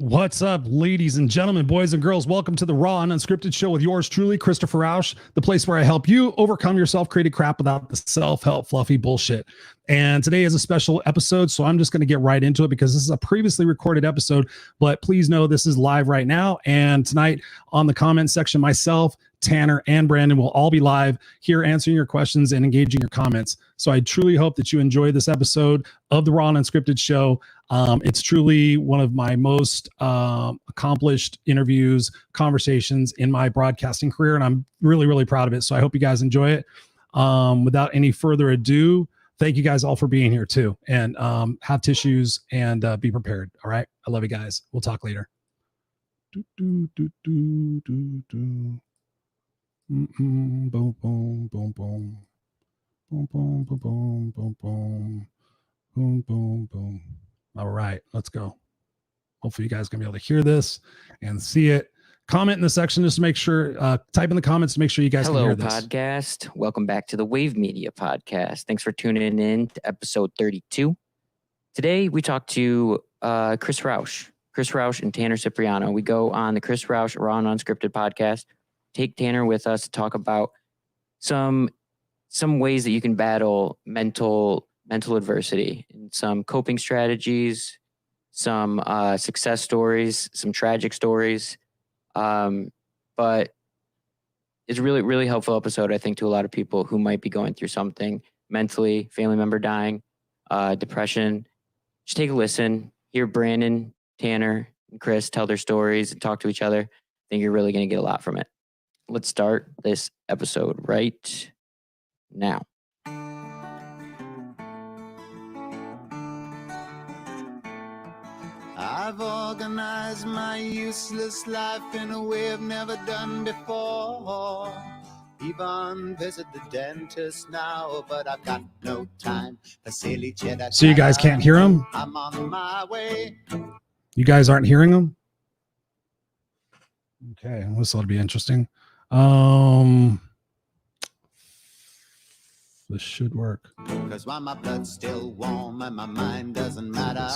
What's up, ladies and gentlemen, boys and girls? Welcome to the Raw and Unscripted show with yours truly, Christopher Rausch, the place where I help you overcome your self-created crap without the self-help fluffy bullshit. And today is a special episode, so I'm just going to get right into it because this is a previously recorded episode, but please know this is live right now. And tonight on the comment section, myself, Tanner, and Brandon will all be live here answering your questions and engaging your comments. So I truly hope that you enjoy this episode of the Raw and Unscripted show. It's truly one of my most accomplished interviews, conversations in my broadcasting career, and I'm really, really proud of it. So I hope you guys enjoy it. Without any further ado, thank you guys all for being here too, and have tissues and be prepared. All right, I love you guys. We'll talk later. Boom, boom, boom, boom, boom, boom, boom, boom, boom, boom, boom, boom, boom. All right, let's go. Hopefully you guys can be able to hear this and see it. Comment in the section just to make sure, type in the comments to make sure you guys can hear this. Hello, podcast. Welcome back to the Wave Media Podcast. Thanks for tuning in to episode 32. Today, we talk to Chris Rausch and Tanner Cipriano. We go on the Chris Rausch Raw and Unscripted podcast. Take Tanner with us to talk about some ways that you can battle mental adversity, and some coping strategies, some success stories, some tragic stories. But it's a really, really helpful episode, I think, to a lot of people who might be going through something mentally, family member dying, depression. Just take a listen, hear Brandon, Tanner, and Chris tell their stories and talk to each other. I think you're really going to get a lot from it. Let's start this episode right now. I've organized my useless life in a way I've never done before. Even visit the dentist now, but I've got no time for silly cheddar. So you guys can't hear him? I'm on my way. You guys aren't hearing him? Okay, this ought to be interesting. This should work. Because while my blood's still warm and my mind doesn't matter.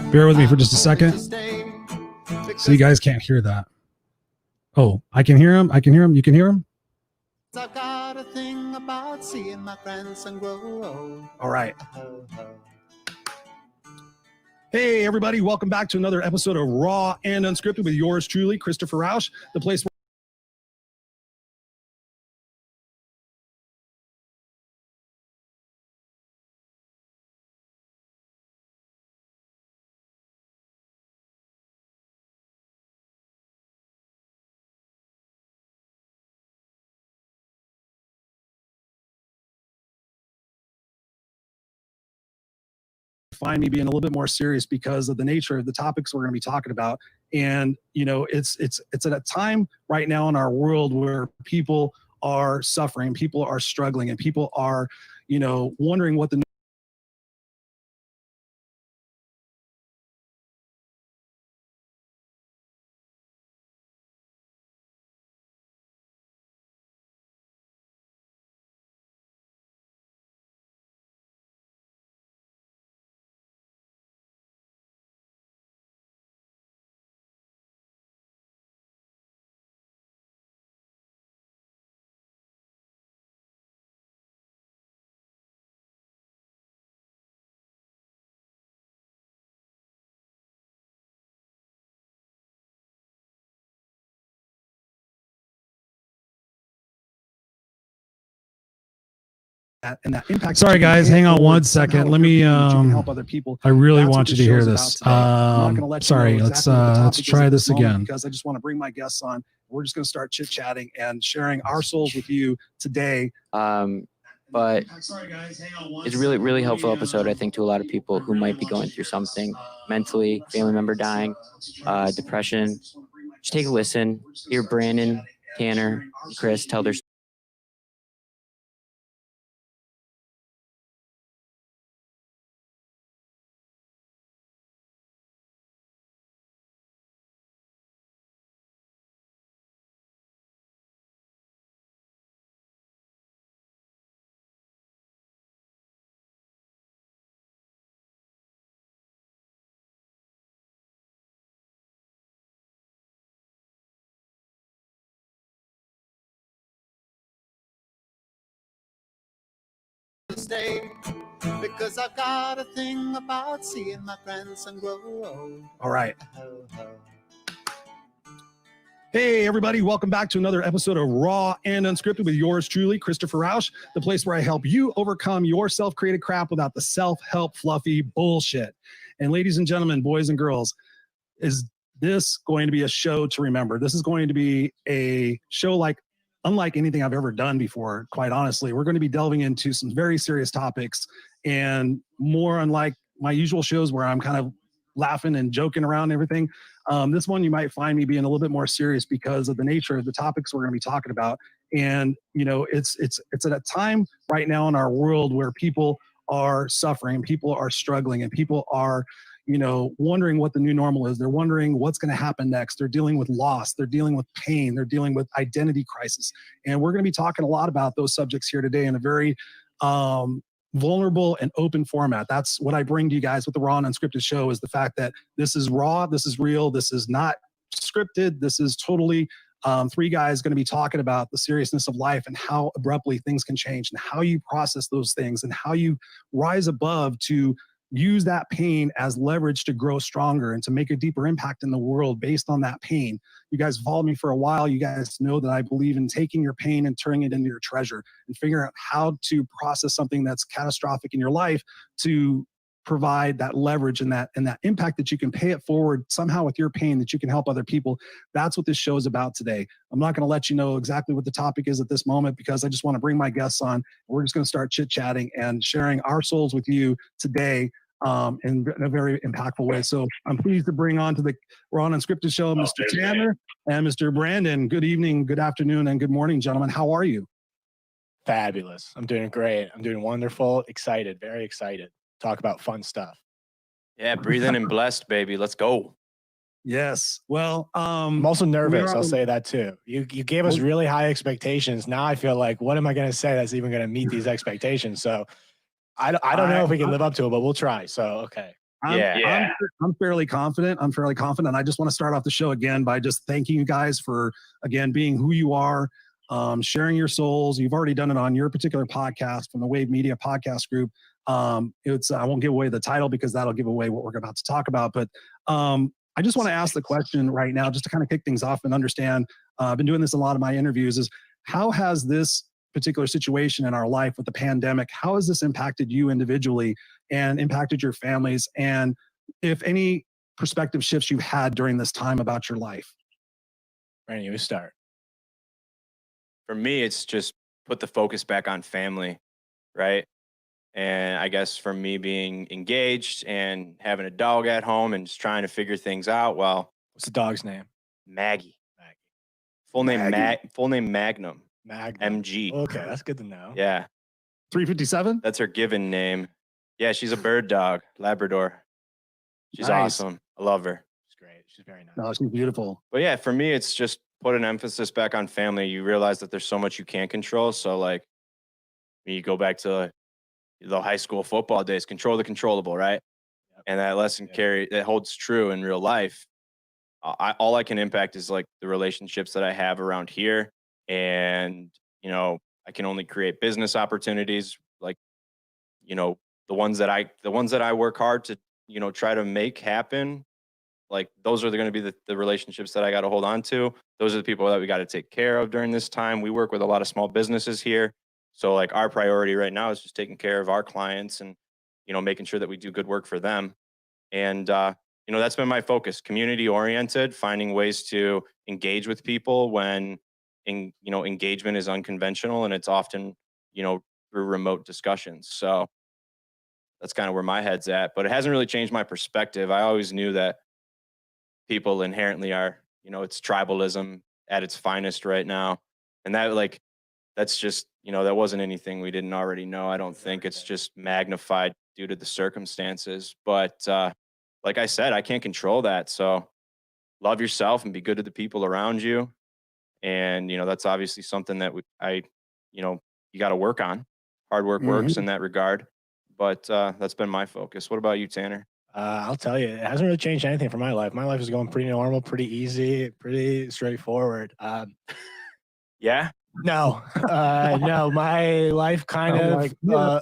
Bear with me for just a second. So you guys can't hear that. Oh, I can hear him. I can hear him. You can hear him? I've got a thing about seeing my grandson grow. All right. Hey, everybody. Welcome back to another episode of Raw and Unscripted with yours truly, Christopher Rausch, the place where find me being a little bit more serious because of the nature of the topics we're going to be talking about. And, you know, it's at a time right now in our world where people are suffering, people are struggling, and people are, you know, wondering what the and that impact. Sorry guys, hang on one second. Let me help other people. I really want you to hear this. Sorry, let's try this again because I just want to bring my guests on. We're just going to start chit-chatting and sharing our souls with you today. But sorry guys, hang on one. It's a really, really helpful episode, I think, to a lot of people who might be going through something mentally, family member dying, depression. Just take a listen, hear Brandon, Tanner, and Chris tell their stories. stay. Because I've got a thing about seeing my grandson grow. All right. Hey, everybody. Welcome back to another episode of Raw and Unscripted with yours truly, Christopher Rausch, the place where I help you overcome your self-created crap without the self-help fluffy bullshit. And ladies and gentlemen, boys and girls, is this going to be a show to remember? This is going to be a show unlike anything I've ever done before, quite honestly. We're going to be delving into some very serious topics and more unlike my usual shows where I'm kind of laughing and joking around and everything. This one, you might find me being a little bit more serious because of the nature of the topics we're going to be talking about. And, you know, it's at a time right now in our world where people are suffering, people are struggling, and people are, you know, wondering what the new normal is. They're wondering what's going to happen next. They're dealing with loss. They're dealing with pain. They're dealing with identity crisis. And we're going to be talking a lot about those subjects here today in a very vulnerable and open format. That's what I bring to you guys with the Raw and Unscripted show, is the fact that this is raw, this is real, this is not scripted, this is totally three guys going to be talking about the seriousness of life and how abruptly things can change and how you process those things and how you rise above to use that pain as leverage to grow stronger and to make a deeper impact in the world based on that pain. You guys have followed me for a while. You guys know that I believe in taking your pain and turning it into your treasure and figuring out how to process something that's catastrophic in your life to provide that leverage and that impact that you can pay it forward somehow with your pain, that you can help other people. That's what this show is about today. I'm not going to let you know exactly what the topic is at this moment because I just want to bring my guests on. We're just going to start chit-chatting and sharing our souls with you today in a very impactful way. So I'm pleased to bring on to the Raw and Unscripted show, Mr. Tanner and Mr. Brandon. Good evening, good afternoon, and good morning, gentlemen. How are you? Fabulous. I'm doing great. I'm doing wonderful. Excited. Very excited. Talk about fun stuff. Yeah, breathing and blessed, baby. Let's go. Yes. Well, I'm also nervous. I'll say that too. You gave us really high expectations. Now I feel like, what am I going to say that's even going to meet these expectations? So I don't know if we can live up to it, but we'll try. So, okay. I'm fairly confident. I just want to start off the show again by just thanking you guys for, again, being who you are, sharing your souls. You've already done it on your particular podcast from the Wave Media podcast group. I won't give away the title because that'll give away what we're about to talk about. But I just want to ask the question right now, just to kind of kick things off and understand. I've been doing this in a lot of my interviews, is how has this particular situation in our life with the pandemic, how has this impacted you individually and impacted your families? And if any perspective shifts you've had during this time about your life? Brandon, you start. For me, it's just put the focus back on family, right? And I guess for me being engaged and having a dog at home and just trying to figure things out, well, What's the dog's name? Maggie. Full name Magnum. Magnum. MG. Okay, that's good to know. Yeah. 357? That's her given name. Yeah, she's a bird dog, Labrador. She's Nice. awesome. I love her. She's great. She's very nice. No, she's beautiful. But yeah, for me, it's just put an emphasis back on family. You realize that there's so much you can't control. So like, you go back to the high school football days, control the controllable, right? Yep. And that lesson that holds true in real life. All I can impact is like the relationships that I have around here. And, you know, I can only create business opportunities, like, you know, the ones that I work hard to, you know, try to make happen. Like those are going to be the relationships that I got to hold on to. Those are the people that we got to take care of during this time. We work with a lot of small businesses here. So like our priority right now is just taking care of our clients and, you know, making sure that we do good work for them. And, you know, that's been my focus, community oriented, finding ways to engage with people when, you know, engagement is unconventional and it's often, you know, through remote discussions. So that's kind of where my head's at, but it hasn't really changed my perspective. I always knew that people inherently are, you know, it's tribalism at its finest right now. And that's just, you know, that wasn't anything we didn't already know. I don't think it's just magnified due to the circumstances, but like I said, I can't control that. So love yourself and be good to the people around you. And, you know, that's obviously something that you know, you got to work on. Hard work works in that regard. But that's been my focus. What about you, Tanner? I'll tell you, it hasn't really changed anything for my life. My life is going pretty normal, pretty easy, pretty straightforward. Yeah. No, no, my life kind of,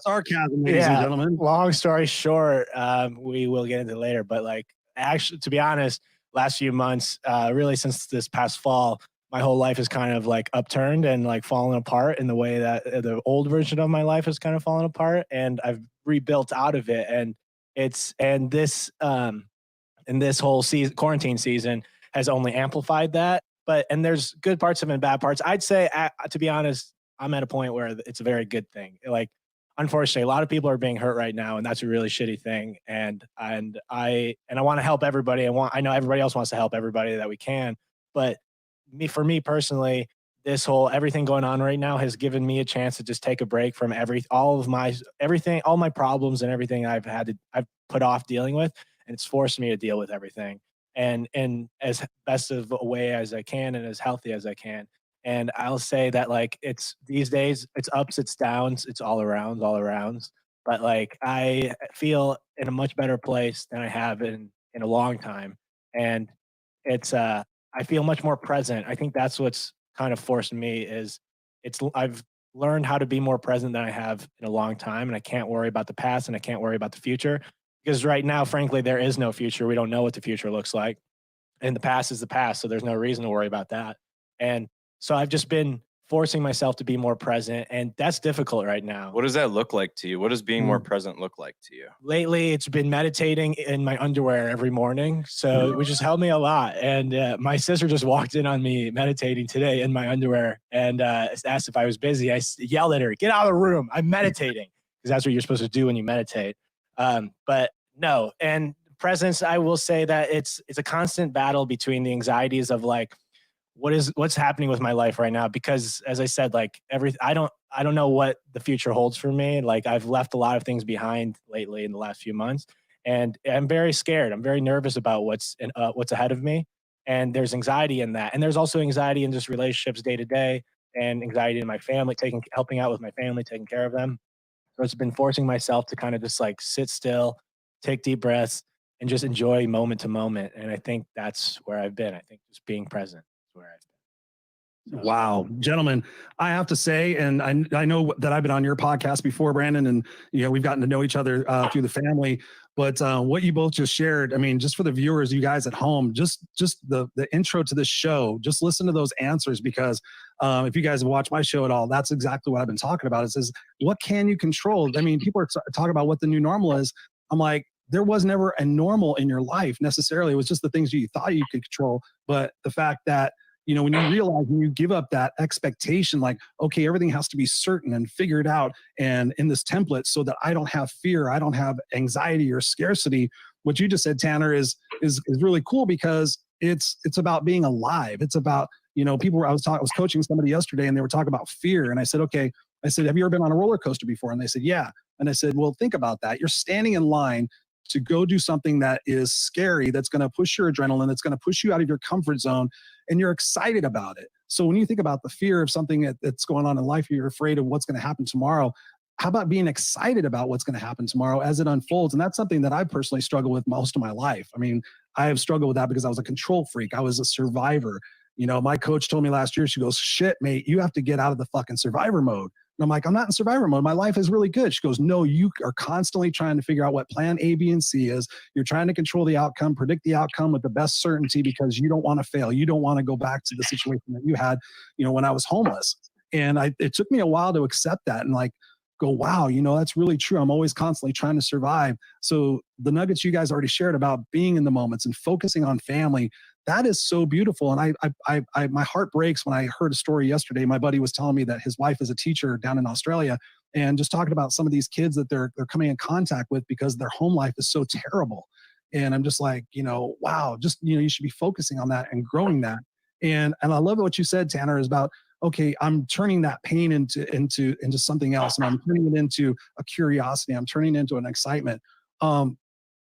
sarcasm, ladies and gentlemen. Long story short, we will get into it later, but like, actually, to be honest, last few months, really since this past fall, my whole life is kind of like upturned and like fallen apart in the way that the old version of my life has kind of fallen apart, and I've rebuilt out of it. And this whole quarantine season has only amplified that. And there's good parts of it and bad parts. I'd say, to be honest, I'm at a point where it's a very good thing. Like, unfortunately, a lot of people are being hurt right now, and that's a really shitty thing. And I want to help everybody. I know everybody else wants to help everybody that we can. But for me personally, everything going on right now has given me a chance to just take a break from all my problems and everything I've put off dealing with, and it's forced me to deal with everything. And as best of a way as I can and as healthy as I can. And I'll say that, like, it's these days, it's ups, it's downs, it's all around. But like, I feel in a much better place than I have in a long time. And I feel much more present. I think that's what's kind of forced me I've learned how to be more present than I have in a long time. And I can't worry about the past and I can't worry about the future. Because right now, frankly, there is no future. We don't know what the future looks like. And the past is the past. So there's no reason to worry about that. And so I've just been forcing myself to be more present. And that's difficult right now. What does that look like to you? What does being more present look like to you? Lately, it's been meditating in my underwear every morning. So which has helped me a lot. And my sister just walked in on me meditating today in my underwear and asked if I was busy. I yelled at her, "Get out of the room. I'm meditating." Because that's what you're supposed to do when you meditate. But no, and presence, I will say that it's a constant battle between the anxieties of like, what's happening with my life right now? Because as I said, like I don't know what the future holds for me. Like, I've left a lot of things behind lately in the last few months, and I'm very scared. I'm very nervous about what's ahead of me. And there's anxiety in that. And there's also anxiety in just relationships day to day, and anxiety in my family, helping out with my family, taking care of them. So it's been forcing myself to kind of just like sit still, take deep breaths, and just enjoy moment to moment. And I think that's where I've been. I think just being present is where I've been. So, wow, gentlemen, I have to say, and I know that I've been on your podcast before, Brandon, and we've gotten to know each other through the family. But what you both just shared, I mean, just for the viewers, you guys at home, just the intro to this show, just listen to those answers, because if you guys have watched my show at all, that's exactly what I've been talking about. It says, what can you control? I mean, people are talking about what the new normal is. I'm like, there was never a normal in your life necessarily. It was just the things you thought you could control. But the fact that, when you realize, when you give up that expectation, like, okay, everything has to be certain and figured out and in this template so that I don't have fear, I don't have anxiety or scarcity. What you just said, Tanner, is really cool, because it's about being alive. It's about, people I was coaching somebody yesterday and they were talking about fear. And I said, okay, have you ever been on a roller coaster before? And they said, yeah. And I said, well, think about that. You're standing in line to go do something that is scary, that's going to push your adrenaline, that's going to push you out of your comfort zone, and you're excited about it. So when you think about the fear of something that's going on in life, you're afraid of what's going to happen tomorrow. How about being excited about what's going to happen tomorrow as it unfolds? And that's something that I personally struggle with most of my life. I mean, I have struggled with that because I was a control freak. I was a survivor. My coach told me last year, she goes, "Shit, mate, you have to get out of the fucking survivor mode." And I'm like, "I'm not in survivor mode. My life is really good." She goes, "No, you are constantly trying to figure out what plan A, B, and C is. You're trying to control the outcome, predict the outcome with the best certainty, because you don't want to fail. You don't want to go back to the situation that you had, when I was homeless." And it took me a while to accept that and like go, wow, that's really true. I'm always constantly trying to survive. So the nuggets you guys already shared about being in the moments and focusing on family, that is so beautiful. And I my heart breaks when I heard a story yesterday. My buddy was telling me that his wife is a teacher down in Australia, and just talking about some of these kids that they're coming in contact with because their home life is so terrible. And I'm just like, wow, just, you should be focusing on that and growing that. And I love what you said, Tanner, is about, okay, I'm turning that pain into something else, and I'm turning it into a curiosity. I'm turning it into an excitement.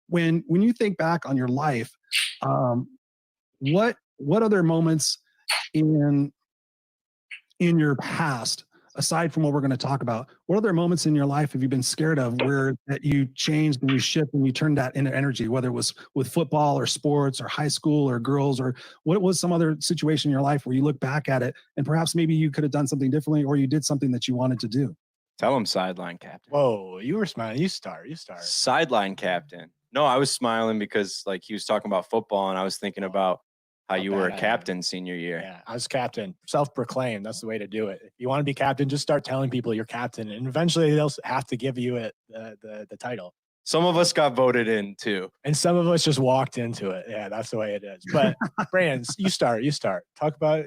When you think back on your life, what other moments in your past aside from what we're going to talk about, what other moments in your life have you been scared of where that you changed and you shift and you turned that into energy, whether it was with football or sports or high school or girls, or what was some other situation in your life where you look back at it and perhaps maybe you could have done something differently, or you did something that you wanted to do? Tell him sideline captain. Whoa, you were smiling. You start. Sideline captain. No, I was smiling because like he was talking about football and I was thinking about how you were a captain senior year. Yeah, I was captain, self-proclaimed. That's the way to do it. If you want to be captain, just start telling people you're captain, and eventually they'll have to give you it the title. Some of us got voted in too, and some of us just walked into it. Yeah, that's the way it is. But Brandon, you start. Talk about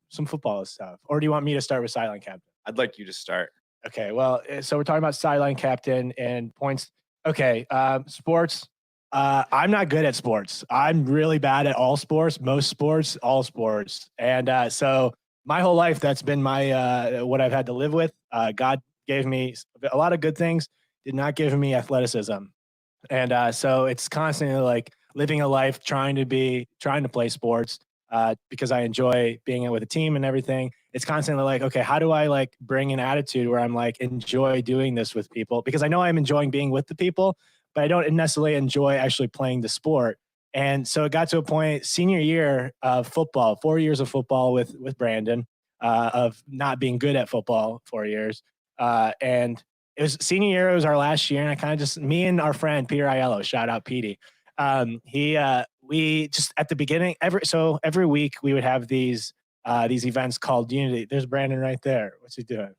some football stuff, or do you want me to start with sideline captain? I'd like you to start. Okay, well, so we're talking about sideline captain and points. Okay, sports. I'm not good at sports. I'm really bad at all sports, most sports, all sports. And so my whole life, that's been my what I've had to live with. God gave me a lot of good things, did not give me athleticism. And so it's constantly like living a life trying to play sports because I enjoy being with a team and everything. It's constantly like, okay, how do I like bring an attitude where I'm like, enjoy doing this with people? Because I know I'm enjoying being with the people, but I don't necessarily enjoy actually playing the sport. And so it got to a point, senior year of football, 4 years of football with Brandon, of not being good at football, 4 years. And it was senior year, it was our last year. And I kind of just, me and our friend, Peter Aiello, shout out Petey. We just at the beginning, every week we would have these events called Unity. There's Brandon right there. What's he doing?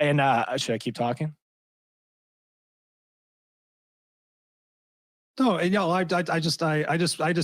And should I keep talking? No, I just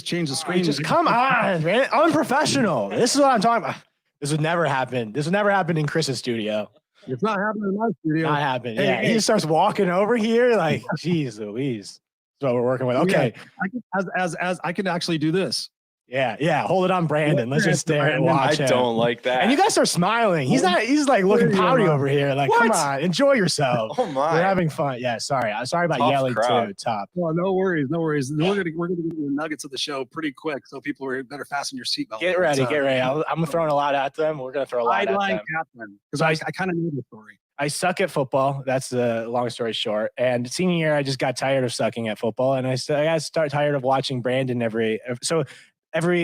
changed the screen. Just come on, man. Unprofessional. This is what I'm talking about. This would never happen. This would never happen in Chris's studio. It's not happening in my studio. Not happening. Yeah, he just starts walking over here like, geez Louise. That's what we're working with. Okay. Yeah, as I can actually do this. Yeah. Hold it on, Brandon. Let's just stare and watch him. I don't like that. And you guys are smiling. He's like looking pouty over here. Like, what? Come on, enjoy yourself. Oh my. We're having fun. Yeah, sorry. I'm sorry about Tough yelling crowd. too. Top. Well, no worries. We're gonna get the nuggets of the show pretty quick, so people better fasten your seatbelt. Get ready. I'm throwing a lot at them. We're gonna throw a lot at them. Captain, because I kind of knew the story. I suck at football. That's the long story short. And senior year, I just got tired of sucking at football, and I got tired of watching Brandon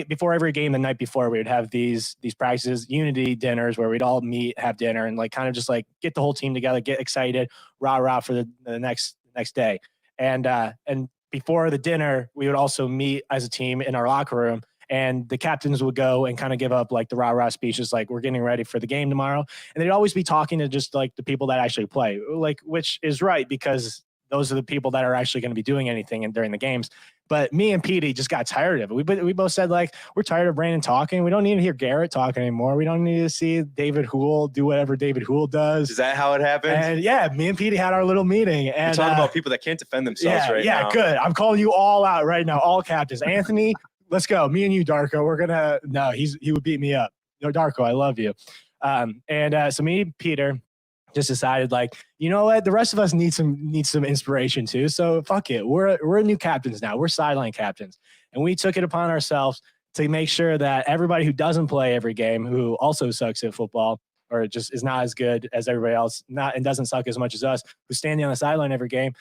before every game the night before, we would have these practices, unity dinners where we'd all meet, have dinner, and like kind of just like get the whole team together, get excited, rah for the next day. And before the dinner, we would also meet as a team in our locker room, and the captains would go and kind of give up like the rah speeches, like we're getting ready for the game tomorrow. And they'd always be talking to just like the people that actually play, like, which is right because those are the people that are actually going to be doing anything during the games. But me and Petey just got tired of it. We both said, like, we're tired of Brandon talking. We don't need to hear Garrett talking anymore. We don't need to see David Houle do whatever David Houle does. Is that how it happened? And yeah, me and Petey had our little meeting. And you're talking about people that can't defend themselves now. Yeah, good. I'm calling you all out right now, all captains. Anthony, let's go. Me and you, Darko, he would beat me up. No, Darko, I love you. So me and Peter just decided, like, you know what, the rest of us need some inspiration too. So fuck it, we're new captains now. We're sideline captains, and we took it upon ourselves to make sure that everybody who doesn't play every game, who also sucks at football or just is not as good as everybody else, and doesn't suck as much as us, who's standing on the sideline every game,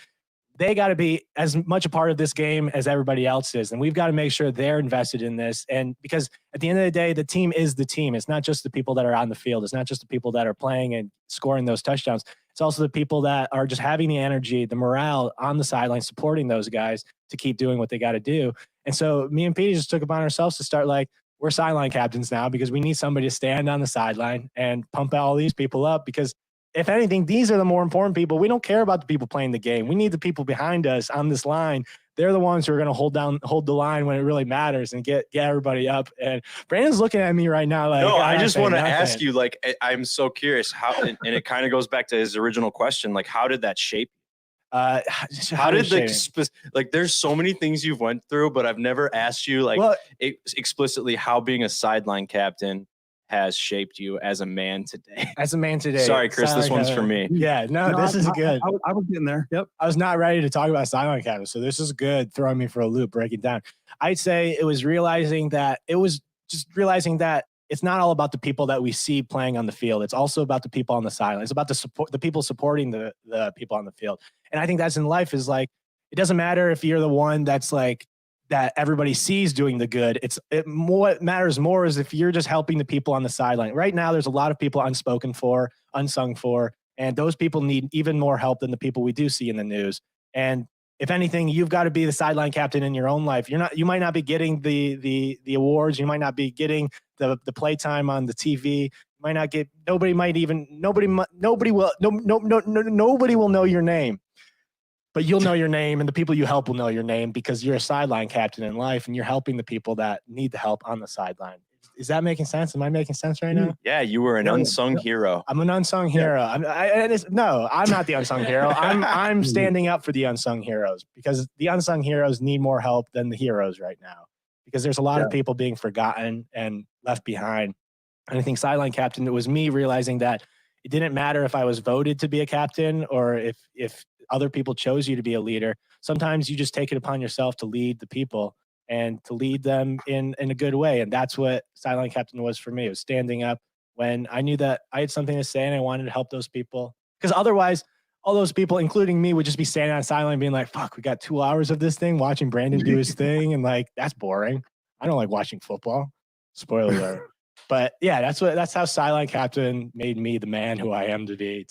they got to be as much a part of this game as everybody else is. And we've got to make sure they're invested in this. And because at the end of the day, the team is the team. It's not just the people that are on the field. It's not just the people that are playing and scoring those touchdowns. It's also the people that are just having the energy, the morale on the sideline, supporting those guys to keep doing what they got to do. And so me and Petey just took upon ourselves to start, like, we're sideline captains now because we need somebody to stand on the sideline and pump all these people up, because if anything, these are the more important people. We don't care about the people playing the game. We need the people behind us on this line. They're the ones who are going to hold the line when it really matters and get everybody up. And Brandon's looking at me right now like, no, I just want to ask you, like, I'm so curious how, and it kind of goes back to his original question, like, how did that shape you? How did there's so many things you've went through, but I've never asked you, like, explicitly how being a sideline captain has shaped you as a man today. Sorry, Chris, this one's for me. Yeah, no, this is good. I was getting there. Yep. I was not ready to talk about sideline captain, so this is good, throwing me for a loop, breaking down. I'd say it was realizing that it's not all about the people that we see playing on the field. It's also about the people on the sideline. It's about the people supporting the people on the field. And I think that's in life is like, it doesn't matter if you're the one that's like, that everybody sees doing the good. What matters more is if you're just helping the people on the sideline. Right now, there's a lot of people unspoken for, unsung for, and those people need even more help than the people we do see in the news. And if anything, you've got to be the sideline captain in your own life. You might not be getting the awards. You might not be getting the playtime on the TV. You might not get, nobody will know your name. But you'll know your name, and the people you help will know your name because you're a sideline captain in life and you're helping the people that need the help on the sideline. Is that making sense? Am I making sense right now? Yeah, you were an unsung hero. I'm an unsung hero. No, I'm not the unsung hero. I'm standing up for the unsung heroes because the unsung heroes need more help than the heroes right now because there's a lot of people being forgotten and left behind. And I think sideline captain, it was me realizing that it didn't matter if I was voted to be a captain or if other people chose you to be a leader. Sometimes you just take it upon yourself to lead the people and to lead them in a good way. And that's what sideline captain was for me. It was standing up when I knew that I had something to say and I wanted to help those people. Because otherwise, all those people, including me, would just be standing on the sideline being like, fuck, we got 2 hours of this thing, watching Brandon do his thing. And like, that's boring. I don't like watching football. Spoiler alert. But yeah, that's how sideline captain made me the man who I am today.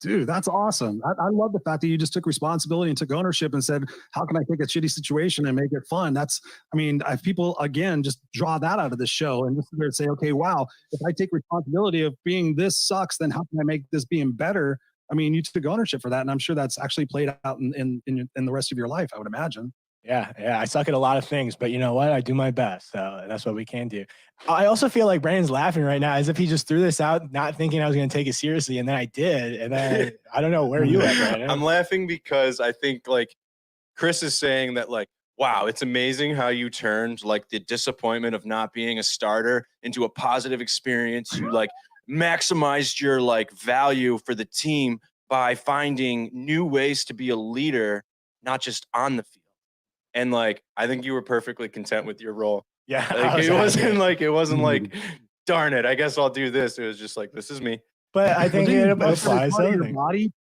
Dude, that's awesome. I love the fact that you just took responsibility and took ownership and said, how can I take a shitty situation and make it fun? If people, again, just draw that out of the show and just say, okay, wow, if I take responsibility of being this sucks, then how can I make this being better? I mean, you took ownership for that. And I'm sure that's actually played out in the rest of your life, I would imagine. Yeah. I suck at a lot of things, but you know what? I do my best. So that's what we can do. I also feel like Brandon's laughing right now as if he just threw this out, not thinking I was going to take it seriously. And then I did. And then I don't know, where are you at, Brandon? I'm laughing because I think like Chris is saying that like, wow, it's amazing how you turned like the disappointment of not being a starter into a positive experience. You like maximized your like value for the team by finding new ways to be a leader, not just on the field. And like, I think you were perfectly content with your role. Yeah. Like, it wasn't like, darn it, I guess I'll do this. It was just like, this is me. But I think it applies something.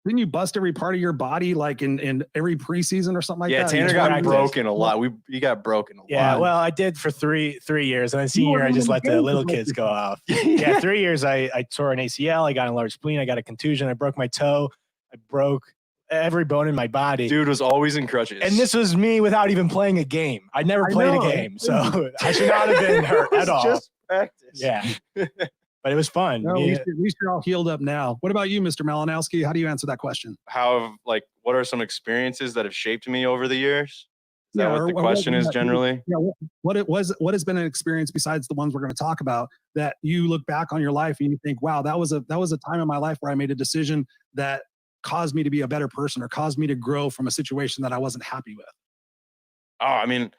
Didn't you bust every part of your body like in every preseason or something like that? Yeah, Tanner got broken a lot. You got broken a lot. Yeah, well, I did for three years. And then senior year, I just let the little kids go off. Yeah, 3 years, I tore an ACL. I got a large spleen. I got a contusion. I broke my toe. I broke every bone in my body. Dude was always in crutches. And this was me without even playing a game. I never played a game. So I should not have been hurt at all. Just practice. Yeah. But it was fun. No, at least you're all healed up now. What about you, Mr. Malinowski? How do you answer that question? What are some experiences that have shaped me over the years? Is that what the question is generally? Yeah. What has been an experience besides the ones we're going to talk about that you look back on your life and you think, wow, that was a time in my life where I made a decision that caused me to be a better person or caused me to grow from a situation that I wasn't happy with? Oh, I mean,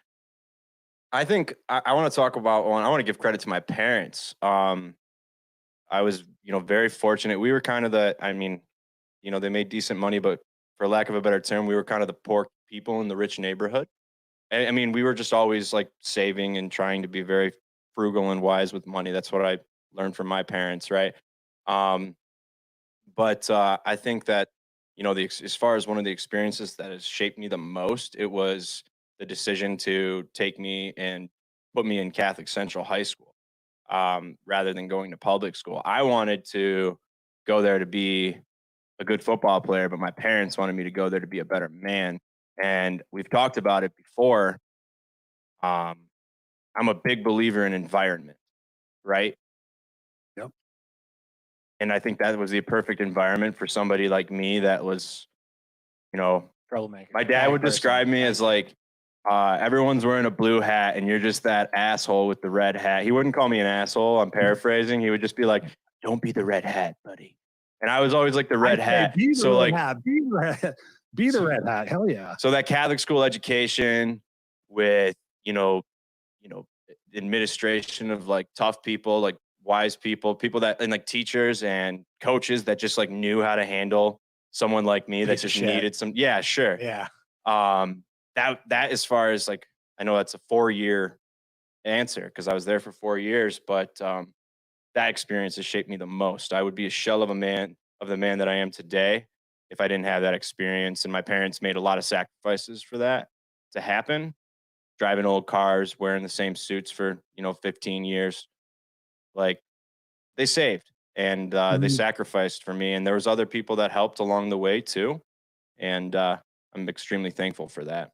I think I want to talk about one. I want to give credit to my parents. I was, very fortunate. We were kind of they made decent money, but for lack of a better term, we were kind of the poor people in the rich neighborhood. I mean, we were just always like saving and trying to be very frugal and wise with money. That's what I learned from my parents, right? But I think that, as far as one of the experiences that has shaped me the most, it was the decision to take me and put me in Catholic Central High School rather than going to public school. I wanted to go there to be a good football player, but my parents wanted me to go there to be a better man. And we've talked about it before. I'm a big believer in environment, right? Yep. And I think that was the perfect environment for somebody like me that was, troublemaker. My dad would describe me as like, everyone's wearing a blue hat and you're just that asshole with the red hat. He wouldn't call me an asshole. I'm paraphrasing. He would just be like, don't be the red hat, buddy. And I was always like the red hat. Be the red hat. Hell yeah. So that Catholic school education with, administration of like tough people, like wise people that, and like teachers and coaches that just like knew how to handle someone like me that just needed some. Yeah, sure. Yeah. That as far as like, I know that's a 4-year answer because I was there for 4 years, but that experience has shaped me the most. I would be a shell of the man that I am today if I didn't have that experience. And my parents made a lot of sacrifices for that to happen. Driving old cars, wearing the same suits for 15 years. Like, they saved and they sacrificed for me, and there was other people that helped along the way too. And I'm extremely thankful for that.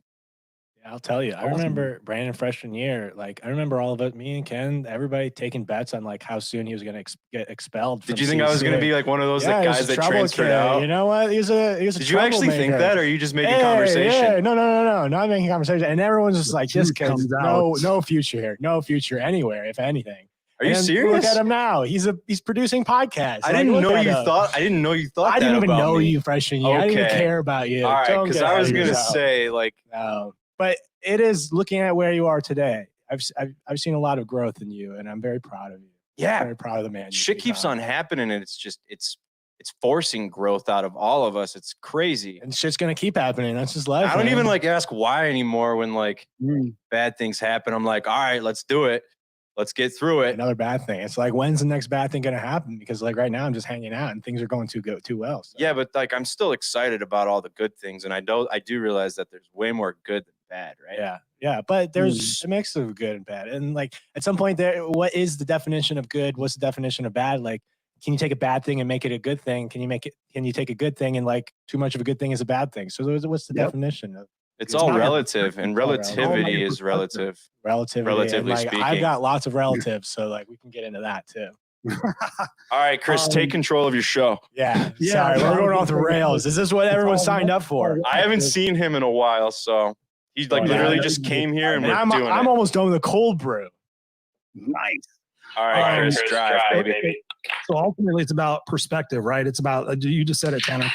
Yeah, I'll tell you. I remember Brandon freshman year. Like, I remember all of it. Me and Ken, everybody taking bets on like how soon he was going to get expelled. Did you think I was going to be like one of those guys that transferred out? You know what? He was a Did you actually think that, or are you just making conversation? Yeah. No, not making conversation. And everyone's just like, this kid's no future here, no future anywhere, if anything. Are you serious? Look at him now. He's producing podcasts. I didn't know you thought. I didn't know you thought. I didn't even know me. you freshman year. I didn't even care about you. All right, because I was gonna say like, no. But it is looking at where you are today. I've seen a lot of growth in you, and I'm very proud of you. Yeah, I'm very proud of the man. Shit keeps on happening, and it's forcing growth out of all of us. It's crazy, and shit's gonna keep happening. That's just life. I don't even like ask why anymore when like bad things happen. I'm like, all right, let's do it. Let's get through it. Another bad thing. It's like, when's the next bad thing going to happen? Because like right now I'm just hanging out and things are going too well. So. Yeah, but like I'm still excited about all the good things. And I do realize that there's way more good than bad, right? Yeah. Yeah. But there's a mix of good and bad. And like at some point there, what is the definition of good? What's the definition of bad? Like, can you take a bad thing and make it a good thing? Can you take a good thing and like too much of a good thing is a bad thing? So what's the definition of? It's all relative, and relativity is relative. Relatively like, speaking. I've got lots of relatives, so like we can get into that too. All right, Chris, take control of your show. Yeah. Sorry, we're going off the rails. Is this what everyone signed up for? I haven't seen him in a while, so he's like literally just came here and we're doing it. I'm almost done with a cold brew. Nice. All right, Chris, drive, baby. So ultimately, it's about perspective, right? It's about, you just said it, Tanner.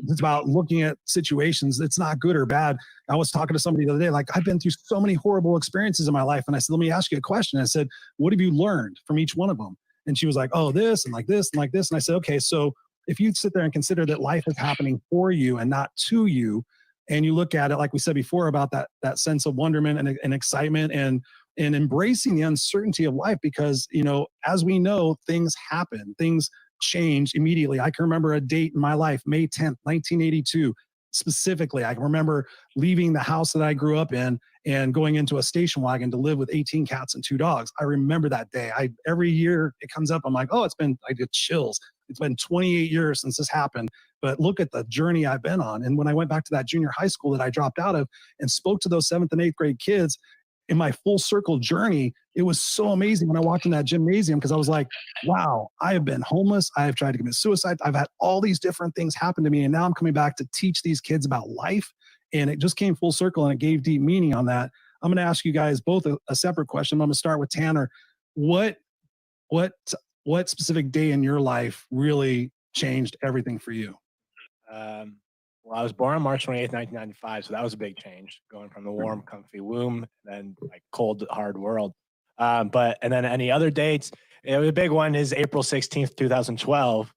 It's about looking at situations. It's not good or bad. I was talking to somebody the other day, like, I've been through so many horrible experiences in my life. And I said, let me ask you a question. I said, what have you learned from each one of them? And she was like, oh, this and like this and like this. And I said, okay, so if you sit there and consider that life is happening for you and not to you, and you look at it, like we said before, about that sense of wonderment and excitement and embracing the uncertainty of life, because, as we know, things happen, things change immediately. I can remember a date in my life, May 10th, 1982. Specifically, I can remember leaving the house that I grew up in and going into a station wagon to live with 18 cats and 2 dogs. I remember that day. Every year it comes up, I'm like, oh, I get chills. It's been 28 years since this happened, but look at the journey I've been on. And when I went back to that junior high school that I dropped out of and spoke to those 7th and 8th grade kids in my full circle journey, it was so amazing when I walked in that gymnasium, because I was like, wow, I have been homeless. I have tried to commit suicide. I've had all these different things happen to me. And now I'm coming back to teach these kids about life. And it just came full circle and it gave deep meaning on that. I'm going to ask you guys both a separate question. I'm going to start with Tanner. What specific day in your life really changed everything for you? Well, I was born on March 28th, 1995, so that was a big change, going from the warm, comfy womb, then like cold, hard world. And then any other dates, the big one is April 16th, 2012.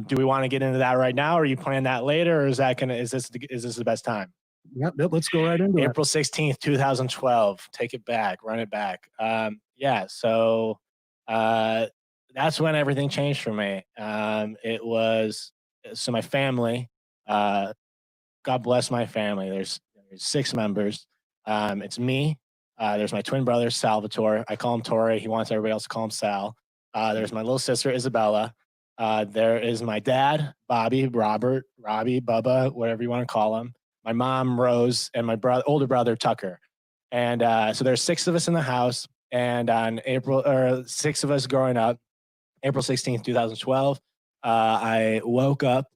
Do we want to get into that right now, or are you planning that later, or is this the best time? Yep, let's go right into April 16th, 2012. Take it back, run it back. So that's when everything changed for me. My family, God bless my family. There's 6 members. It's me. There's my twin brother, Salvatore. I call him Tori. He wants everybody else to call him Sal. There's my little sister, Isabella. There is my dad, Bobby, Robert, Robbie, Bubba, whatever you want to call him. My mom, Rose, and my older brother, Tucker. And so there's 6 of us in the house. And on 6 of us growing up, April 16th, 2012, I woke up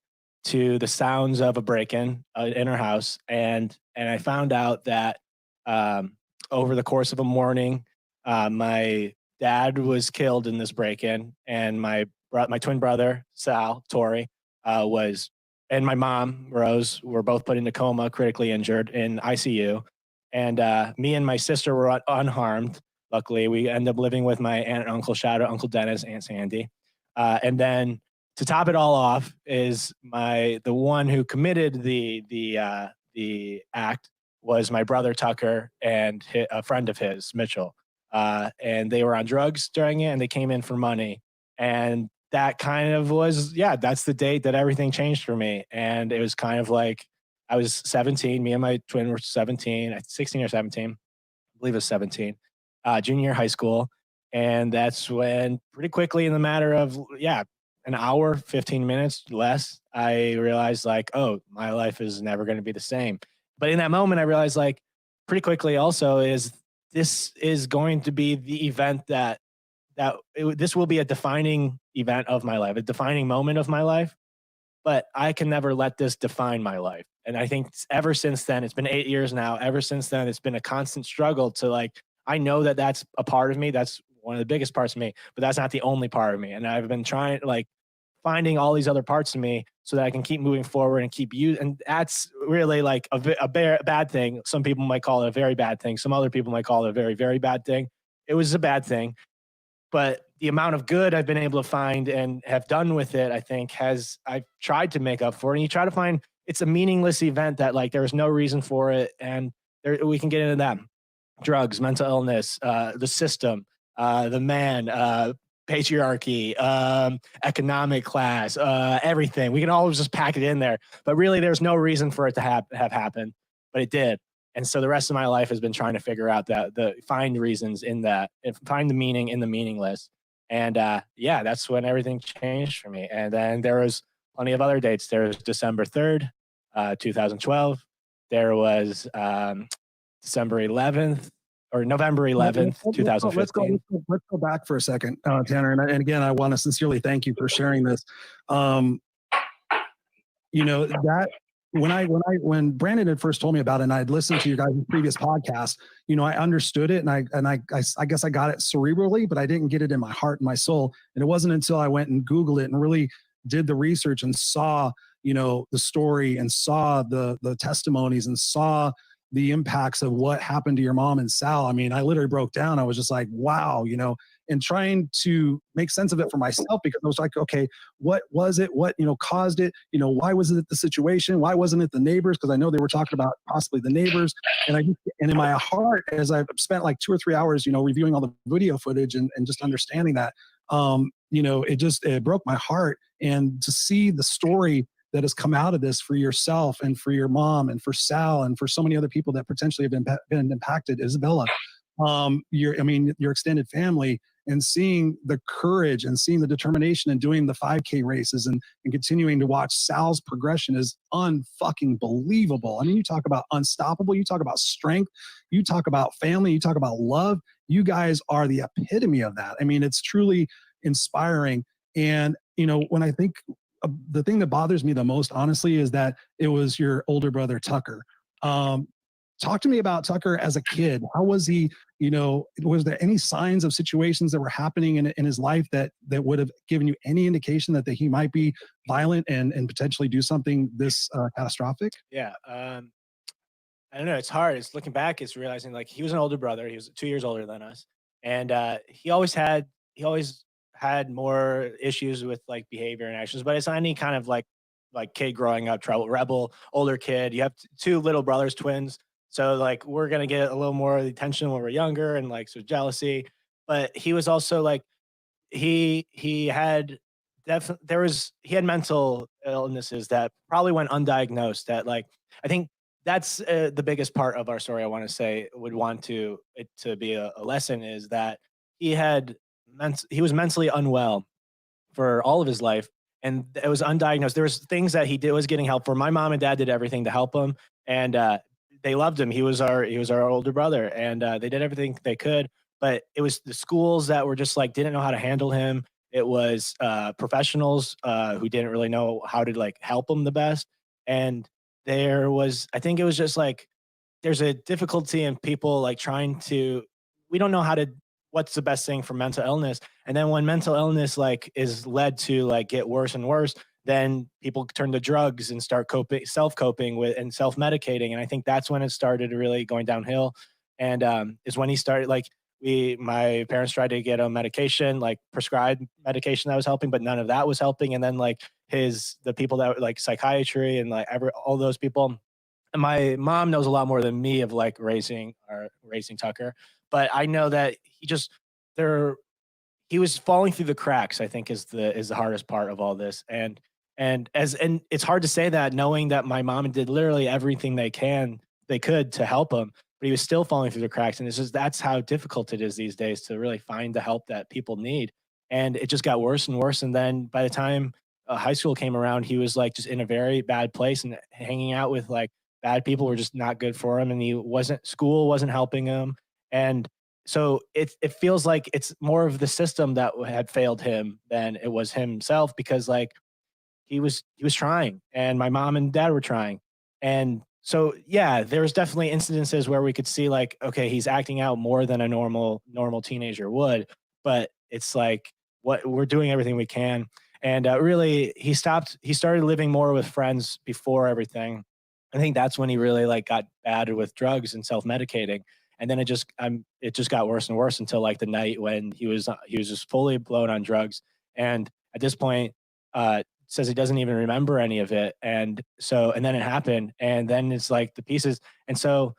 to the sounds of a break-in in our house, and I found out that over the course of a morning, my dad was killed in this break-in, and my twin brother Sal, Tori, and my mom Rose were both put into coma, critically injured in ICU, and me and my sister were unharmed. Luckily, we ended up living with my aunt and uncle. Shout out Uncle Dennis, Aunt Sandy, and then. To top it all off is the one who committed the act was my brother Tucker and a friend of his, Mitchell. and they were on drugs during it, and they came in for money. And that kind of was, that's the date that everything changed for me. And it was kind of like, I was 17. Me and my twin were 17, 16 or 17. I believe it was 17, junior year high school. And that's when pretty quickly, in the matter of, an hour, 15 minutes less, I realized like, oh, my life is never going to be the same. But in that moment, I realized like pretty quickly also this is going to be the event this will be a defining event of my life, a defining moment of my life. But I can never let this define my life. And I think ever since then, it's been 8 years now. Ever since then, it's been a constant struggle to like, I know that that's a part of me. That's one of the biggest parts of me, but that's not the only part of me. And I've been trying, like, finding all these other parts of me so that I can keep moving forward and keep you. And that's really like a bad thing. Some people might call it a very bad thing. Some other people might call it a very, very bad thing. It was a bad thing. But the amount of good I've been able to find and have done with it, I think I've tried to make up for it. And you try to find, it's a meaningless event that like, there's no reason for it. And we can get into that. Drugs, mental illness, the system, the man, patriarchy, economic class, everything. We can always just pack it in there. But really, there's no reason for it to have happened. But it did. And so the rest of my life has been trying to figure out find reasons in that, and find the meaning in the meaningless. And that's when everything changed for me. And then there was plenty of other dates. There was December 3rd, 2012. There was December 11th or November 11th, 2015. Let's go back for a second, Tanner. And again, I want to sincerely thank you for sharing this. That when Brandon had first told me about it, and I'd listened to your guys' previous podcast, I understood it, and I guess I got it cerebrally, but I didn't get it in my heart and my soul. And it wasn't until I went and Googled it and really did the research and saw, the story, and saw the testimonies, and saw the impacts of what happened to your mom and Sal. I mean, I literally broke down. I was just like, wow, and trying to make sense of it for myself, because I was like, okay, what was it? What, caused it? Why wasn't it the situation? Why wasn't it the neighbors? Because I know they were talking about possibly the neighbors. And in my heart, as I've spent like 2 or 3 hours, reviewing all the video footage and just understanding that, it broke my heart. And to see the story that has come out of this for yourself and for your mom and for Sal and for so many other people that potentially have been impacted, Isabella, your extended family, and seeing the courage and seeing the determination and doing the 5K races and continuing to watch Sal's progression is unfucking believable. I mean, you talk about unstoppable, you talk about strength, you talk about family, you talk about love. You guys are the epitome of that. I mean, it's truly inspiring. And, when I think the thing that bothers me the most, honestly, is that it was your older brother, Tucker. Talk to me about Tucker as a kid. How was he? Was there any signs of situations that were happening in his life that would have given you any indication that he might be violent and potentially do something this catastrophic? Yeah. I don't know. It's hard. It's looking back. It's realizing like he was an older brother. He was 2 years older than us. And he always had more issues with like behavior and actions, but it's any kind of like kid growing up, rebel, older kid. You have 2 little brothers, twins. So like, we're going to get a little more attention when we're younger, and like, so jealousy, but he was also like, he had mental illnesses that probably went undiagnosed, that like, I think that's the biggest part of our story. I want to say would want to be a lesson is that he was mentally unwell for all of his life, and it was undiagnosed. There was things that he was getting help for. My mom and dad did everything to help him, and they loved him. He was our older brother, and they did everything they could. But it was the schools that were just like didn't know how to handle him. It was professionals who didn't really know how to like help him the best. And I think it was just like there's a difficulty in people like we don't know what's the best thing for mental illness. And then when mental illness like is led to like get worse and worse, then people turn to drugs and start self-coping with and self-medicating. And I think that's when it started really going downhill. And is when he started like my parents tried to get him medication, like prescribed medication that was helping, but none of that was helping. And then like the people that were like psychiatry and like all those people my mom knows a lot more than me of like raising Tucker, but I know that there he was falling through the cracks, I think, is the hardest part of all this. And it's hard to say that knowing that my mom did literally everything they could to help him, but he was still falling through the cracks. And it's just that's how difficult it is these days to really find the help that people need. And it just got worse and worse. And then by the time high school came around, he was like just in a very bad place and hanging out with like bad people were just not good for him. And school wasn't helping him. And so it feels like it's more of the system that had failed him than it was himself, because like he was trying and my mom and dad were trying. And so, yeah, there was definitely incidences where we could see like, okay, he's acting out more than a normal teenager would, but it's like we're doing everything we can. And really he started living more with friends before everything. I think that's when he really like got bad with drugs and self-medicating. And then it just got worse and worse until like the night when he was just fully blown on drugs. And at this point, says he doesn't even remember any of it. And then it happened, and then it's like the pieces. And so,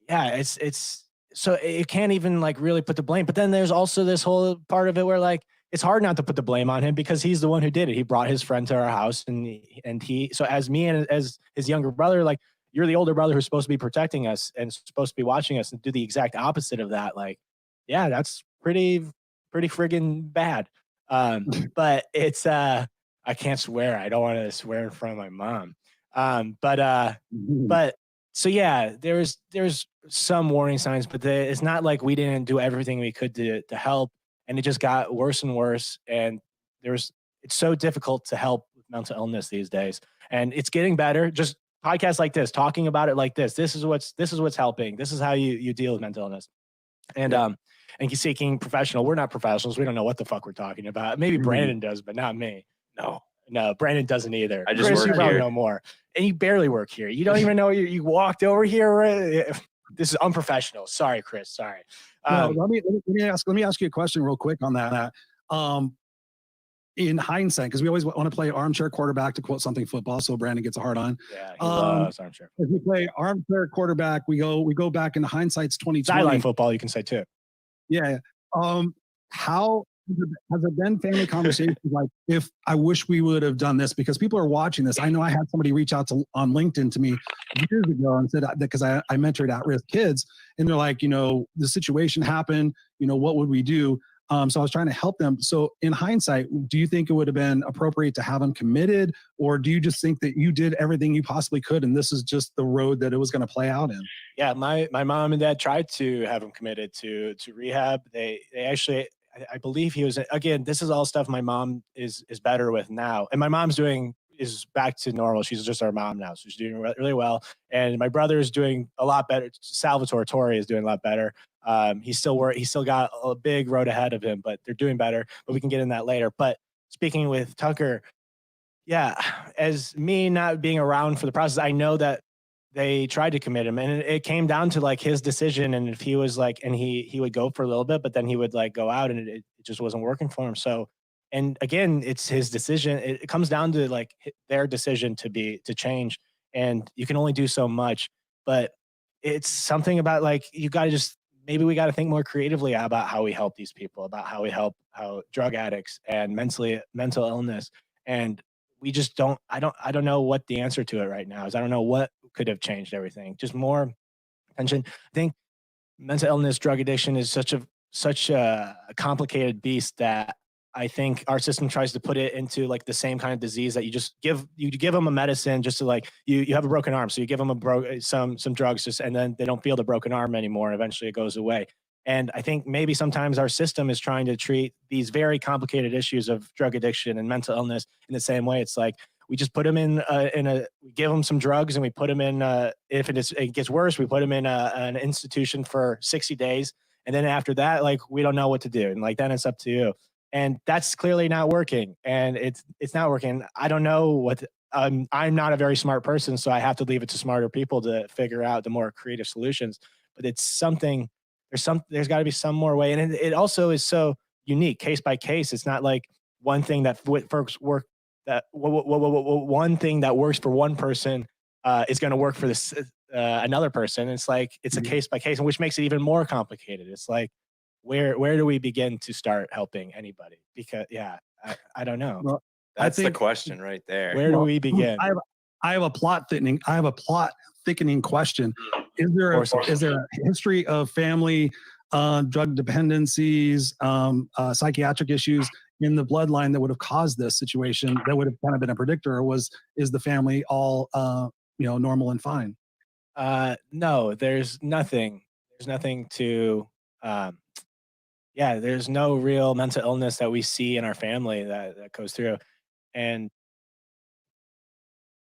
yeah, it's so it can't even like really put the blame. But then there's also this whole part of it where like it's hard not to put the blame on him because he's the one who did it. He brought his friend to our house, and he so as me and as his younger brother, like you're the older brother who's supposed to be protecting us and supposed to be watching us, and do the exact opposite of that. Like, yeah, that's pretty friggin' bad. But it's I can't swear. I don't want to swear in front of my mom. But so yeah, there's some warning signs, but it's not like we didn't do everything we could to help, and it just got worse and worse. And it's so difficult to help with mental illness these days, and it's getting better. Just podcasts like this, talking about it like this. This is what's helping. This is how you deal with mental illness. And and seeking professional. We're not professionals. We don't know what the fuck we're talking about. Maybe Brandon does, but not me. No, Brandon doesn't either. I just Chris, work you here. No more, and you barely work here. You don't even know you walked over here. Right? This is unprofessional. Sorry, Chris. Sorry. No, let me ask you a question real quick on that. In hindsight, because we always want to play armchair quarterback, to quote something football, so Brandon gets a hard on. Yeah, he loves armchair. If we play armchair quarterback, we go back into hindsight's 2020. Sideline football, you can say too. Yeah. How has there been family conversations like, if I wish we would have done this, because people are watching this? I know I had somebody reach out on LinkedIn to me years ago and said, because I mentored at-risk kids, and they're like, the situation happened, what would we do? So I was trying to help them. So in hindsight, do you think it would have been appropriate to have them committed, or do you just think that you did everything you possibly could and this is just the road that it was going to play out in? Yeah, my mom and dad tried to have him committed to rehab. They actually, I believe he was, again, this is all stuff my mom is better with now. And my mom's is back to normal. She's just our mom now. So she's doing really well. And my brother is doing a lot better. Salvatore Torre is doing a lot better. He's still got a big road ahead of him, but they're doing better, but we can get in that later. But speaking with Tucker, yeah, as me not being around for the process, I know that they tried to commit him, and it came down to like his decision. And if he was like, and he would go for a little bit, but then he would like go out, and it just wasn't working for him. So, and again, it's his decision. It comes down to like their decision to change, and you can only do so much. But it's something about like, maybe we got to think more creatively about how we help these people, about how we help drug addicts and mental illness. And we just don't know what the answer to it right now is. I don't know what could have changed everything. Just more attention. I think mental illness, drug addiction is such a complicated beast that I think our system tries to put it into like the same kind of disease that you just give them a medicine just to like, you have a broken arm. So you give them some drugs and then they don't feel the broken arm anymore. Eventually it goes away. And I think maybe sometimes our system is trying to treat these very complicated issues of drug addiction and mental illness in the same way. It's like, we just put them we give them some drugs, and we put them in, if it gets worse, we put them in an institution for 60 days. And then after that, like, we don't know what to do. And like, then it's up to you. And that's clearly not working. And it's not working. I don't know what, I'm not a very smart person, so I have to leave it to smarter people to figure out the more creative solutions. But it's something, there's got to be some more way. And it also is so unique, case by case. It's not like one thing that one thing that works for one person is going to work for this another person. It's like it's a case by case, and which makes it even more complicated. It's like where do we begin to start helping anybody? Because I don't know. Well, That's the think- question right there. Where do we begin? I have a plot thickening question. Is there a history of family drug dependencies, psychiatric issues in the bloodline that would have caused this situation, that would have kind of been a predictor, or is the family all normal and fine? No, there's nothing. There's nothing to there's no real mental illness that we see in our family that goes through. And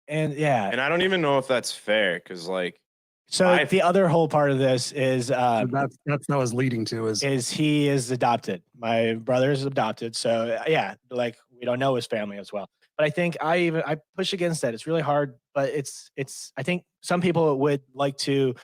yeah. And I don't even know if that's fair, because like, so the other whole part of this is that's what I was leading to is he is adopted. My brother is adopted. So yeah, like we don't know his family as well. But I think I push against that. It's really hard, but it's I think some people would like to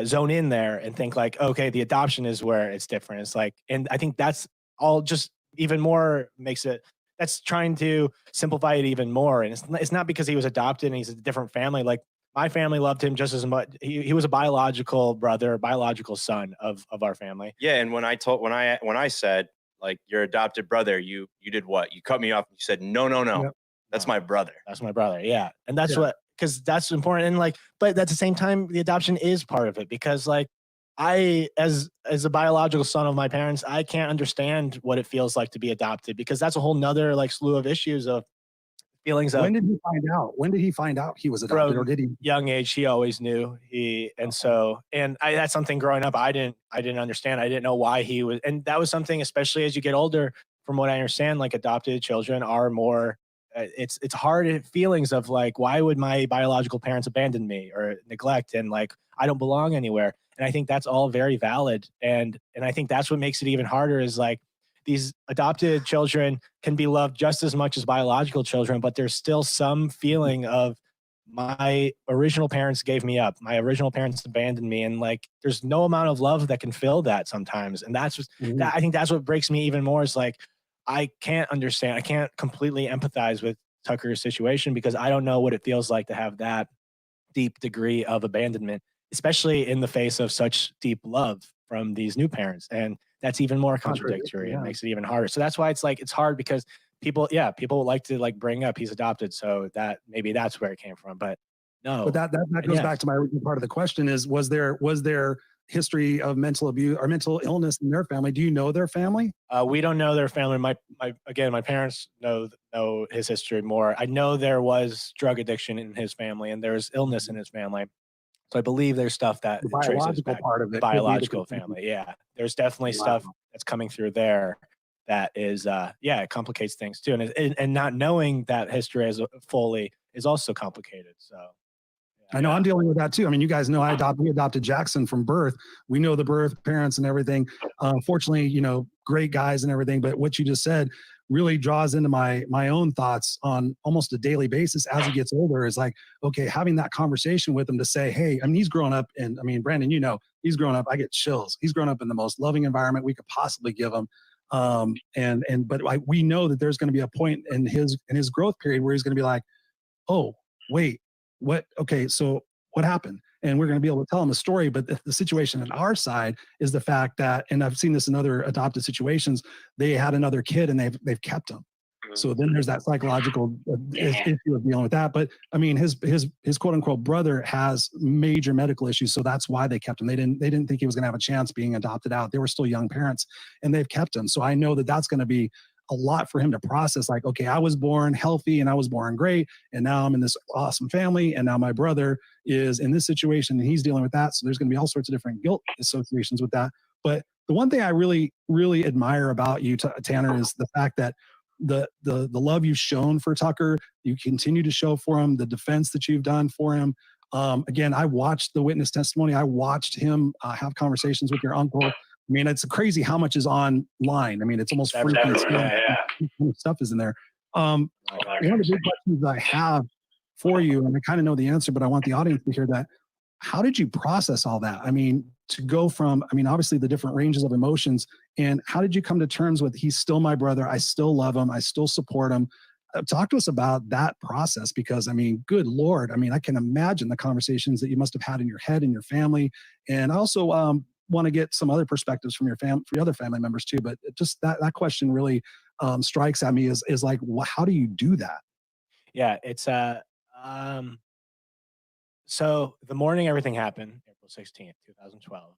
zone in there and think like, okay, the adoption is where it's different. It's like, and I think that's all just even more makes it, that's trying to simplify it even more. And it's not because he was adopted and he's a different family. Like my family loved him just as much. He was a biological brother, biological son of our family. Yeah. And when I said like your adopted brother, you did what? You cut me off and you said, no. Yep. That's my brother. That's my brother. Yeah. And that's what, because that's important. And like, but at the same time, the adoption is part of it, because like I, as a biological son of my parents, I can't understand what it feels like to be adopted, because that's a whole nother like slew of issues of feelings of. When did he find out? When did he find out he was adopted, or did he? Young age, he always knew. That's something growing up I didn't understand. I didn't know why he was, and that was something, especially as you get older, from what I understand, like adopted children are more. It's hard feelings of like, why would my biological parents abandon me or neglect, and like I don't belong anywhere. And I think that's all very valid. And I think that's what makes it even harder is like these adopted children can be loved just as much as biological children, but there's still some feeling of my original parents gave me up. My original parents abandoned me. And like, there's no amount of love that can fill that sometimes. And that's just, I think that's what breaks me even more is like, I can't understand. I can't completely empathize with Tucker's situation, because I don't know what it feels like to have that deep degree of abandonment, especially in the face of such deep love from these new parents. And that's even more contradictory and makes it even harder. So that's why it's like, it's hard, because people like to like bring up he's adopted. So that maybe that's where it came from, but no. But that goes back to my original part of the question is, was there history of mental abuse or mental illness in their family? Do you know their family? We don't know their family. My parents know his history more. I know there was drug addiction in his family and there's illness in his family. So I believe there's stuff that the biological part of it, biological family. Yeah, there's definitely stuff that's coming through there that is, it complicates things too. And not knowing that history as fully is also complicated. So. I know I'm dealing with that too. I mean, you guys know we adopted Jackson from birth. We know the birth parents and everything. Fortunately, great guys and everything. But what you just said really draws into my own thoughts on almost a daily basis as he gets older. Is like, okay, having that conversation with him to say, hey, I mean, he's grown up, and I mean, Brandon, he's grown up. I get chills. He's grown up in the most loving environment we could possibly give him. But we know that there's going to be a point in his growth period where he's going to be like, oh, wait. What? Okay, so what happened? And we're going to be able to tell them a story. But the situation on our side is the fact that, and I've seen this in other adopted situations, they had another kid and they've kept him. So then there's that psychological issue of dealing with that. But I mean, his quote unquote brother has major medical issues, so that's why they kept him. They didn't think he was going to have a chance being adopted out. They were still young parents, and they've kept him. So I know that that's going to be a lot for him to process. Like, okay, I was born healthy and I was born great, and now I'm in this awesome family, and now my brother is in this situation and he's dealing with that. So there's going to be all sorts of different guilt associations with that. But the one thing I really, really admire about you, Tanner, is the fact that the love you've shown for Tucker, you continue to show for him, the defense that you've done for him. Again, I watched the witness testimony. I watched him have conversations with your uncle. I mean, it's crazy how much is online. I mean, it's almost freaky. Stuff is in there. One of the big questions I have for you, and I kind of know the answer, but I want the audience to hear that. How did you process all that? I mean, to go from, obviously the different ranges of emotions, and how did you come to terms with, he's still my brother, I still love him, I still support him. talk to us about that process, because I mean, good Lord, I mean, I can imagine the conversations that you must have had in your head and your family. And I also want to get some other perspectives from your other family members too. But just that question really strikes at me is like, how do you do that? Yeah, it's so the morning everything happened, April 16th, 2012.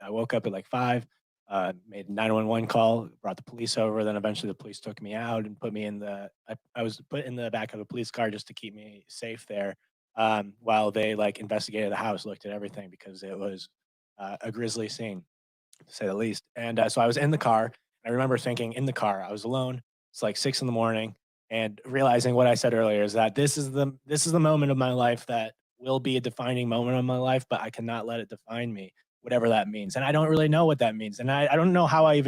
I woke up at like 5, made a 911 call, brought the police over. Then eventually the police took me out and put me in I was put in the back of a police car just to keep me safe there, while they like investigated the house, looked at everything, because it was a grisly scene, to say the least. And so I was in the car. I remember thinking in the car, I was alone. It's like 6 a.m, and realizing what I said earlier is that this is the moment of my life that will be a defining moment of my life, but I cannot let it define me, whatever that means. And I don't really know what that means. And I don't know how I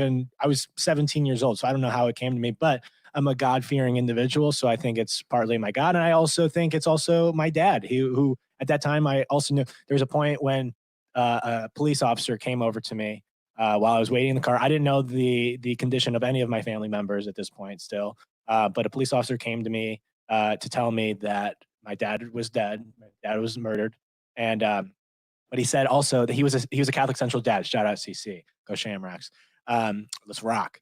was 17 years old, so I don't know how it came to me, but I'm a God-fearing individual. So I think it's partly my God. And I also think it's also my dad, who at that time, I also knew there was a point when a police officer came over to me while I was waiting in the car. I didn't know the condition of any of my family members at this point still. But a police officer came to me to tell me that my dad was dead. My dad was murdered. And but he said also that he was a Catholic Central dad. Shout out CC. Go Shamrocks. Let's rock.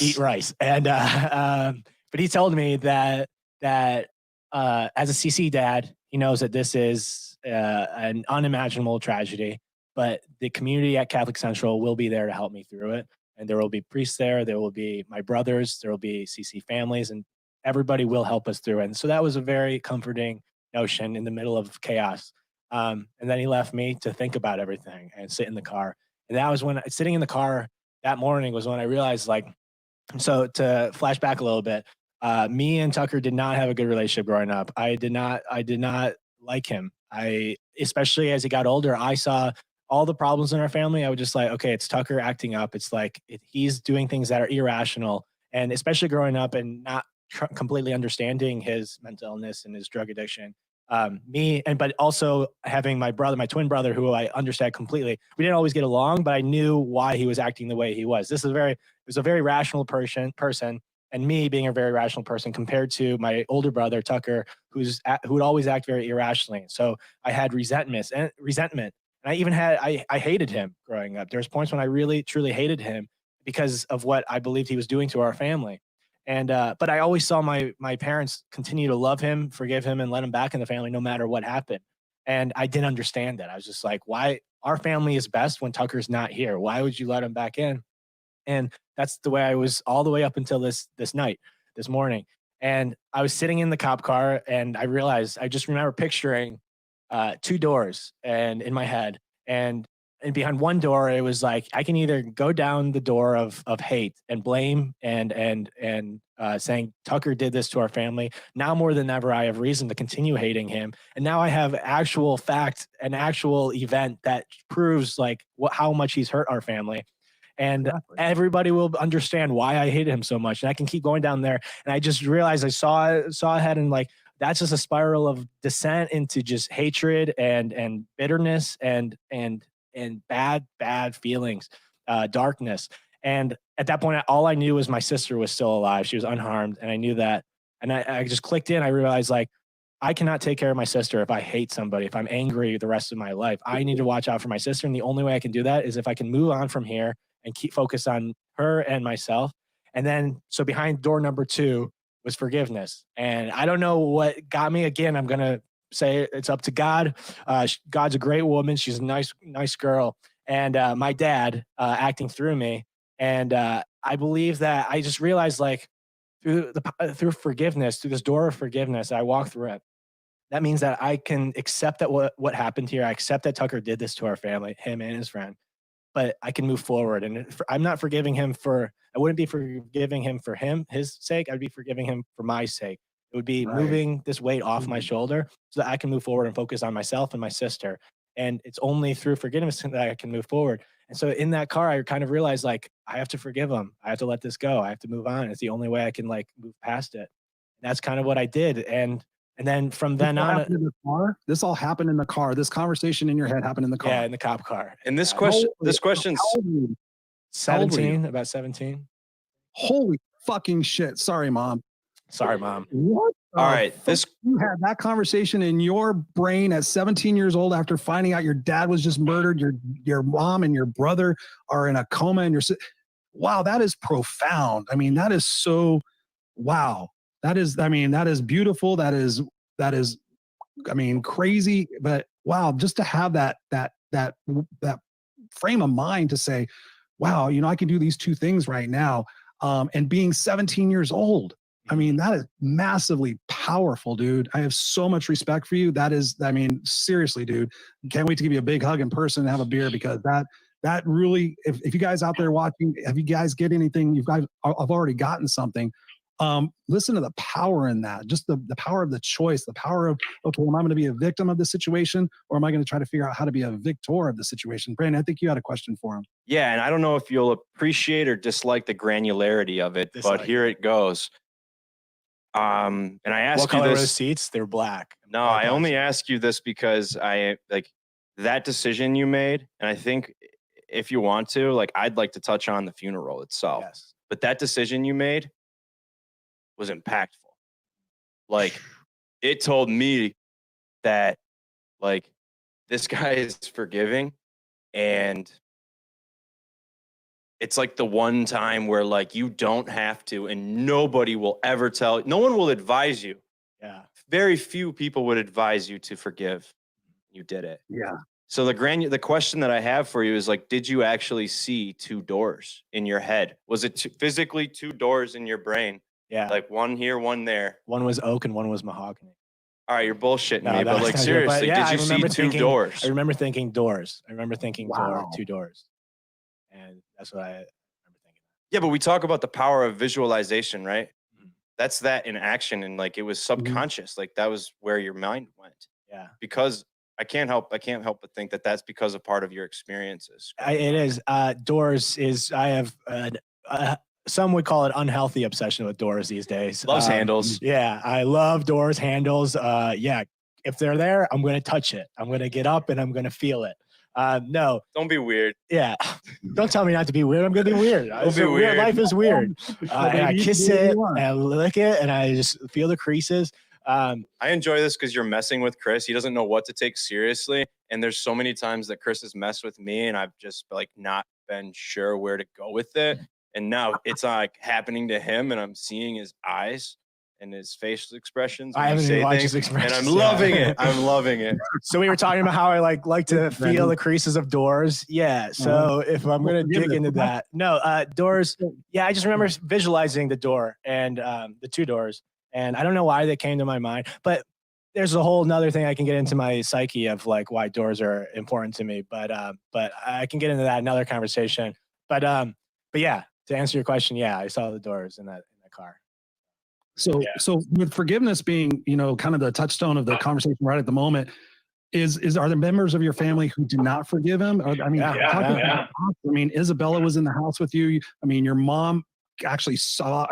Eat rice. And but he told me that as a CC dad, he knows that this is an unimaginable tragedy, but the community at Catholic Central will be there to help me through it. And there will be priests there. There will be my brothers. There will be CC families, and everybody will help us through it. And so that was a very comforting notion in the middle of chaos. And then he left me to think about everything and sit in the car. And that was when sitting in the car that morning was when I realized, like, so to flash back a little bit, me and Tucker did not have a good relationship growing up. I did not like him. Especially as he got older, I saw all the problems in our family. I was just like, okay, it's Tucker acting up. It's like he's doing things that are irrational. And especially growing up and not completely understanding his mental illness and his drug addiction. But also having my twin brother, who I understand completely. We didn't always get along, but I knew why he was acting the way he was. It was a very rational person, and me being a very rational person compared to my older brother, Tucker, who would always act very irrationally. So I had resentment. And I even I hated him growing up. There was points when I really, truly hated him because of what I believed he was doing to our family. And but I always saw my parents continue to love him, forgive him, and let him back in the family no matter what happened. And I didn't understand that. I was just like, why? Our family is best when Tucker's not here. Why would you let him back in? And that's the way I was all the way up until this morning. And I was sitting in the cop car, and I realized, I just remember picturing 2 doors and in my head, and behind one door it was like I can either go down the door of hate and blame and saying Tucker did this to our family. Now more than ever I have reason to continue hating him, and now I have actual fact, an actual event that proves like how much he's hurt our family. And exactly. Everybody will understand why I hated him so much, and I can keep going down there. And I just realized I saw ahead, and like that's just a spiral of descent into just hatred and bitterness and bad feelings, darkness. And at that point, all I knew was my sister was still alive. She was unharmed. And I knew that. And I just clicked in. I realized, like, I cannot take care of my sister if I hate somebody, if I'm angry the rest of my life. I need to watch out for my sister. And the only way I can do that is if I can move on from here and keep focused on her and myself. And then, so behind door number 2 was forgiveness. And I don't know what got me. Again, I'm going to say it's up to God. God's a great woman. She's a nice girl. And my dad acting through me. And I believe that I just realized, like, through forgiveness, through this door of forgiveness, I walk through it. That means that I can accept that what happened here. I accept that Tucker did this to our family, him and his friend. But I can move forward. And I'm not forgiving him I wouldn't be forgiving him for his sake. I'd be forgiving him for my sake. It would be moving this weight off my shoulder so that I can move forward and focus on myself and my sister. And it's only through forgiveness that I can move forward. And so in that car, I kind of realized, like, I have to forgive him. I have to let this go. I have to move on. It's the only way I can, like, move past it. And that's kind of what I did. And then from then on, this all happened in the car. This conversation in your head happened in the car. Yeah, in the cop car. And this question's 17, about 17. Holy fucking shit. Sorry, Mom. Sorry, Mom. What? All right, This you had that conversation in your brain at 17 years old after finding out your dad was just murdered. Your mom and your brother are in a coma, and wow, that is profound. I mean, that is so wow. That is beautiful. That is crazy. But wow, just to have that frame of mind to say, wow, I can do these two things right now. And being 17 years old. I mean, that is massively powerful, dude. I have so much respect for you. That is, seriously, dude, can't wait to give you a big hug in person and have a beer, because that really, if you guys out there watching, have you guys get anything, I've already gotten something. Listen to the power in that, just the power of the choice, the power of, okay, am I going to be a victim of the situation, or am I going to try to figure out how to be a victor of the situation? Brandon, I think you had a question for him. Yeah, and I don't know if you'll appreciate or dislike the granularity of it, but here it goes. And I asked what color you are the this. seats? They're black. No, I only ask you this because I like that decision you made, and I think if you want to, like, I'd like to touch on the funeral itself. Yes. But that decision you made was impactful. Like, it told me that, like, this guy is forgiving, and it's like the one time where, like, you don't have to, and nobody will ever tell, no one will advise you. Yeah. Very few people would advise you to forgive. You did it. Yeah. So the question that I have for you is, like, did you actually see two doors in your head? Was it physically two doors in your brain? Yeah. Like one here, one there. One was oak and one was mahogany. All right, you're bullshitting me, but, that's like, not good. seriously, But yeah, did you see two doors? I remember thinking doors. I remember thinking Wow. two doors. And that's what I remember thinking. Yeah, but we talk about the power of visualization, right? Mhm. That's that in action, and, like, it was subconscious. Like, that was where your mind went. Yeah. Because I can't help but think that that's because of part of your experiences. It is. Doors is, I have, some would call it unhealthy obsession with doors these days. Loves handles. Yeah, I love doors, handles. Yeah, if they're there, I'm going to touch it. I'm going to get up and I'm going to feel it. No. Don't be weird. Yeah. Don't tell me not to be weird. I'm going to be weird. Don't be weird. Life is weird. And I You kiss can do what it you want. and I lick it and I just feel the creases. I enjoy this because you're messing with Chris. He doesn't know what to take seriously. And there's so many times that Chris has messed with me and I've just, like, not been sure where to go with it. And now it's, like, happening to him, and I'm seeing his eyes and his facial expressions. I haven't even watched his And expressions. I'm loving it. I'm loving it. So we were talking about how I like to feel the creases of doors. Yeah. So if I'm going to dig into that, doors. Yeah. I just remember visualizing the door and the two doors. And I don't know why they came to my mind, but there's a whole nother thing I can get into my psyche of, like, why doors are important to me. But I can get into that another conversation. But yeah, to answer your question, yeah, I saw the doors in that car. So with forgiveness being, kind of the touchstone of the conversation right at the moment, are there members of your family who do not forgive him? Or, Isabella was in the house with you. I mean, your mom actually saw,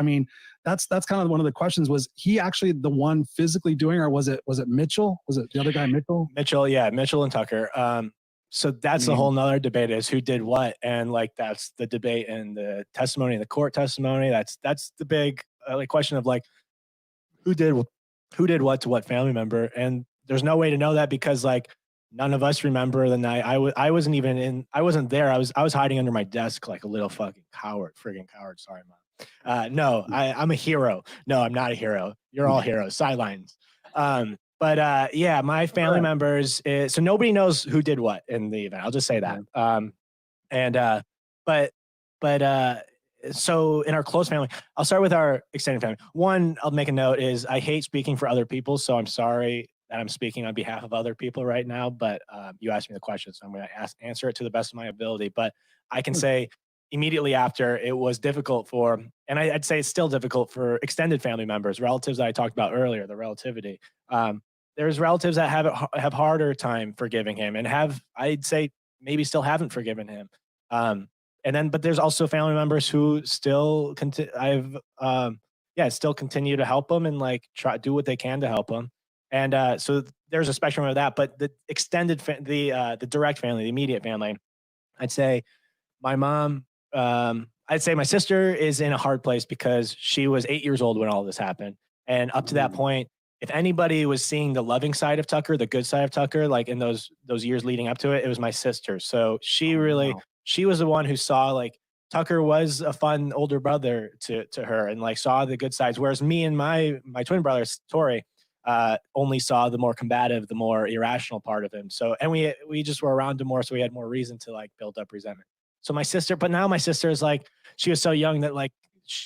that's kind of one of the questions. Was he actually the one physically doing, or was it Mitchell? Was it the other guy, Mitchell? Mitchell and Tucker. So that's a whole nother debate, is who did what. And, like, that's the debate and the testimony, the court testimony. That's the big question of, like, who did what to what family member. And there's no way to know that because, like, none of us remember the night. I wasn't there. I was hiding under my desk like a little fucking friggin' coward. Sorry, Mom. No, I'm a hero. No, I'm not a hero. You're all heroes. Sidelines. But yeah, my family members, so nobody knows who did what in the event. I'll just say that. So in our close family, I'll start with our extended family. One, I'll make a note, is I hate speaking for other people. So I'm sorry that I'm speaking on behalf of other people right now, but you asked me the question, so I'm going to answer it to the best of my ability. But I can say immediately after, it was difficult for, and I'd say it's still difficult for extended family members, relatives that I talked about earlier, the relativity. There's relatives that have harder time forgiving him, and I'd say maybe still haven't forgiven him. But there's also family members who still still continue to help him and, like, do what they can to help him. And so there's a spectrum of that. But the extended, the direct family, the immediate family, I'd say my mom. I'd say my sister is in a hard place because she was 8 years old when all this happened. And up to that point, if anybody was seeing the loving side of Tucker, the good side of Tucker, like in those years leading up to it, it was my sister. So she was the one who saw like Tucker was a fun older brother to her and like saw the good sides. Whereas me and my twin brother, Tori, only saw the more combative, the more irrational part of him. So, and we just were around him more. So we had more reason to like build up resentment. So my sister, but now my sister is like, she was so young that like,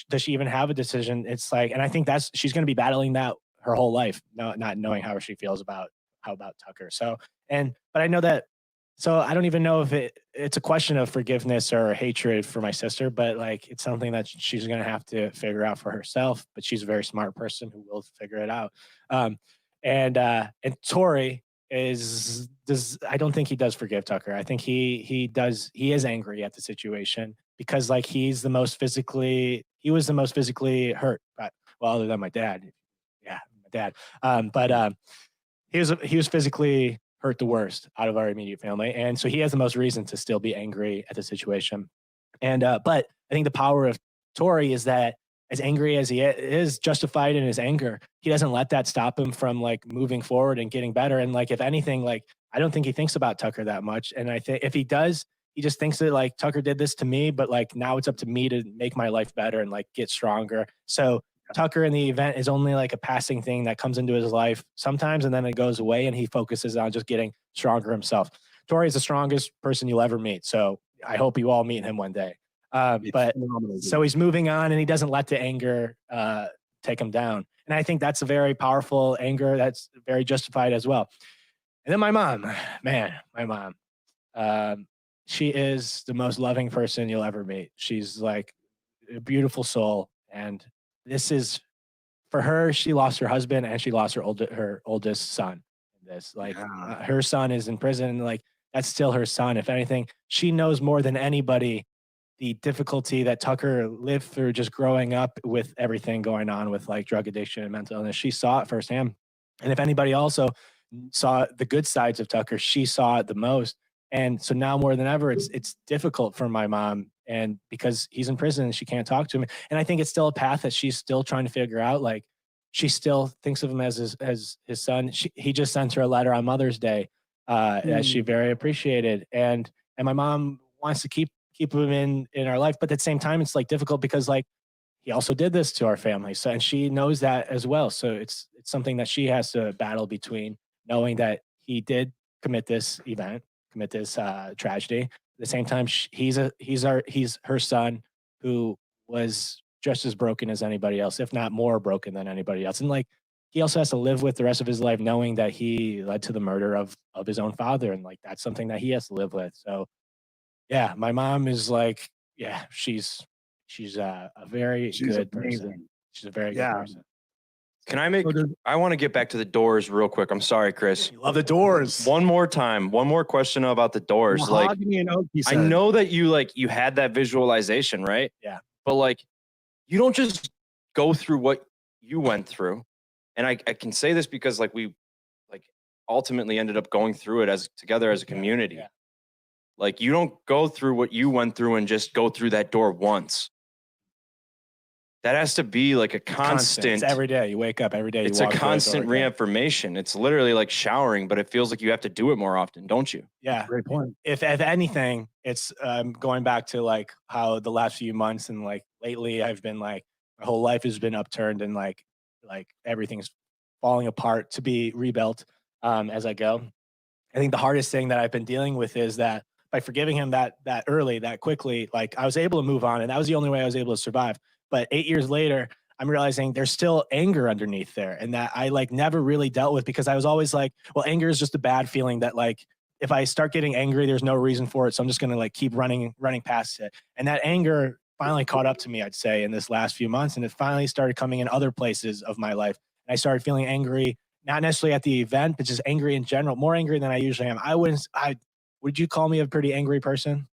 does she even have a decision? It's like, and I think she's going to be battling that her whole life, not knowing how she feels about Tucker. So, but I know that, so I don't even know if it's a question of forgiveness or hatred for my sister, but like, it's something that she's going to have to figure out for herself, but she's a very smart person who will figure it out. And Tori I don't think he does forgive Tucker. I think he is angry at the situation because like he was the most physically hurt, but well, other than my dad. Yeah, my dad. But he was physically hurt the worst out of our immediate family. And so he has the most reason to still be angry at the situation. And but I think the power of Tori is that as angry as he is, justified in his anger, he doesn't let that stop him from like moving forward and getting better. And like, if anything, like, I don't think he thinks about Tucker that much. And I think if he does, he just thinks that like Tucker did this to me, but like now it's up to me to make my life better and like get stronger. So Tucker in the event is only like a passing thing that comes into his life sometimes, and then it goes away and he focuses on just getting stronger himself. Tori is the strongest person you'll ever meet. So I hope you all meet him one day. But so he's moving on and he doesn't let the anger take him down. And I think that's a very powerful anger that's very justified as well. And then my mom, she is the most loving person you'll ever meet. She's like a beautiful soul. And this is for her, she lost her husband and she lost her oldest son. Her son is in prison. Like that's still her son. If anything, she knows more than anybody the difficulty that Tucker lived through just growing up with everything going on with like drug addiction and mental illness. She saw it firsthand. And if anybody also saw the good sides of Tucker, she saw it the most. And so now more than ever, it's difficult for my mom, and because he's in prison and she can't talk to him. And I think it's still a path that she's still trying to figure out. Like she still thinks of him as his son. He just sent her a letter on Mother's Day that she very appreciated. And my mom wants to keep him in our life, but at the same time, it's like difficult because like he also did this to our family. So, and she knows that as well. So it's something that she has to battle between knowing that he did commit this tragedy. At the same time, he's her son who was just as broken as anybody else, if not more broken than anybody else. And like, he also has to live with the rest of his life knowing that he led to the murder of his own father. And like, that's something that he has to live with. So yeah, my mom is like, yeah, she's a very good person. She's a very good person. I want to get back to the Doors real quick. I'm sorry, Chris. You love the Doors. One more question about the Doors. Like, I know that you had that visualization, right? Yeah. But like, you don't just go through what you went through. And I can say this because like we like ultimately ended up going through it together as a community. Yeah. Like you don't go through what you went through and just go through that door once. That has to be like a constant. It's every day. You wake up every day. It's a constant reaffirmation. It's literally like showering, but it feels like you have to do it more often, don't you? Yeah. Great point. If anything, it's going back to like how the last few months and like lately I've been like, my whole life has been upturned and like everything's falling apart to be rebuilt as I go. I think the hardest thing that I've been dealing with is that by forgiving him that early, that quickly, like I was able to move on, and that was the only way I was able to survive. But 8 years later, I'm realizing there's still anger underneath there, and that I like never really dealt with because I was always like, well, anger is just a bad feeling that like if I start getting angry, there's no reason for it, so I'm just gonna like keep running past it. And that anger finally caught up to me, I'd say, in this last few months, and it finally started coming in other places of my life. And I started feeling angry, not necessarily at the event, but just angry in general, more angry than I usually am. Would you call me a pretty angry person?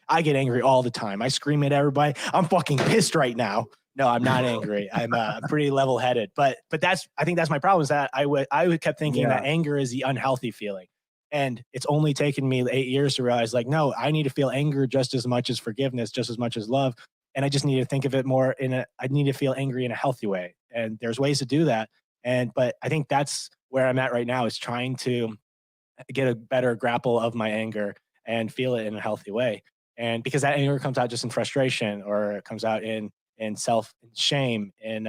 I get angry all the time. I scream at everybody. I'm fucking pissed right now. No, I'm not angry. I'm pretty level-headed. But I think that's my problem is that I kept thinking that anger is the unhealthy feeling. And it's only taken me 8 years to realize like, no, I need to feel anger just as much as forgiveness, just as much as love. And I just need to think of it more I need to feel angry in a healthy way. And there's ways to do that. But I think that's where I'm at right now, is trying to get a better grapple of my anger and feel it in a healthy way. And because that anger comes out just in frustration, or it comes out in self shame, and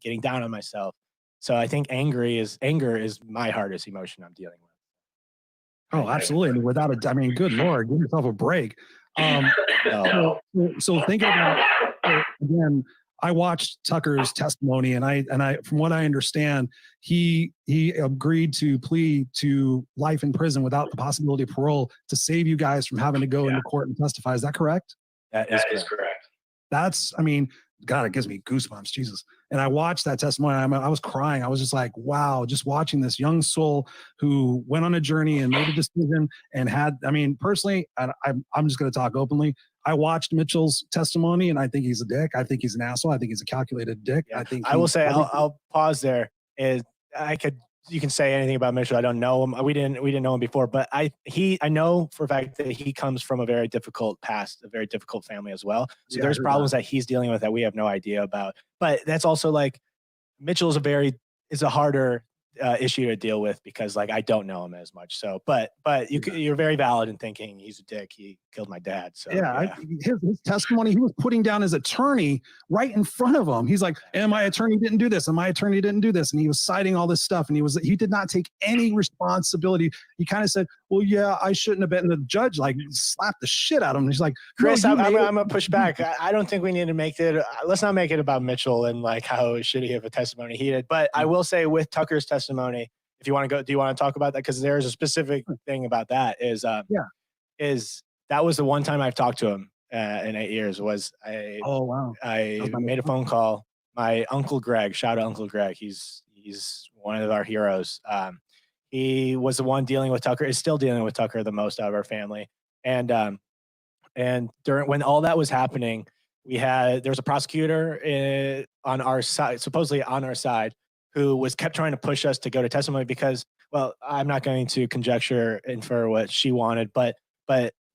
getting down on myself. So I think anger is my hardest emotion I'm dealing with. Oh, absolutely. And without I mean, good Lord, give yourself a break. So thinking about, again, I watched Tucker's testimony, and I, from what I understand, he agreed to plead to life in prison without the possibility of parole to save you guys from having to go into court and testify. Is that correct? That is correct. That's, I mean, God, it gives me goosebumps, Jesus. And I watched that testimony. I was crying. I was just like, wow, just watching this young soul who went on a journey and made a decision and had, I mean, personally, I'm just going to talk openly. I watched Mitchell's testimony, and I think he's a dick. I think he's an asshole. I think he's a calculated dick. Yeah. I will say, I'll pause there. You can say anything about Mitchell. I don't know him. We didn't know him before, but I know for a fact that he comes from a very difficult past, a very difficult family as well. So there's problems that he's dealing with that we have no idea about. But that's also like, Mitchell is a harder issue to deal with, because like I don't know him as much. So, but you're very valid in thinking he's a dick. He killed my dad. So his testimony, he was putting down his attorney right in front of him. He's like, and my attorney didn't do this, and my attorney didn't do this, and he was citing all this stuff, and he did not take any responsibility. He kind of said, well, yeah, I shouldn't have been. And the judge like slapped the shit out of him. He's like, Chris, I'm gonna push back. I don't think we need to make it. Let's not make it about Mitchell and like how shitty of a testimony he did. But I will say, with Tucker's testimony, if you want to go, do you want to talk about that? Because there's a specific thing about that. Is that was the one time I've talked to him in 8 years. I made a phone call. My Uncle Greg, shout out Uncle Greg. He's one of our heroes. He was the one dealing with Tucker, is still dealing with Tucker the most out of our family. And during, when all that was happening, there was a prosecutor on our side, supposedly on our side, who kept trying to push us to go to testimony because, well, I'm not going to conjecture infer what she wanted, but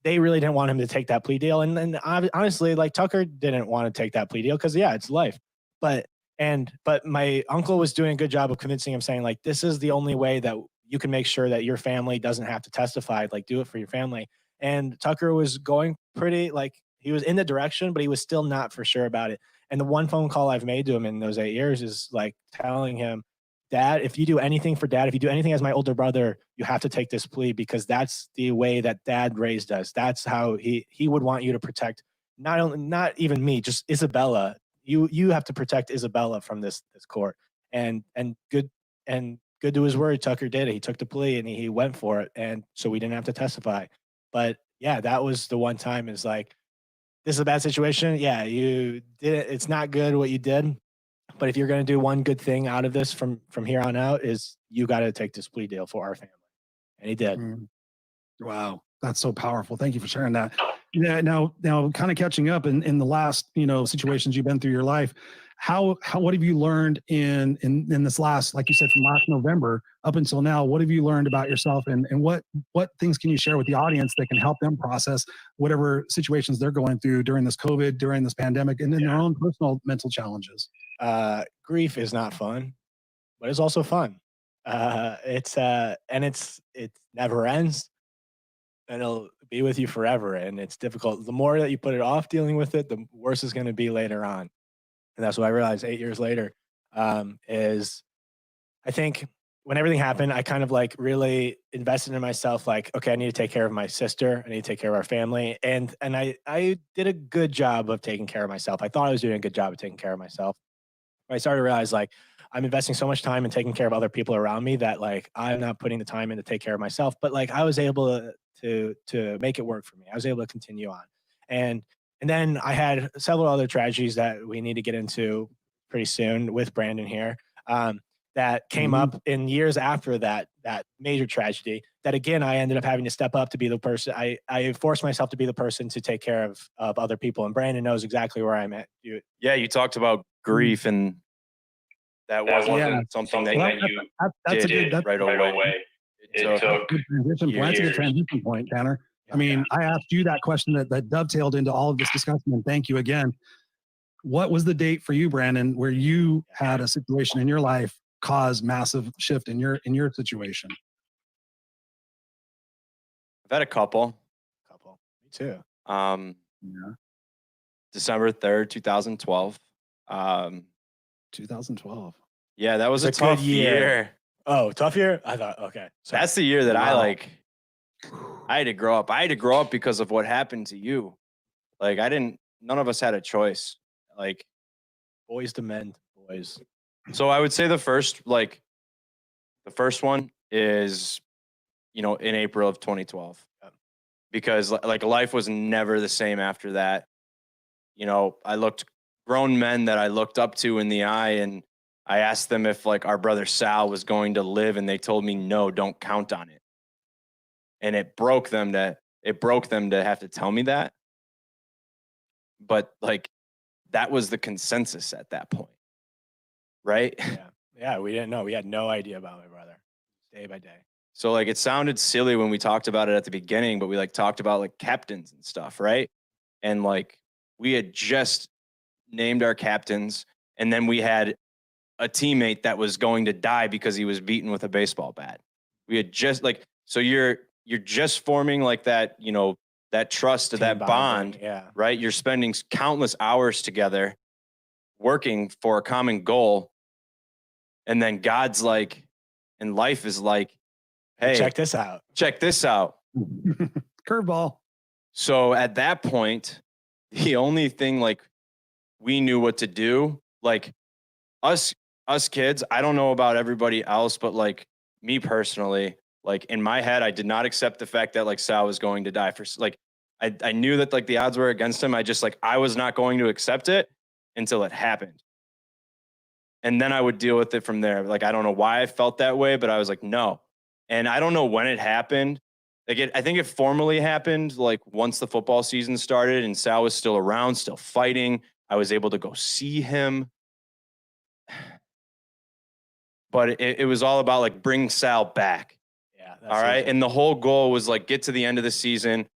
they really didn't want him to take that plea deal. And honestly, like, Tucker didn't want to take that plea deal because, yeah, it's life. But my uncle was doing a good job of convincing him, saying like, this is the only way that you can make sure that your family doesn't have to testify, like do it for your family. And Tucker was going pretty, like, he was in the direction, but he was still not for sure about it. And the one phone call I've made to him in those 8 years is like telling him, Dad, if you do anything for Dad, if you do anything as my older brother, you have to take this plea, because that's the way that Dad raised us. That's how he would want you to protect not even me, just Isabella. You have to protect Isabella from this court. And good to his word, Tucker did it. He took the plea and he went for it. And so we didn't have to testify. But yeah, that was the one time, is like, this is a bad situation. Yeah, you did it. It's not good what you did. But if you're going to do one good thing out of this from here on out, is you got to take this plea deal for our family. And he did. Wow. That's so powerful. Thank you for sharing that. Yeah. Now kind of catching up in the last, situations you've been through your life, what have you learned in this last, like you said, from last November up until now, what have you learned about yourself, and what things can you share with the audience that can help them process whatever situations they're going through during this COVID, during this pandemic, and in their own personal mental challenges? Grief is not fun, but it's also fun. It never ends, and it'll be with you forever. And it's difficult. The more that you put it off dealing with it, the worse it's going to be later on. And that's what I realized 8 years later, is I think when everything happened, I kind of like really invested in myself. Like, okay, I need to take care of my sister. I need to take care of our family. And I did a good job of taking care of myself. I thought I was doing a good job of taking care of myself. I started to realize, like, I'm investing so much time in taking care of other people around me that, like, I'm not putting the time in to take care of myself. But like, I was able to make it work for me. I was able to continue on. And then I had several other tragedies that we need to get into pretty soon with Brandon here, that came up in years after that major tragedy, that again, I ended up having to step up to be the person. I forced myself to be the person to take care of other people. And Brandon knows exactly where I'm at. You talked about grief, and that wasn't something that you did right away. That's a good transition point, Tanner. I mean, I asked you that question that dovetailed into all of this discussion, and thank you again. What was the date for you, Brandon, where you had a situation in your life cause massive shift in your situation? I've had a couple. Me too. Um, Yeah. December 3rd, 2012. 2012. Yeah, that was It a was a good tough year. year. Oh, tough year? I thought, okay. Sorry. That's the year that I Wow. like, I had to grow up. I had to grow up because of what happened to you. Like none of us had a choice. Like, boys to men, boys. so I would say the first one is, in April of 2012. Yep. Because like life was never the same after that. I looked grown men that I looked up to in the eye, and I asked them if like our brother Sal was going to live, and they told me no, don't count on it. And it broke them to have to tell me that. But like that was the consensus at that point. Right? Yeah, we didn't know. We had no idea about my brother day by day. So like it sounded silly when we talked about it at the beginning, but we like talked about like captains and stuff, right? And like we had just named our captains, and then we had a teammate that was going to die because he was beaten with a baseball bat. We had just like, so you're just forming like that, that trust, Team that bonding, bond, yeah. right? You're spending countless hours together working for a common goal. And then God's like, and life is like, hey, check this out. Curveball. So at that point, the only thing like we knew what to do, like us kids, I don't know about everybody else, but like me personally, like in my head, I did not accept the fact that like Sal was going to die for like, I knew that like the odds were against him. I was not going to accept it until it happened. And then I would deal with it from there. Like, I don't know why I felt that way, but I was like, no. And I don't know when it happened. Like I think it formally happened like once the football season started and Sal was still around, still fighting. I was able to go see him. But it was all about like bring Sal back. Yeah. All right. And the whole goal was like get to the end of the season,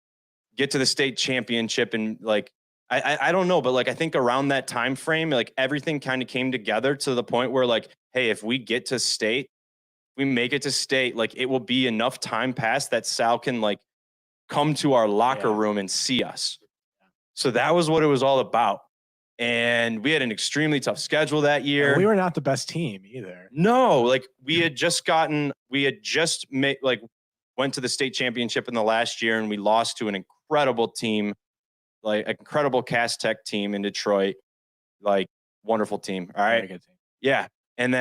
get to the state championship. And like, I don't know, but like, I think around that time frame, like everything kind of came together to the point where like, hey, if we get to state, we make it to state, like it will be enough time past that Sal can like come to our locker room and see us. So that was what it was all about. And we had an extremely tough schedule that year. We were not the best team either. No, like we had just made, like went to the state championship in the last year, and we lost to an incredible team, like an incredible Cass Tech team in Detroit, like wonderful team. All right. Very good team. Yeah. And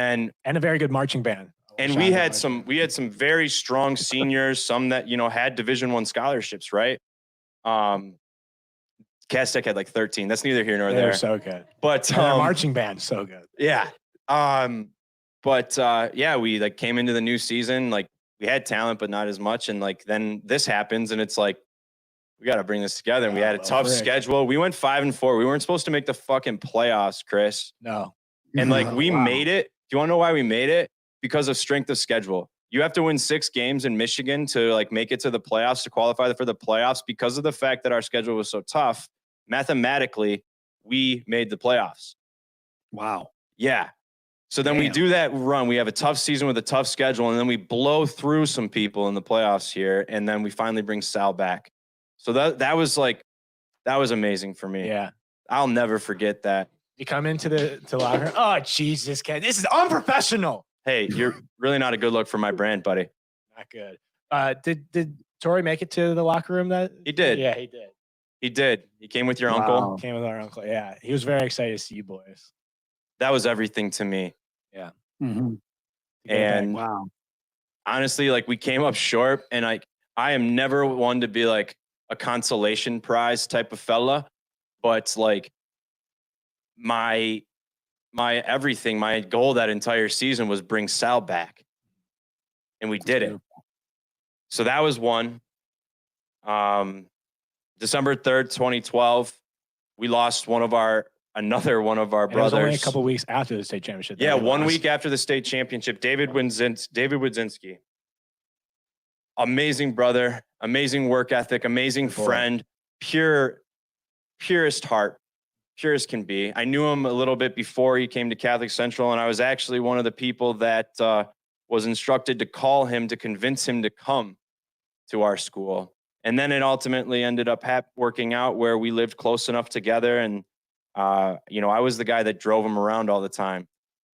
a very good marching band. And we had some very strong seniors, some that, had Division I scholarships, right? Cass Tech had like 13. That's neither here nor there. They're so good. But their marching band, so good. Yeah. Yeah, we like came into the new season, like we had talent, but not as much. And like, then this happens and it's like, we got to bring this together. And we had a tough schedule. We went 5-4. We weren't supposed to make the fucking playoffs, Chris. No. And like, we made it. Do you want to know why we made it? Because of strength of schedule. You have to win 6 games in Michigan to like make it to the playoffs, to qualify for the playoffs. Because of the fact that our schedule was so tough, mathematically, we made the playoffs. Wow. Yeah. So then we do that run. We have a tough season with a tough schedule, and then we blow through some people in the playoffs here, and then we finally bring Sal back. So that was amazing for me. Yeah. I'll never forget that. You come into the locker room. Oh, Jesus, Ken. This is unprofessional. Hey, you're really not a good look for my brand, buddy. Not good. Did Tori make it to the locker room? He did. Yeah, he did. He did. He came with your uncle. Came with our uncle. Yeah. He was very excited to see you boys. That was everything to me. Yeah. Mm-hmm. And wow. Honestly, like we came up short, and I am never one to be like a consolation prize type of fella, but like my everything, my goal that entire season was bring Sal back, and we did it. So that was one. December 3rd, 2012, we lost another one of our brothers. It was only a couple weeks after the state championship. Yeah, 1 week after the state championship. David Wydzinski. Amazing brother, amazing work ethic, amazing friend, purest heart, pure as can be. I knew him a little bit before he came to Catholic Central, and I was actually one of the people that was instructed to call him to convince him to come to our school. And then it ultimately ended up working out where we lived close enough together. And, you know, I was the guy that drove him around all the time.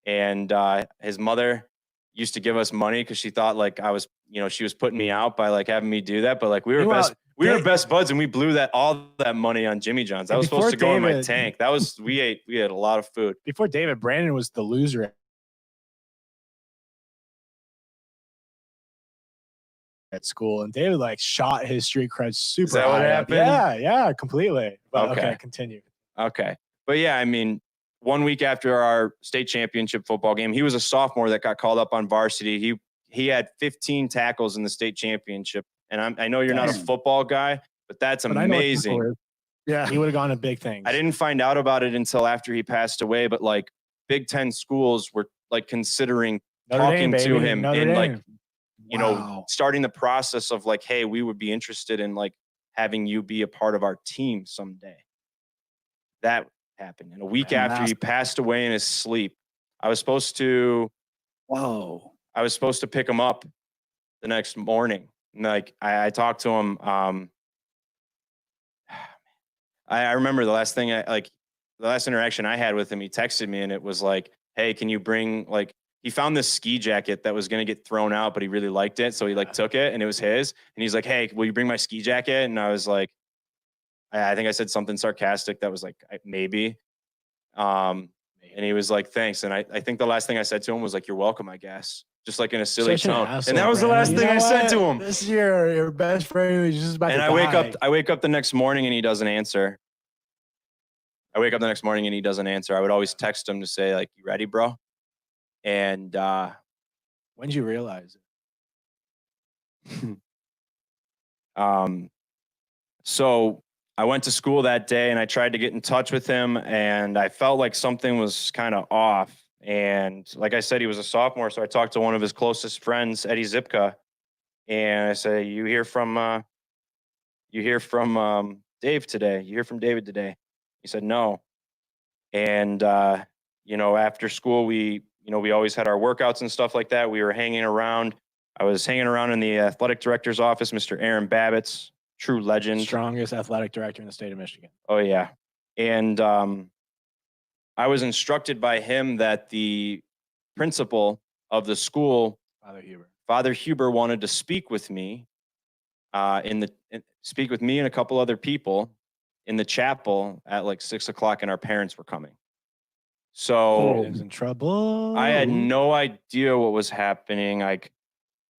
And his mother used to give us money because she thought like I was, you know, she was putting me out by like having me do that. But like we were best buds, and we blew all that money on Jimmy John's. That was supposed to go in my tank. That was, we had a lot of food. Before David, Brandon was the loser at school, and David like shot his street cred super. Is that what happened? Yeah, completely. But okay, continue. Okay. But yeah, I mean, 1 week after our state championship football game, he was a sophomore that got called up on varsity. He had 15 tackles in the state championship. And I know you're not a football guy, but that's amazing. Yeah, he would have gone to big things. I didn't find out about it until after he passed away, but like Big Ten schools were like considering talking to him and like, you know, starting the process of like, hey, we would be interested in like having you be a part of our team someday. That happened. And a week after he passed away in his sleep, I was supposed to pick him up the next morning. And like I talked to him. I remember the last interaction I had with him, he texted me and it was like, hey, can you bring like, he found this ski jacket that was going to get thrown out, but he really liked it. So he like took it and it was his. And he's like, hey, will you bring my ski jacket? And I was like, I think I said something sarcastic that was like, maybe. And he was like, thanks. And I think the last thing I said to him was like, you're welcome, I guess. Just like in a silly tone. And that was the last thing I said to him. This is your best friend who's just about to die. I wake up the next morning and he doesn't answer. I would always text him to say like, you ready, bro? And when did you realize it? So I went to school that day and I tried to get in touch with him and I felt like something was kind of off. And like I said, he was a sophomore. So I talked to one of his closest friends, Eddie Zipka. And I said, you hear from Dave today? You hear from David today? He said, no. And, you know, after school, we always had our workouts and stuff like that. We were hanging around. I was hanging around in the athletic director's office, Mr. Aaron Babbitts, true legend. Strongest athletic director in the state of Michigan. Oh, yeah. And I was instructed by him that the principal of the school, Father Huber wanted to speak with me, and a couple other people in the chapel at like 6 o'clock, and our parents were coming. So He's in trouble. I had no idea what was happening. Like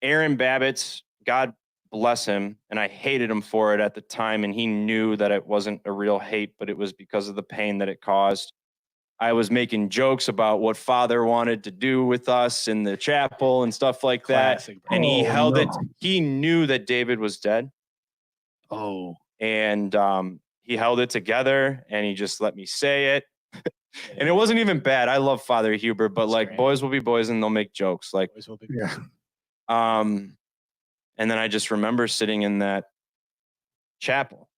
Aaron Babbitts, God bless him, and I hated him for it at the time, and he knew that it wasn't a real hate, but it was because of the pain that it caused. I was making jokes about what Father wanted to do with us in the chapel and stuff like that. And he held it. He knew that David was dead. And he held it together and he just let me say it. And it wasn't even bad. I love Father Huber, but like boys will be boys and they'll make jokes. Like, and then I just remember sitting in that chapel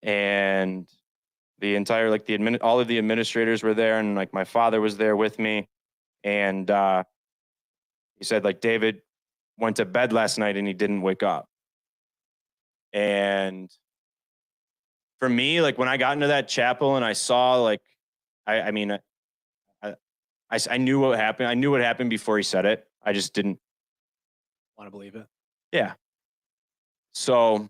and the entire, like all of the administrators were there and like my father was there with me. And he said like, David went to bed last night and he didn't wake up. And for me, like when I got into that chapel and I saw like, I knew what happened. I knew what happened before he said it. I just didn't want to believe it. Yeah. So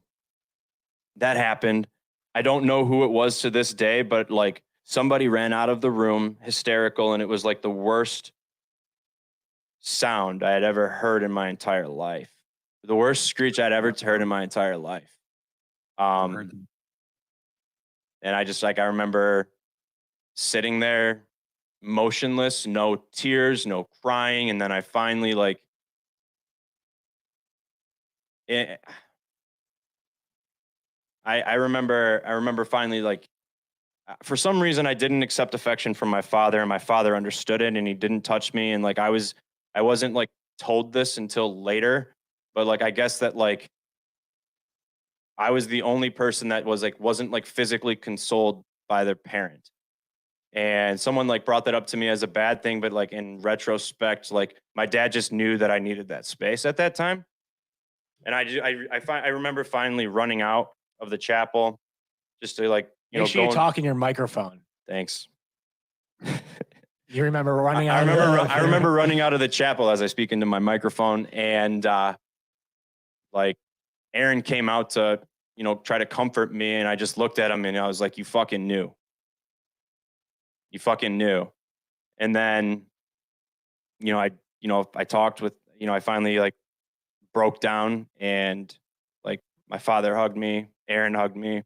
that happened. I don't know who it was to this day, but like somebody ran out of the room hysterical and it was like the worst sound I had ever heard in my entire life. The worst screech I'd ever heard in my entire life. And I just like, I remember sitting there motionless, no tears, no crying. And then I finally like, I remember finally like, for some reason I didn't accept affection from my father and my father understood it and he didn't touch me. And like, I wasn't like told this until later, but like, I guess that like, I was the only person that was like, wasn't like physically consoled by their parent. And someone like brought that up to me as a bad thing, but like in retrospect, like my dad just knew that I needed that space at that time. And I remember finally running out of the chapel just to like, Make sure you talk in your microphone. Thanks. You remember running out? I remember running out of the chapel as I speak into my microphone, and like Aaron came out to, try to comfort me, and I just looked at him and I was like, "You fucking knew. You fucking knew." And then, I talked with, I finally like broke down, and like my father hugged me, Aaron hugged me.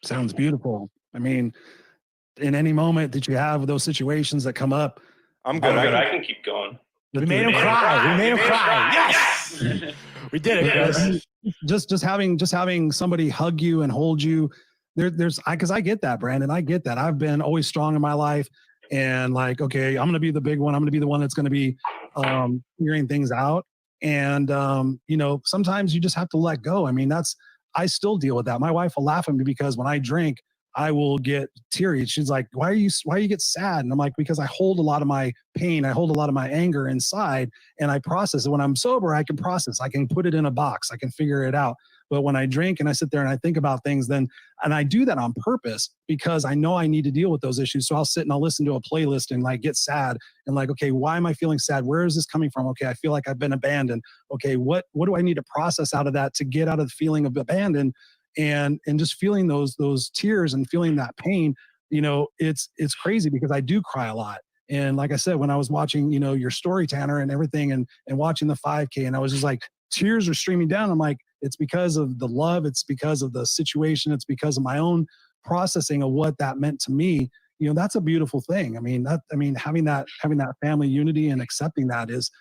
Sounds beautiful. I mean, in any moment that you have those situations that come up, I'm good. I can keep going. We made him cry. We made him cry. Yes. We did it, Chris. Just having somebody hug you and hold you. Because I get that, Brandon. I get that. I've been always strong in my life, and like, okay, I'm going to be the big one. I'm going to be the one that's going to be figuring things out. And sometimes you just have to let go. I mean, I still deal with that. My wife will laugh at me because when I drink, I will get teary. She's like, why you get sad? And I'm like, because I hold a lot of my pain. I hold a lot of my anger inside, and I process it. When I'm sober, I can process. I can put it in a box. I can figure it out. But when I drink and I sit there and I think about things, and I do that on purpose because I know I need to deal with those issues. So I'll sit and I'll listen to a playlist and like get sad and like, okay, why am I feeling sad? Where is this coming from? Okay, I feel like I've been abandoned. Okay, what do I need to process out of that to get out of the feeling of abandon? And just feeling those tears and feeling that pain, it's crazy because I do cry a lot. And like I said, when I was watching, your story, Tanner, and everything, and watching the 5K, and I was just like, tears are streaming down. I'm like, it's because of the love. It's because of the situation. It's because of my own processing of what that meant to me. That's a beautiful thing. I mean, having that family unity and accepting that is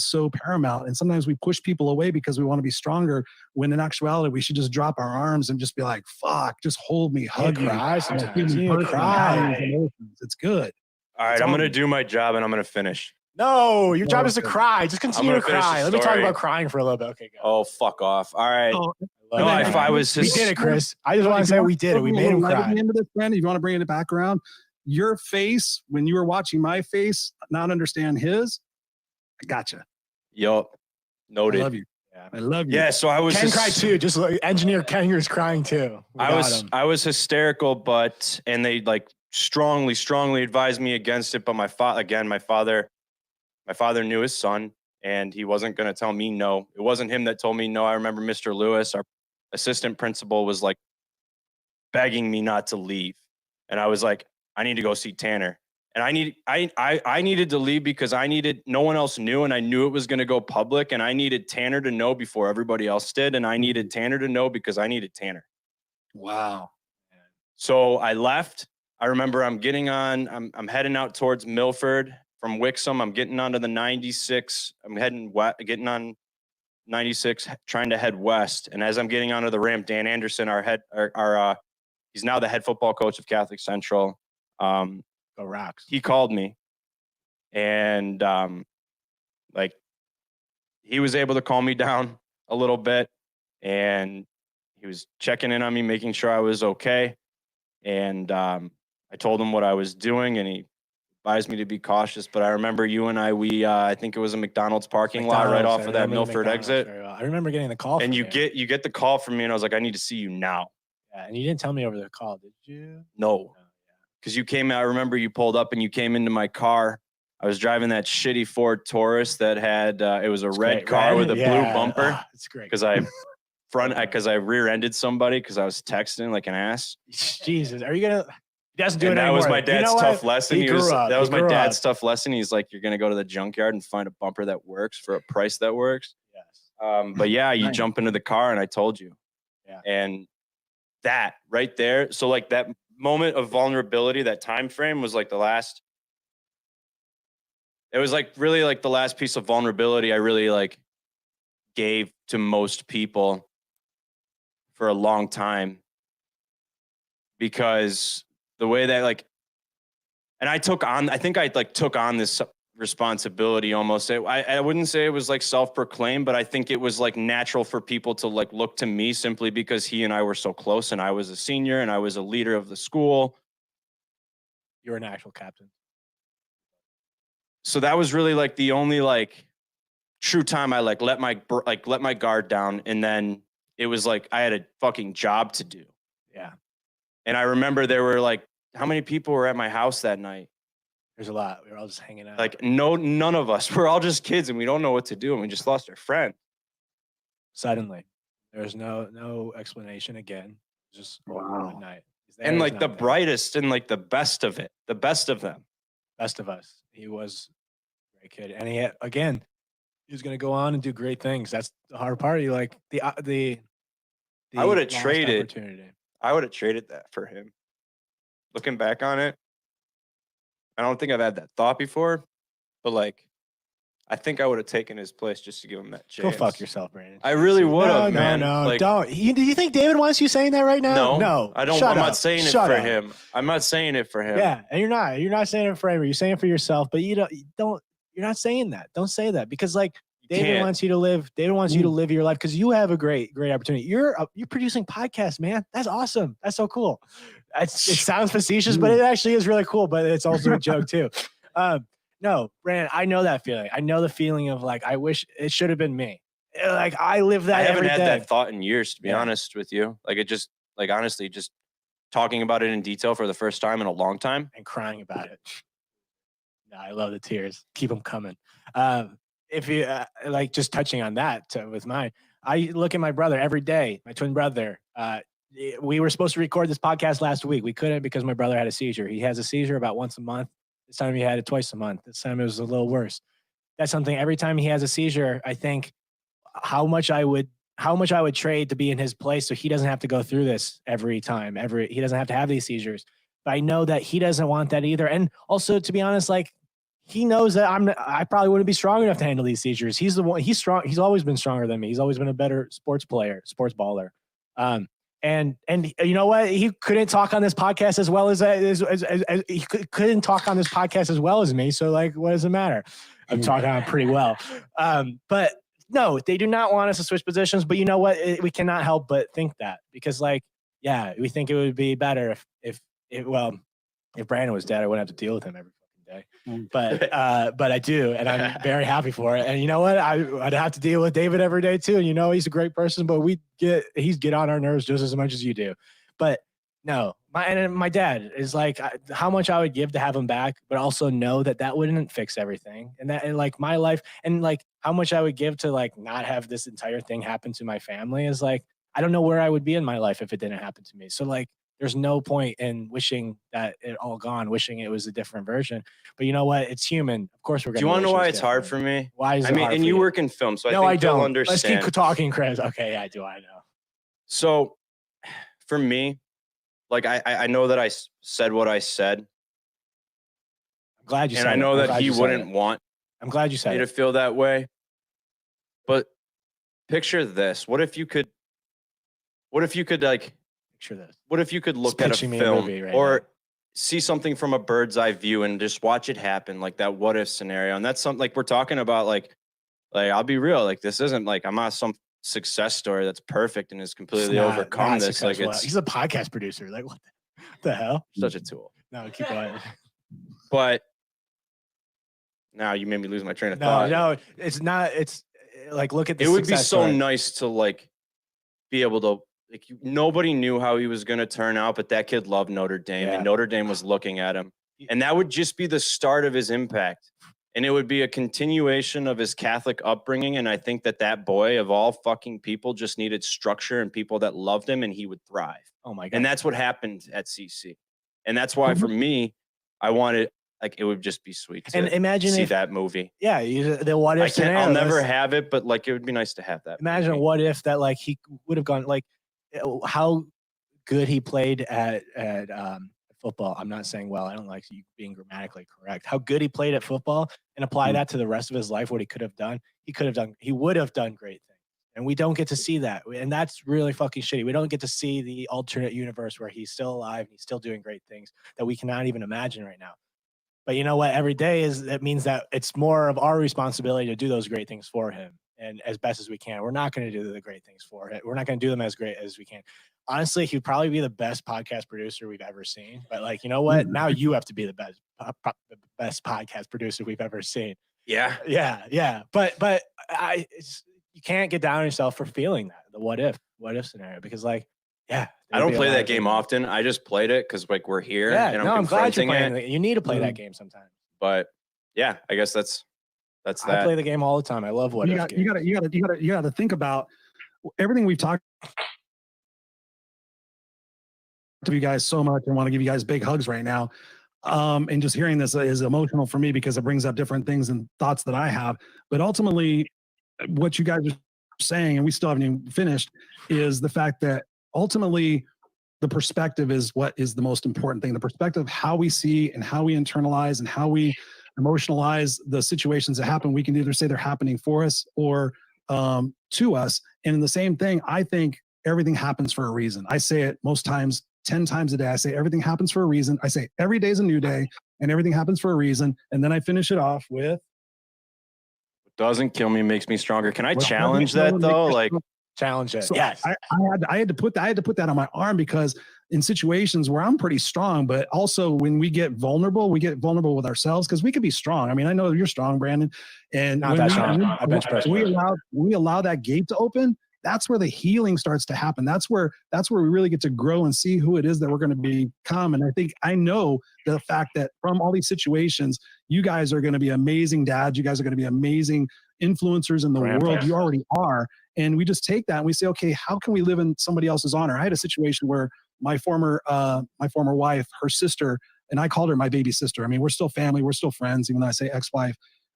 so paramount. And sometimes we push people away because we want to be stronger, when in actuality, we should just drop our arms and just be like, fuck, just hold me, hug me. Cry sometimes. You cry. It's good. All right, I'm going to do my job and I'm going to finish. No, your job is to cry. Just continue to cry. Let me talk story. about crying for a little bit. Okay, go. Oh, fuck off. All right. No, if I was we did it, Chris. I just want to say we did it. We made him cry. Into this, Brandon, if you want to bring it back around, your face, when you were watching my face, not understand his, I gotcha. Yup. Noted. I love you. Yeah. I love you. Yeah, so I was Ken cried too. Just like engineer Ken is crying too. I was hysterical, and they like strongly advised me against it. But my father knew his son, and he wasn't going to tell me no. It wasn't him that told me no. I remember Mr. Lewis, our assistant principal, was like begging me not to leave, and I was like, I need to go see Tanner. And I needed to leave because no one else knew, and I knew it was going to go public, and I needed Tanner to know before everybody else did, and I needed Tanner to know because I needed Tanner. Wow. So I left. I remember I'm heading out towards Milford from Wixom. I'm getting onto the 96. I'm getting on 96, trying to head west. And as I'm getting onto the ramp, Dan Anderson, he's now the head football coach of Catholic Central. Go Rocks. He called me, and he was able to calm me down a little bit, and he was checking in on me, making sure I was okay. And I told him what I was doing, and he advised me to be cautious. But I remember you and I think it was a McDonald's parking lot right off of that Milford exit. Well. I remember getting the call. And you get the call from me, and I was like, I need to see you now. Yeah, and you didn't tell me over the call, did you? No. Because you came out, I remember you pulled up and you came into my car. I was driving that shitty Ford Taurus that had, it was a red car with a blue bumper. It's great. Because I rear-ended somebody because I was texting like an ass. Jesus, are you going to, he doesn't do it that anymore. was my dad's tough lesson. That was my dad's tough. tough lesson. He's like, you're going to go to the junkyard and find a bumper that works for a price that works. Yes. But yeah, you jump into the car and I told you. Yeah. And that right there. So like that moment of vulnerability, that time frame was like the last piece of vulnerability I really like gave to most people for a long time, because the way that like and I took on this responsibility almost. I wouldn't say it was like self-proclaimed, but I think it was like natural for people to like look to me simply because he and I were so close, and I was a senior and I was a leader of the school. You're an actual captain. So that was really like the only like true time I like let my guard down, and then it was like I had a fucking job to do. Yeah. And I remember there were like, how many people were at my house that night? There's a lot. We were all just hanging out. Like none of us. We're all just kids and we don't know what to do, and we just lost our friend. Suddenly, there's no explanation again. Just Wow. midnight. And like the brightest and like the best of them. Best of us. He was a great kid, and he was going to go on and do great things. That's the hard part. You like the I would have lost traded. opportunity. I would have traded that for him. Looking back on it, I don't think I've had that thought before, but like, I think I would have taken his place just to give him that chance. Go fuck yourself, Brandon. I really would have, man. No, Like, don't. Do you think David wants you saying that right now? no, I don't. Shut I'm up. not saying it Shut for up. him. I'm not saying it for him. Yeah, and you're not. You're not saying it for him. You're saying it for yourself. But you don't. You're not saying that. Don't say that, because like David can't. wants you to live. David wants you to live your life because you have a great opportunity. You're producing podcasts, man. That's awesome. That's so cool. It sounds facetious, but it actually is really cool. But it's also a joke too. No, Brandon, I know that feeling. I know the feeling of like, I wish it should have been me. Like I live that. I haven't every had day. that thought in years, to be honest with you. Like it just, like honestly, just talking about it in detail for the first time in a long time. And crying about it. No, I love the tears. Keep them coming. If you like, just touching on that with mine, I look at my brother every day, my twin brother. We were supposed to record this podcast last week. We couldn't because my brother had a seizure. He has a seizure about once a month. This time he had it twice a month. This time it was a little worse. That's something every time he has a seizure, I think how much I would trade to be in his place so he doesn't have to go through this every time. He doesn't have to have these seizures. But I know that he doesn't want that either. And also, to be honest, like he knows that I probably wouldn't be strong enough to handle these seizures. He's the one. He's strong. He's always been stronger than me. He's always been a better sports baller. And you know what? He couldn't talk on this podcast as well as he couldn't talk on this podcast as well as me. So like, what does it matter? I'm talking on pretty well. But no, they do not want us to switch positions. But you know what? We cannot help but think that, because like, yeah, we think it would be better if Brandon was dead, I wouldn't have to deal with him every fucking day. But I do, and I'm very happy for it. And you know what? I'd have to deal with David every day too. And you know, he's a great person, but he's get on our nerves just as much as you do. But no, my dad is like, how much I would give to have him back, but also know that wouldn't fix everything. And like my life, and like how much I would give to like not have this entire thing happen to my family is like, I don't know where I would be in my life if it didn't happen to me. So like, there's no point in wishing that it all gone, wishing it was a different version. But you know what? It's human. Of course, we're going to. Do you want to know why it's hard for me? Why is it hard and for you work in film, so no, I think you'll don't. understand. Let's keep talking, Chris. Okay, yeah, I do. I know. So for me, like I know that I said what I said. I'm glad you said it. And I know that he wouldn't want I'm glad you said me to feel that way. But picture this. What if you could like picture this. What if you could look at a film or see something from a bird's eye view and just watch it happen, like that what if scenario? And that's something like we're talking about, like I'll be real, like this isn't like I'm not some success story that's perfect and has completely overcome this. Like he's a podcast producer. Like what the hell? Such a tool. No, keep going. But now you made me lose my train of thought. No, it's not. It's like, look at this. It would be so nice to like be able to. Like nobody knew how he was going to turn out, but that kid loved Notre Dame, and Notre Dame was looking at him. And that would just be the start of his impact. And it would be a continuation of his Catholic upbringing. And I think that boy, of all fucking people, just needed structure and people that loved him, and he would thrive. Oh my God. And that's what happened at CC. And that's why for me, I wanted, like, it would just be sweet to imagine see that movie. Yeah, the what if scenario. I'll never have it, but like it would be nice to have that. Imagine movie. What if that like he would have gone like how good he played at football. I'm not saying well. I don't like you being grammatically correct. How good he played at football and apply that to the rest of his life. What he could have done. He would have done great things. And we don't get to see that. And that's really fucking shitty. We don't get to see the alternate universe where he's still alive and he's still doing great things that we cannot even imagine right now. But you know what? Every day it means that it's more of our responsibility to do those great things for him, and as best as we can. We're not going to do the great things for it. We're not going to do them as great as we can. Honestly, he'd probably be the best podcast producer we've ever seen. But like, you know what? Now you have to be the best podcast producer we've ever seen. Yeah. Yeah. But you can't get down on yourself for feeling that, the what if scenario, because like, yeah. I don't play that game often. I just played it because like we're here. Yeah, and I'm glad you're playing it. it. You need to play that game sometimes. But yeah, I guess that's that. I play the game all the time. I love what you got to think about everything we've talked to you guys so much, and want to give you guys big hugs right now. And just hearing this is emotional for me because it brings up different things and thoughts that I have. But ultimately, what you guys are saying, and we still haven't even finished, is the fact that ultimately the perspective is what is the most important thing. The perspective of how we see and how we internalize and how we emotionalize the situations that happen. We can either say they're happening for us or to us. And in the same thing, I think everything happens for a reason. I say it most times, 10 times a day. I say everything happens for a reason. I say every day is a new day and everything happens for a reason. And then I finish it off with, doesn't kill me makes me stronger. Can I challenge that though? Like, challenge it. so Yes. I had to put that on my arm, because in situations where I'm pretty strong, but also when we get vulnerable with ourselves, because we could be strong. I mean, I know you're strong, Brandon, and Not that strong. I bench press. we allow that gate to open. That's where the healing starts to happen. That's where we really get to grow and see who it is that we're going to become. And I know the fact that from all these situations, you guys are going to be amazing dads. You guys are going to be amazing influencers in the world. You already are. And we just take that and we say, okay, how can we live in somebody else's honor? I had a situation where my former wife, her sister, and I called her my baby sister. I mean, we're still family. We're still friends, even though I say ex-wife.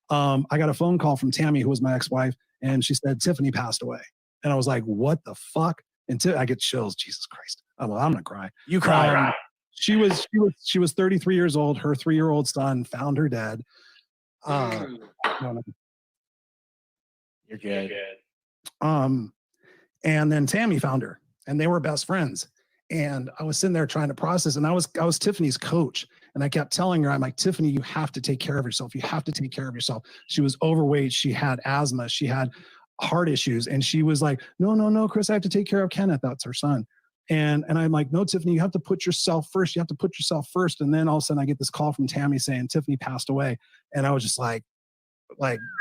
I got a phone call from Tammy, who was my ex-wife, and she said, Tiffany passed away. And I was like, what the fuck? And I get chills. Jesus Christ. I'm going to cry. You cry. She was 33 years old. Her 3-year-old son found her dead. You're good. And then Tammy found her, and they were best friends. And I was sitting there trying to process, and I was Tiffany's coach. And I kept telling her, I'm like, Tiffany, you have to take care of yourself. You have to take care of yourself. She was overweight. She had asthma. She had heart issues. And she was like, no, Chris, I have to take care of Kenneth. That's her son. And I'm like, no, Tiffany, you have to put yourself first. You have to put yourself first. And then all of a sudden I get this call from Tammy saying Tiffany passed away. And I was just like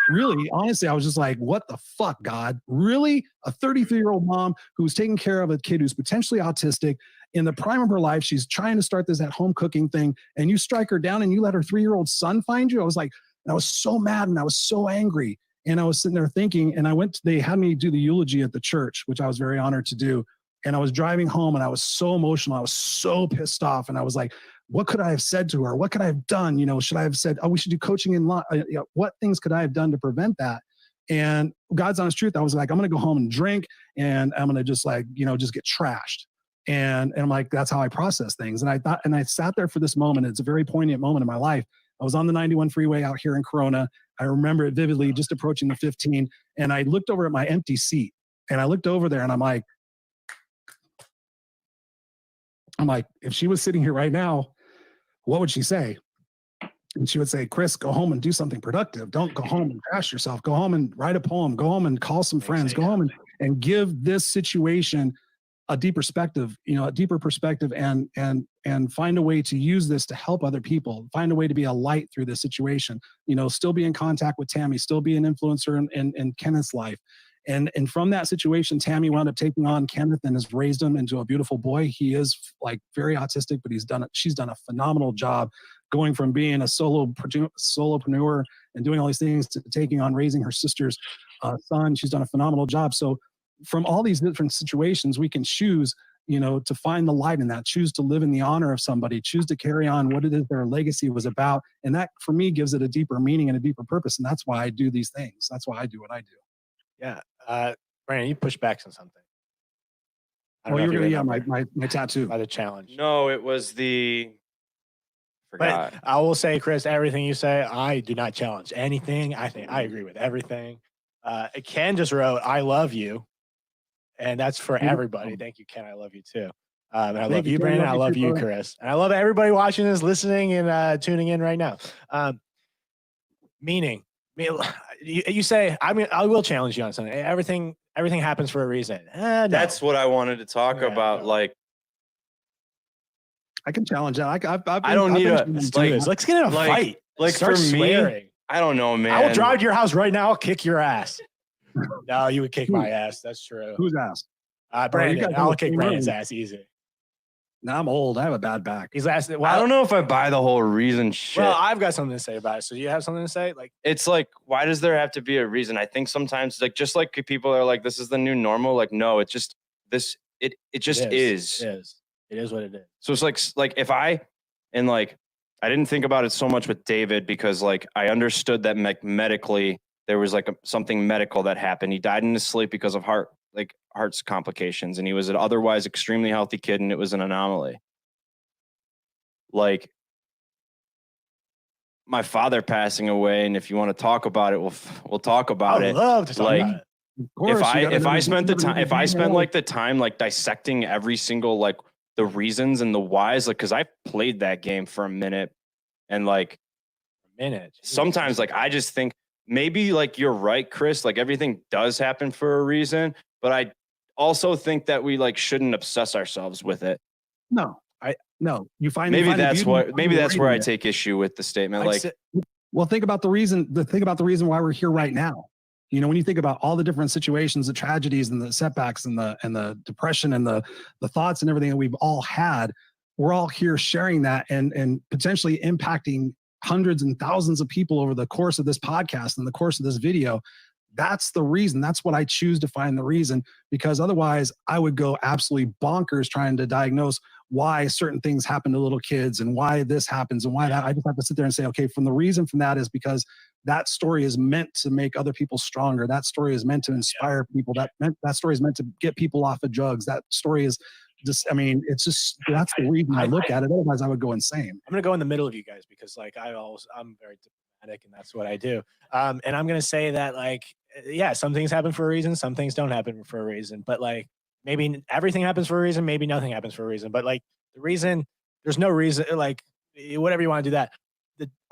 really, honestly, I was just like, what the fuck, God? Really? A 33-year-old mom who's taking care of a kid who's potentially autistic in the prime of her life. She's trying to start this at-home cooking thing, and you strike her down and you let her 3-year-old son find you? I was like, I was so mad and I was so angry. And I was sitting there thinking, and they had me do the eulogy at the church, which I was very honored to do. And I was driving home and I was so emotional. I was so pissed off. And I was like, what could I have said to her? What could I have done? Should I have said, oh, we should do coaching in law? What things could I have done to prevent that? And God's honest truth, I was like, I'm going to go home and drink, and I'm going to just just get trashed. And I'm like, that's how I process things. And I sat there for this moment. It's a very poignant moment in my life. I was on the 91 freeway out here in Corona. I remember it vividly, just approaching the 15. And I looked over at my empty seat, and I looked over there and I'm like, if she was sitting here right now, what would she say? And she would say, Chris, go home and do something productive. Don't go home and crash yourself. Go home and write a poem. Go home and call some friends. Go home and give this situation a deeper perspective, and find a way to use this to help other people, find a way to be a light through this situation, still be in contact with Tammy, still be an influencer in Kenneth's life. And from that situation, Tammy wound up taking on Kenneth and has raised him into a beautiful boy. He is like very autistic, but she's done a phenomenal job going from being a solopreneur and doing all these things to taking on raising her sister's son. She's done a phenomenal job. So from all these different situations, we can choose, to find the light in that, choose to live in the honor of somebody, choose to carry on what it is their legacy was about. And that for me gives it a deeper meaning and a deeper purpose. And that's why I do these things. That's why I do what I do. Yeah. Brandon, you push back on something. Oh, you're going to, my tattoo. By the challenge. No, it was forgot. But I will say, Chris, everything you say, I do not challenge anything. I think I agree with everything. Ken just wrote, I love you. And that's for everybody. Thank you, Ken. I love you too. And I Thank love you, you, Terry. Brandon. I love you, brother. Chris. And I love everybody watching this, listening, and tuning in right now. Meaning, you say, I mean, I will challenge you on something. Everything happens for a reason. No. That's what I wanted to talk Yeah, about. no. Like, I can challenge that. I don't need a Let's do like, this. Let's get in a like- fight. like Start for me, swearing. I don't know, man. I will drive to your house right now. I'll kick your ass. No, you would kick my ass. That's true. Who's asked? Brandon. guys I'll have the kick same Brandon's room. ass easy. Now I'm old. I have a bad back. He's asked. I Well, don't know if I buy the whole reason shit. well, I've got something to say about it. So do you have something to say? Like, It's like, why does there have to be a reason? I think sometimes, like, just like people are like, this is the new normal. Like, no, it's just this. It just is. It is. It is what it is. So it's like if I didn't think about it so much with David because like I understood that medically there was like something medical that happened. He died in his sleep because of heart's complications, and he was an otherwise extremely healthy kid, and it was an anomaly. Like my father passing away, and if you want to talk about it, we'll talk about I it. would love to talk Like, about it. Of course, If I spent like the time like dissecting every single like the reasons and the whys, like because I played that game for a minute, and like sometimes like I just think maybe like you're right, Chris, like everything does happen for a reason, but I also think that we like shouldn't obsess ourselves with it. No, you find Maybe you find the that's beauty- maybe that's where I it. take issue with the statement. Like, Well, think about the reason why we're here right now. You know, when you think about all the different situations, the tragedies and the setbacks and the depression and the thoughts and everything that we've all had, we're all here sharing that and potentially impacting hundreds and thousands of people over the course of this podcast and the course of this video. That's the reason. That's what I choose to find the reason, because otherwise I would go absolutely bonkers trying to diagnose why certain things happen to little kids and why this happens and why that. I just have to sit there and say, okay, from the reason from that is because that story is meant to make other people stronger. That story is meant to inspire people. That story is meant to get people off of drugs. That story is just, I mean, it's just, that's the reason I look at it. Otherwise I would go insane. I'm going to go in the middle of you guys because like I'm very diplomatic and that's what I do. And I'm going to say that like, yeah, some things happen for a reason. Some things don't happen for a reason, but like maybe everything happens for a reason. Maybe nothing happens for a reason, but like the reason, there's no reason, like whatever you want to do that.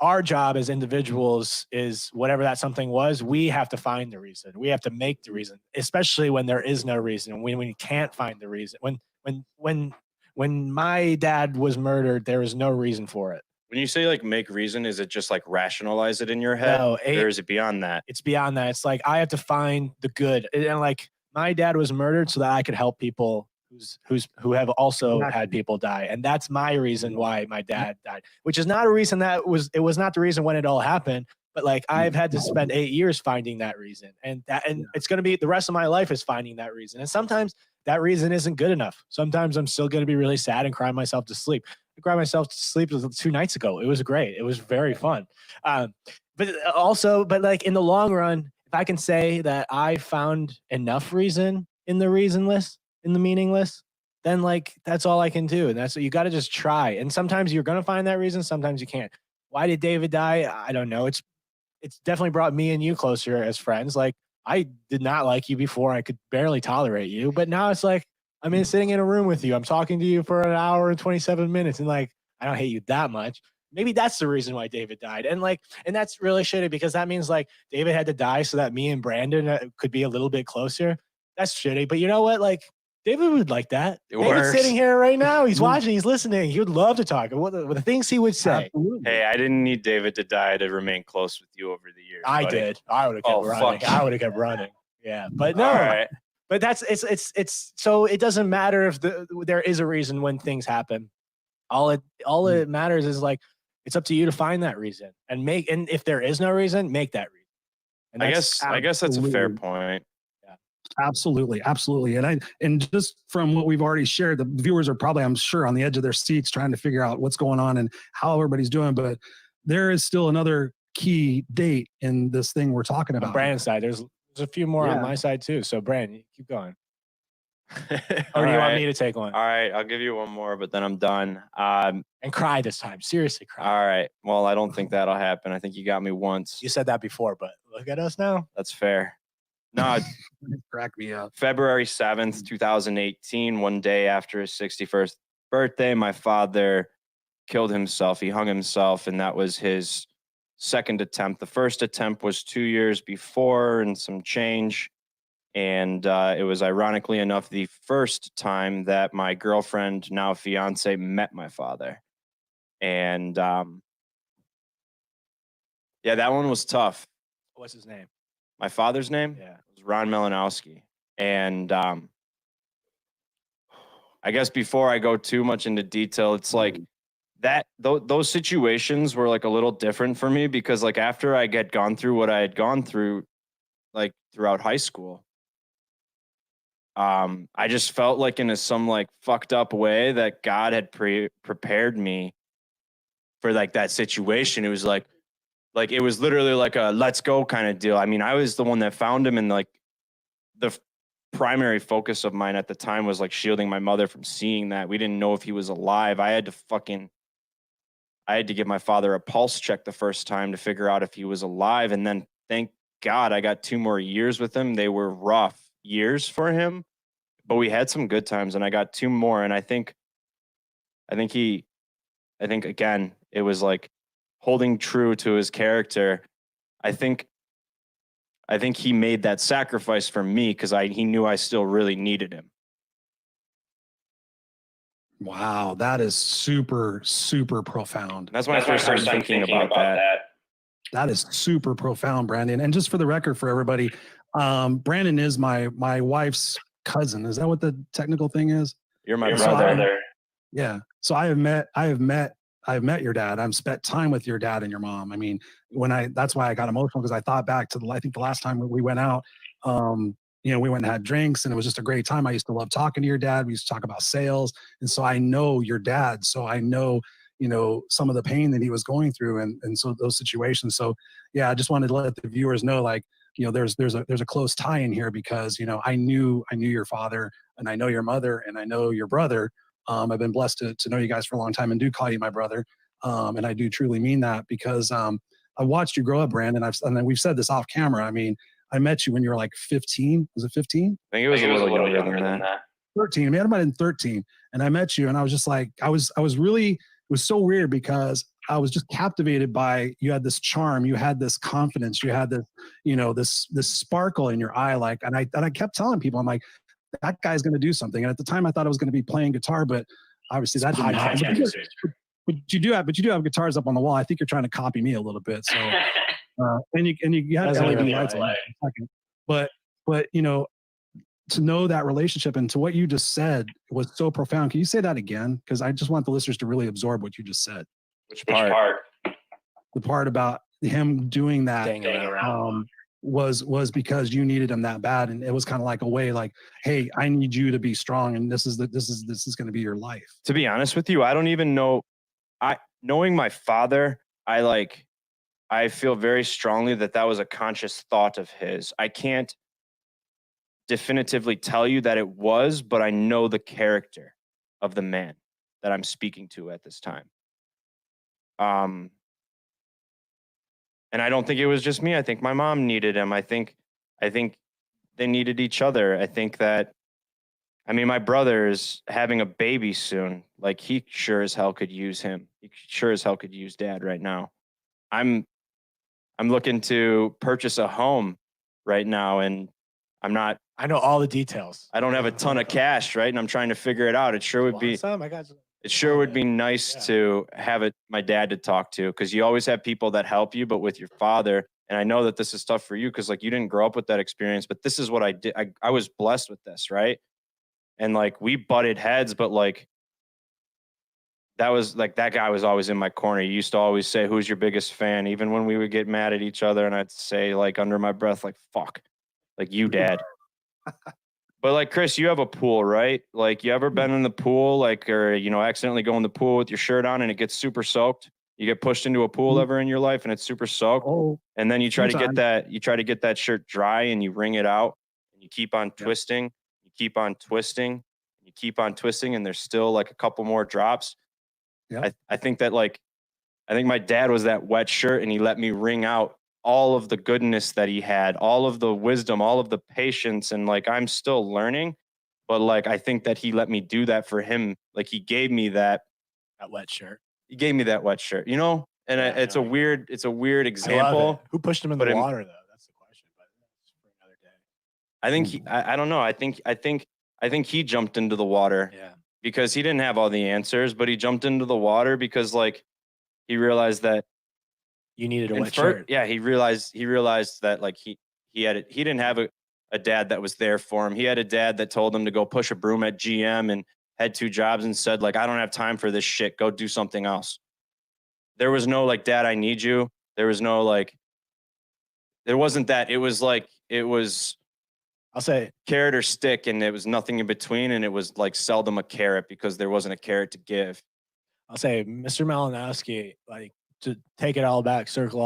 Our job as individuals is whatever that something was, we have to find the reason. We have to make the reason, especially when there is no reason, when we can't find the reason. When my dad was murdered, there was no reason for it. when you say like make reason, is it just like rationalize it in your head, No, or is it beyond that? It's beyond that. It's like I have to find the good. And like my dad was murdered so that I could help people who have also had people die. And that's my reason why my dad died, which is not a reason it was not the reason when it all happened, but like I've had to spend 8 years finding that reason. And it's going to be the rest of my life is finding that reason. And sometimes that reason isn't good enough. Sometimes I'm still going to be really sad and cry myself to sleep. I cried myself to sleep 2 nights ago. It was great. It was very fun. But like in the long run, if I can say that I found enough reason in the reasonless, in the meaningless, then like that's all I can do. And that's what you got to just try. And sometimes you're going to find that reason. Sometimes you can't. Why did David die? I don't know. It's definitely brought me and you closer as friends. Like I did not like you before. I could barely tolerate you, but now it's like I'm sitting in a room with you. I'm talking to you for an hour and 27 minutes, and like I don't hate you that much. Maybe that's the reason why David died. And that's really shitty because that means like David had to die so that me and Brandon could be a little bit closer. That's shitty. But you know what? Like David would like that. David's sitting here right now. He's watching. He's listening. He would love to talk. What the things he would say. Absolutely. Hey, I didn't need David to die to remain close with you over the years. I buddy. did. I would have kept running. fuck. I would have kept running. Yeah, but no. All right. But that's it's so it doesn't matter if there is a reason when things happen. All it matters is like it's up to you to find that reason and if there is no reason, make that reason. And I guess that's a fair point. Absolutely. And just from what we've already shared, the viewers are probably, I'm sure, on the edge of their seats trying to figure out what's going on and how everybody's doing. But there is still another key date in this thing we're talking about. On Brandon's side, there's a few more on my side too. So Brandon, keep going. Or do you want me to take one? All right, I'll give you one more, but then I'm done. And cry this time. Seriously, cry. All right. Well, I don't think that'll happen. I think you got me once. You said that before, but look at us now. That's fair. No, Crack me up. February 7th, 2018, one day after his 61st birthday, my father killed himself. He hung himself, and that was his second attempt. The first attempt was 2 years before and some change. And it was, ironically enough, the first time that my girlfriend, now fiance, met my father. And yeah, that one was tough. What's his name? My father's name? Yeah. It was Ron Malinowski. And I guess before I go too much into detail, it's like those situations were like a little different for me because like after I had gone through what I had gone through, like throughout high school, I just felt like in some like fucked up way that God had prepared me for like that situation. It was like it was literally like a let's go kind of deal. I mean, I was the one that found him, and like the primary focus of mine at the time was like shielding my mother from seeing that. We didn't know if he was alive. I had to give my father a pulse check the first time to figure out if he was alive. And then thank God I got 2 more years with him. They were rough years for him, but we had some good times, and I got 2 more. And I think again, it was like holding true to his character. I think he made that sacrifice for me because he knew I still really needed him. Wow, that is super, super profound. And that's when I first started thinking about that. That is super profound, Brandon. And just for the record for everybody, Brandon is my wife's cousin. Is that what the technical thing is? You're my brother. Yeah. So I have met your dad. I've spent time with your dad and your mom. I mean, that's why I got emotional, because I thought back to I think the last time we went out, we went and had drinks, and it was just a great time. I used to love talking to your dad. We used to talk about sales. And so I know your dad. So I know, some of the pain that he was going through and so those situations. So yeah, I just wanted to let the viewers know, like, there's a close tie in here because, I knew your father, and I know your mother, and I know your brother. I've been blessed to know you guys for a long time and do call you my brother. And I do truly mean that because I watched you grow up, Brandon. And then we've said this off camera. I mean, I met you when you were like 15. Was it 15? I think it was a little younger than that. 13. I mean, I might have been 13. And I met you, and I was just like, it was so weird because I was just captivated by, you had this charm, you had this confidence, you had this, this sparkle in your eye. Like, and I kept telling people, I'm like, that guy's going to do something. And at the time I thought I was going to be playing guitar, but obviously that didn't happen. But you do have guitars up on the wall. I think you're trying to copy me a little bit. So, and you had LED lights on. But to know that relationship and to what you just said was so profound. Can you say that again? Because I just want the listeners to really absorb what you just said. Which part? The part about him doing that was because you needed him that bad, and it was kind of like a way, like, hey, I need you to be strong, and this is going to be your life. To be honest with you, I don't even know. Knowing my father, I feel very strongly that was a conscious thought of his. I can't definitively tell you that it was, but I know the character of the man that I'm speaking to at this time. And I don't think it was just me. I think my mom needed him. I think they needed each other. I think that, my brother is having a baby soon. Like, he sure as hell could use him. He sure as hell could use dad right now. I'm looking to purchase a home right now, and I know all the details. I don't have a ton of cash, right? And I'm trying to figure it out. It sure would be. It sure would be nice to have my dad to talk to, because you always have people that help you, but with your father, and I know that this is tough for you because like you didn't grow up with that experience, but this is what I did. I was blessed with this, right? And like we butted heads, but like that was like that guy was always in my corner. He used to always say, "Who's your biggest fan?" Even when we would get mad at each other, and I'd say like under my breath, like "Fuck," like you, Dad. But like, Chris, you have a pool, right? Like, you ever been in the pool, like, or, accidentally go in the pool with your shirt on and it gets super soaked? You get pushed into a pool ever in your life and it's super soaked. Oh, and then you try to get that shirt dry and you wring it out and you keep on twisting, you keep on twisting, you keep on twisting, and there's still like a couple more drops. Yeah. I think that like, I think my dad was that wet shirt, and he let me wring out all of the goodness that he had, all of the wisdom, all of the patience. And like, I'm still learning, but like, I think that he let me do that for him. Like he gave me that wet shirt. He gave me that wet shirt, you know? And Yeah, it's no, a weird I love example. it. Who pushed him in but the it- water though? That's the question. But that's for another day. I think I don't know. I think he jumped into the water Yeah. because he didn't have all the answers, but he jumped into the water because like he realized that You needed a and wet shirt. yeah, he realized that like he didn't have a dad that was there for him. He had a dad that told him to go push a broom at GM and had 2 jobs and said like, I don't have time for this shit. Go do something else. There was no like, Dad, I need you. There was no like, there wasn't that. It was like, it was I'll say carrot or stick, and it was nothing in between. And it was like seldom a carrot because there wasn't a carrot to give. Mr. Malinowski, like to take it all back, circle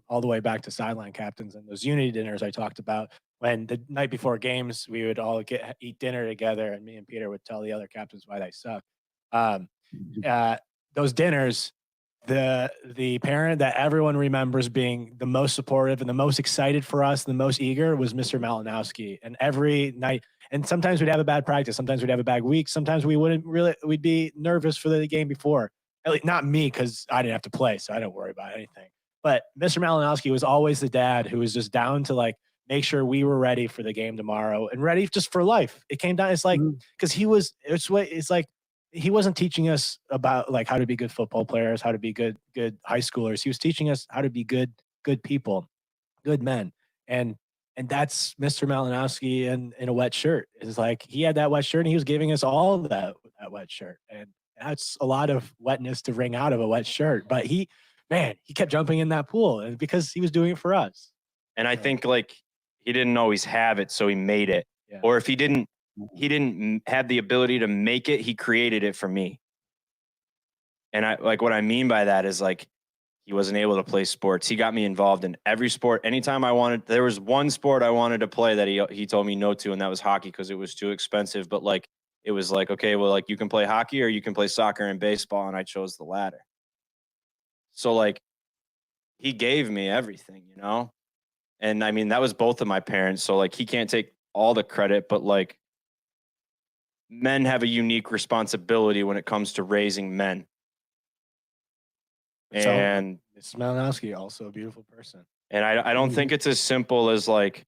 all the way back to sideline captains and those unity dinners I talked about. When the night before games, we would all eat dinner together, and me and Peter would tell the other captains why they suck. Those dinners, the parent that everyone remembers being the most supportive and the most excited for us, the most eager, was Mr. Malinowski. And every night, and sometimes we'd have a bad practice, sometimes we'd have a bad week, sometimes we'd be nervous for the game before. At least not me, because I didn't have to play, so I don't worry about anything. But Mr. Malinowski was always the dad who was just down to like make sure we were ready for the game tomorrow and ready just for life. It came down, it's like, because it's like he wasn't teaching us about like how to be good football players, how to be good high schoolers. He was teaching us how to be good people, good men. And that's Mr. Malinowski in a wet shirt. It's like he had that wet shirt and he was giving us all that wet shirt. And that's a lot of wetness to wring out of a wet shirt. But he kept jumping in that pool, and because he was doing it for us. And I think like he didn't always have it, so he made it. Yeah. Or if he didn't have the ability to make it, he created it for me. And I like what I mean by that is like he wasn't able to play sports. He got me involved in every sport. Anytime I wanted, there was one sport I wanted to play that he told me no to, and that was hockey because it was too expensive. But like it was like, okay, well, like you can play hockey or you can play soccer and baseball, and I chose the latter. So like he gave me everything, you know? And I mean, that was both of my parents. So like he can't take all the credit, but like men have a unique responsibility when it comes to raising men. And Mrs. Malinowski, also a beautiful person. And I don't think it's as simple as like,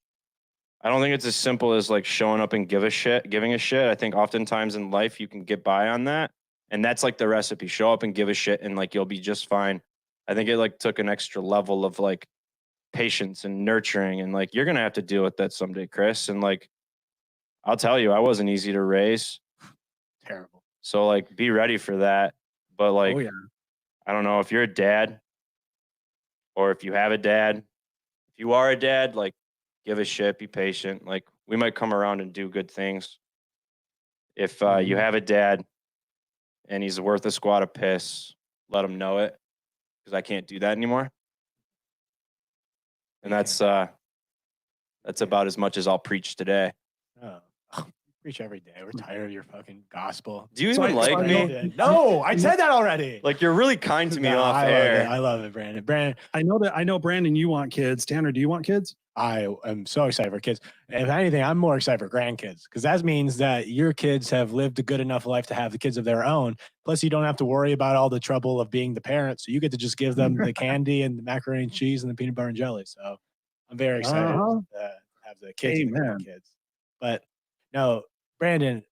I don't think it's as simple as like showing up and giving a shit. I think oftentimes in life you can get by on that. And that's like the recipe. Show up and give a shit and like you'll be just fine. I think it like took an extra level of like patience and nurturing, and like you're gonna have to deal with that someday, Chris. And like I'll tell you, I wasn't easy to raise. Terrible. So like be ready for that. But like I don't know if you're a dad or if you have a dad. If you are a dad, like give a shit, be patient. Like we might come around and do good things. If you have a dad and he's worth a squad of piss, let him know it, because I can't do that anymore. And that's about as much as I'll preach today. Oh, preach every day. We're tired of your fucking gospel. Do you even like me? No, I said that already. Like you're really kind to me off I air. I love it, Brandon. Brandon, I know, Brandon, you want kids. Tanner, do you want kids? I am so excited for kids. If anything, I'm more excited for grandkids, because that means that your kids have lived a good enough life to have the kids of their own. Plus, you don't have to worry about all the trouble of being the parent. So you get to just give them the candy and the macaroni and cheese and the peanut butter and jelly. So I'm very excited to have the kids and the grandkids. But no, Brandon,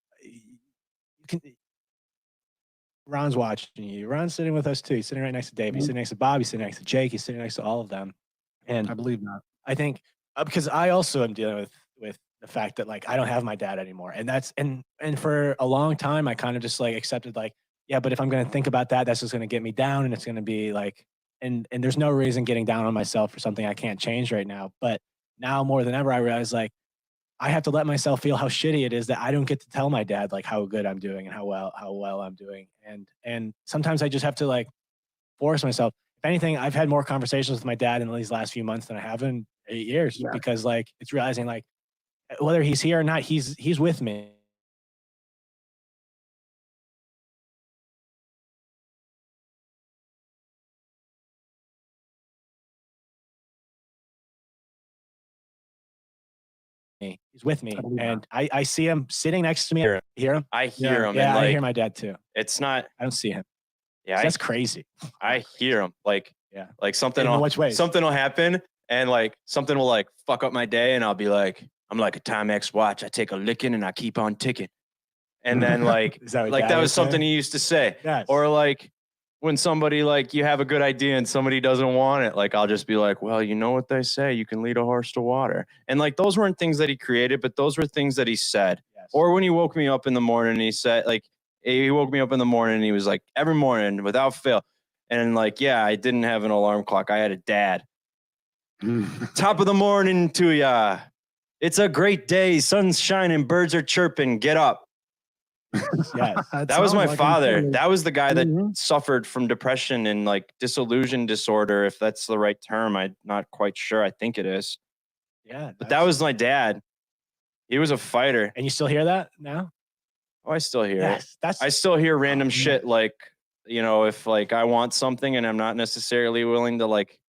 Ron's watching you. Ron's sitting with us too. He's sitting right next to Dave. He's sitting next to Bob. He's sitting next to Jake. He's sitting next to all of them. And I believe that. I think because I also am dealing with the fact that like I don't have my dad anymore, and that's and for a long time I kind of just like accepted like, yeah, but if I'm going to think about that, that's just going to get me down, and it's going to be like, and there's no reason getting down on myself for something I can't change right now. But now more than ever, I realize like I have to let myself feel how shitty it is that I don't get to tell my dad like how good I'm doing and how well I'm doing, and sometimes I just have to like force myself. If anything, I've had more conversations with my dad in these last few months than I have in 8 years, because like it's realizing like whether he's here or not, he's with me. He's with me, Totally and I see him sitting next to me. Hear him? I hear him. Yeah, And I like, hear my dad too. it's not, I don't see him. yeah, That's crazy. I hear him. Like, Yeah. like something In will, which ways? something will happen and like something will like fuck up my day and I'll be like, I'm like a Timex watch. I take a licking and I keep on ticking. And then like, Is that what like Dad that would was something say? he used to say. Yes. Or like when somebody like you have a good idea and somebody doesn't want it, like I'll just be like, well, you know what they say, you can lead a horse to water. And like those weren't things that he created, but those were things that he said. Yes. Or when he woke me up in the morning, he said like he woke me up in the morning and he was like, every morning without fail. And like, yeah, I didn't have an alarm clock. I had a dad. Top of the morning to ya. It's a great day. Sun's shining. Birds are chirping. Get up. Yes. That was my father. That was the guy that Mhm. suffered from depression and like disillusion disorder, if that's the right term. I'm not quite sure. I think it is. Yeah. But that was my dad. He was a fighter. And you still hear that now? Oh, I still hear it. Yes. That's I still hear random man. shit like, you know, if like I want something and I'm not necessarily willing to like,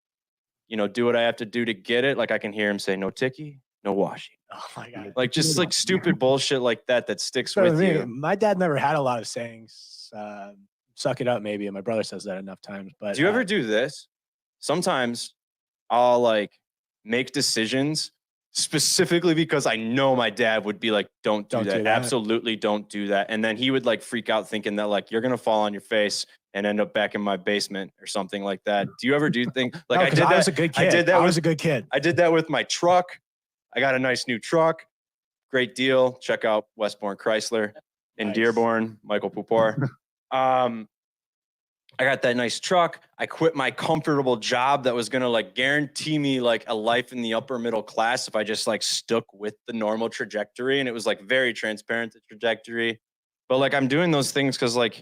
you know, do what I have to do to get it, like I can hear him say, no ticky, no washi. oh my God. Like just like stupid bullshit like that sticks So with me, you. my dad never had a lot of sayings. Suck it up, maybe. And my brother says that enough times. But Do you ever do this? Sometimes I'll like make decisions specifically because I know my dad would be like, don't do Don't do that. that. Absolutely don't do that. And then he would like freak out thinking that like you're gonna fall on your face and end up back in my basement or something like that. Do you ever do things like no, I 'cause did I that? was a good kid. I did that I with was a good kid. I did that with my truck. I got a nice new truck. Great deal. Check out Westbourne Chrysler in Nice. Dearborn, Michael Pupor. I got that nice truck. I quit my comfortable job that was gonna like guarantee me like a life in the upper middle class if I just like stuck with the normal trajectory. And it was like very transparent, the trajectory. But like I'm doing those things because like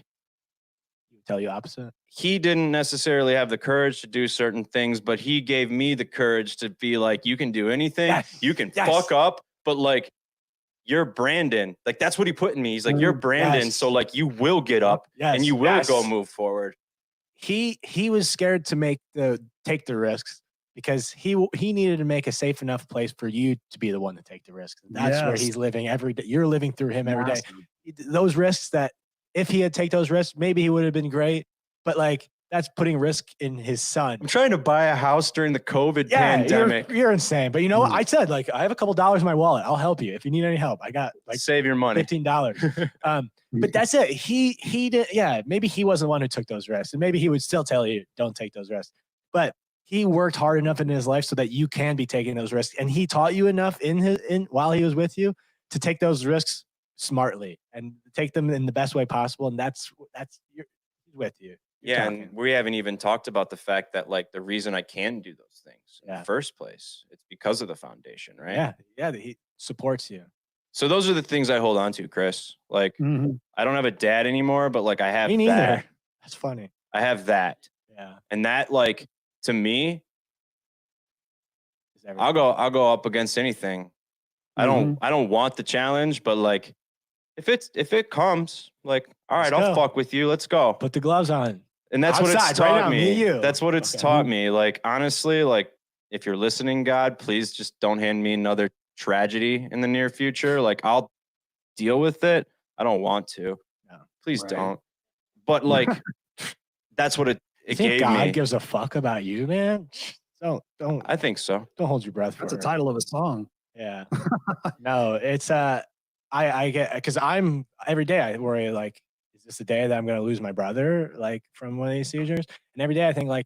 He would tell you opposite. he didn't necessarily have the courage to do certain things, but he gave me the courage to be like, you can do anything, Yes. you can Yes. fuck up, but like you're Brandon. Like that's what he put in me. He's like, you're Brandon, Yes. so like you will get up Yes. and you will Yes. go move forward. He was scared to take the risks because he needed to make a safe enough place for you to be the one to take the risks. That's where Yes. he's living every day. You're living through him every day. Massive. Those risks that if he had take those risks, maybe he would have been great. But like that's putting risk in his son. I'm trying to buy a house during the COVID Yeah, pandemic. you're insane. But you know what? I said like I have a couple dollars in my wallet. I'll help you if you need any help. I got like Save your money. $15. But that's it. He did. Yeah, maybe he wasn't the one who took those risks, and maybe he would still tell you don't take those risks. But he worked hard enough in his life so that you can be taking those risks, and he taught you enough while he was with you to take those risks smartly and take them in the best way possible. And that's he's with you. You're Yeah, talking. and we haven't even talked about the fact that like the reason I can do those things in Yeah. the first place, it's because of the foundation, right? Yeah, he supports you. So those are the things I hold on to, Chris. Like Mhm. I don't have a dad anymore, but like I have Me neither. that. That's funny. I have that. Yeah, And that like to me, is everything. I'll go up against anything. I don't want the challenge, but like if it comes, like, all right, Let's I'll go. fuck with you. Let's go. Put the gloves on. And that's what it's Outside, right taught now, me me. and you. That's what it's Okay. taught me. Like, honestly, like, if you're listening, God, please just don't hand me another tragedy in the near future. Like, I'll deal with it. I don't want to. No. Please Right. don't. But, like, that's what You it think gave God me. gives a fuck about you, man? Don't I think so. hold your breath for That's a it. title of a song. Yeah. No, it's I get because I'm every day I worry like, is this the day that I'm gonna lose my brother like from one of these seizures? And every day I think like,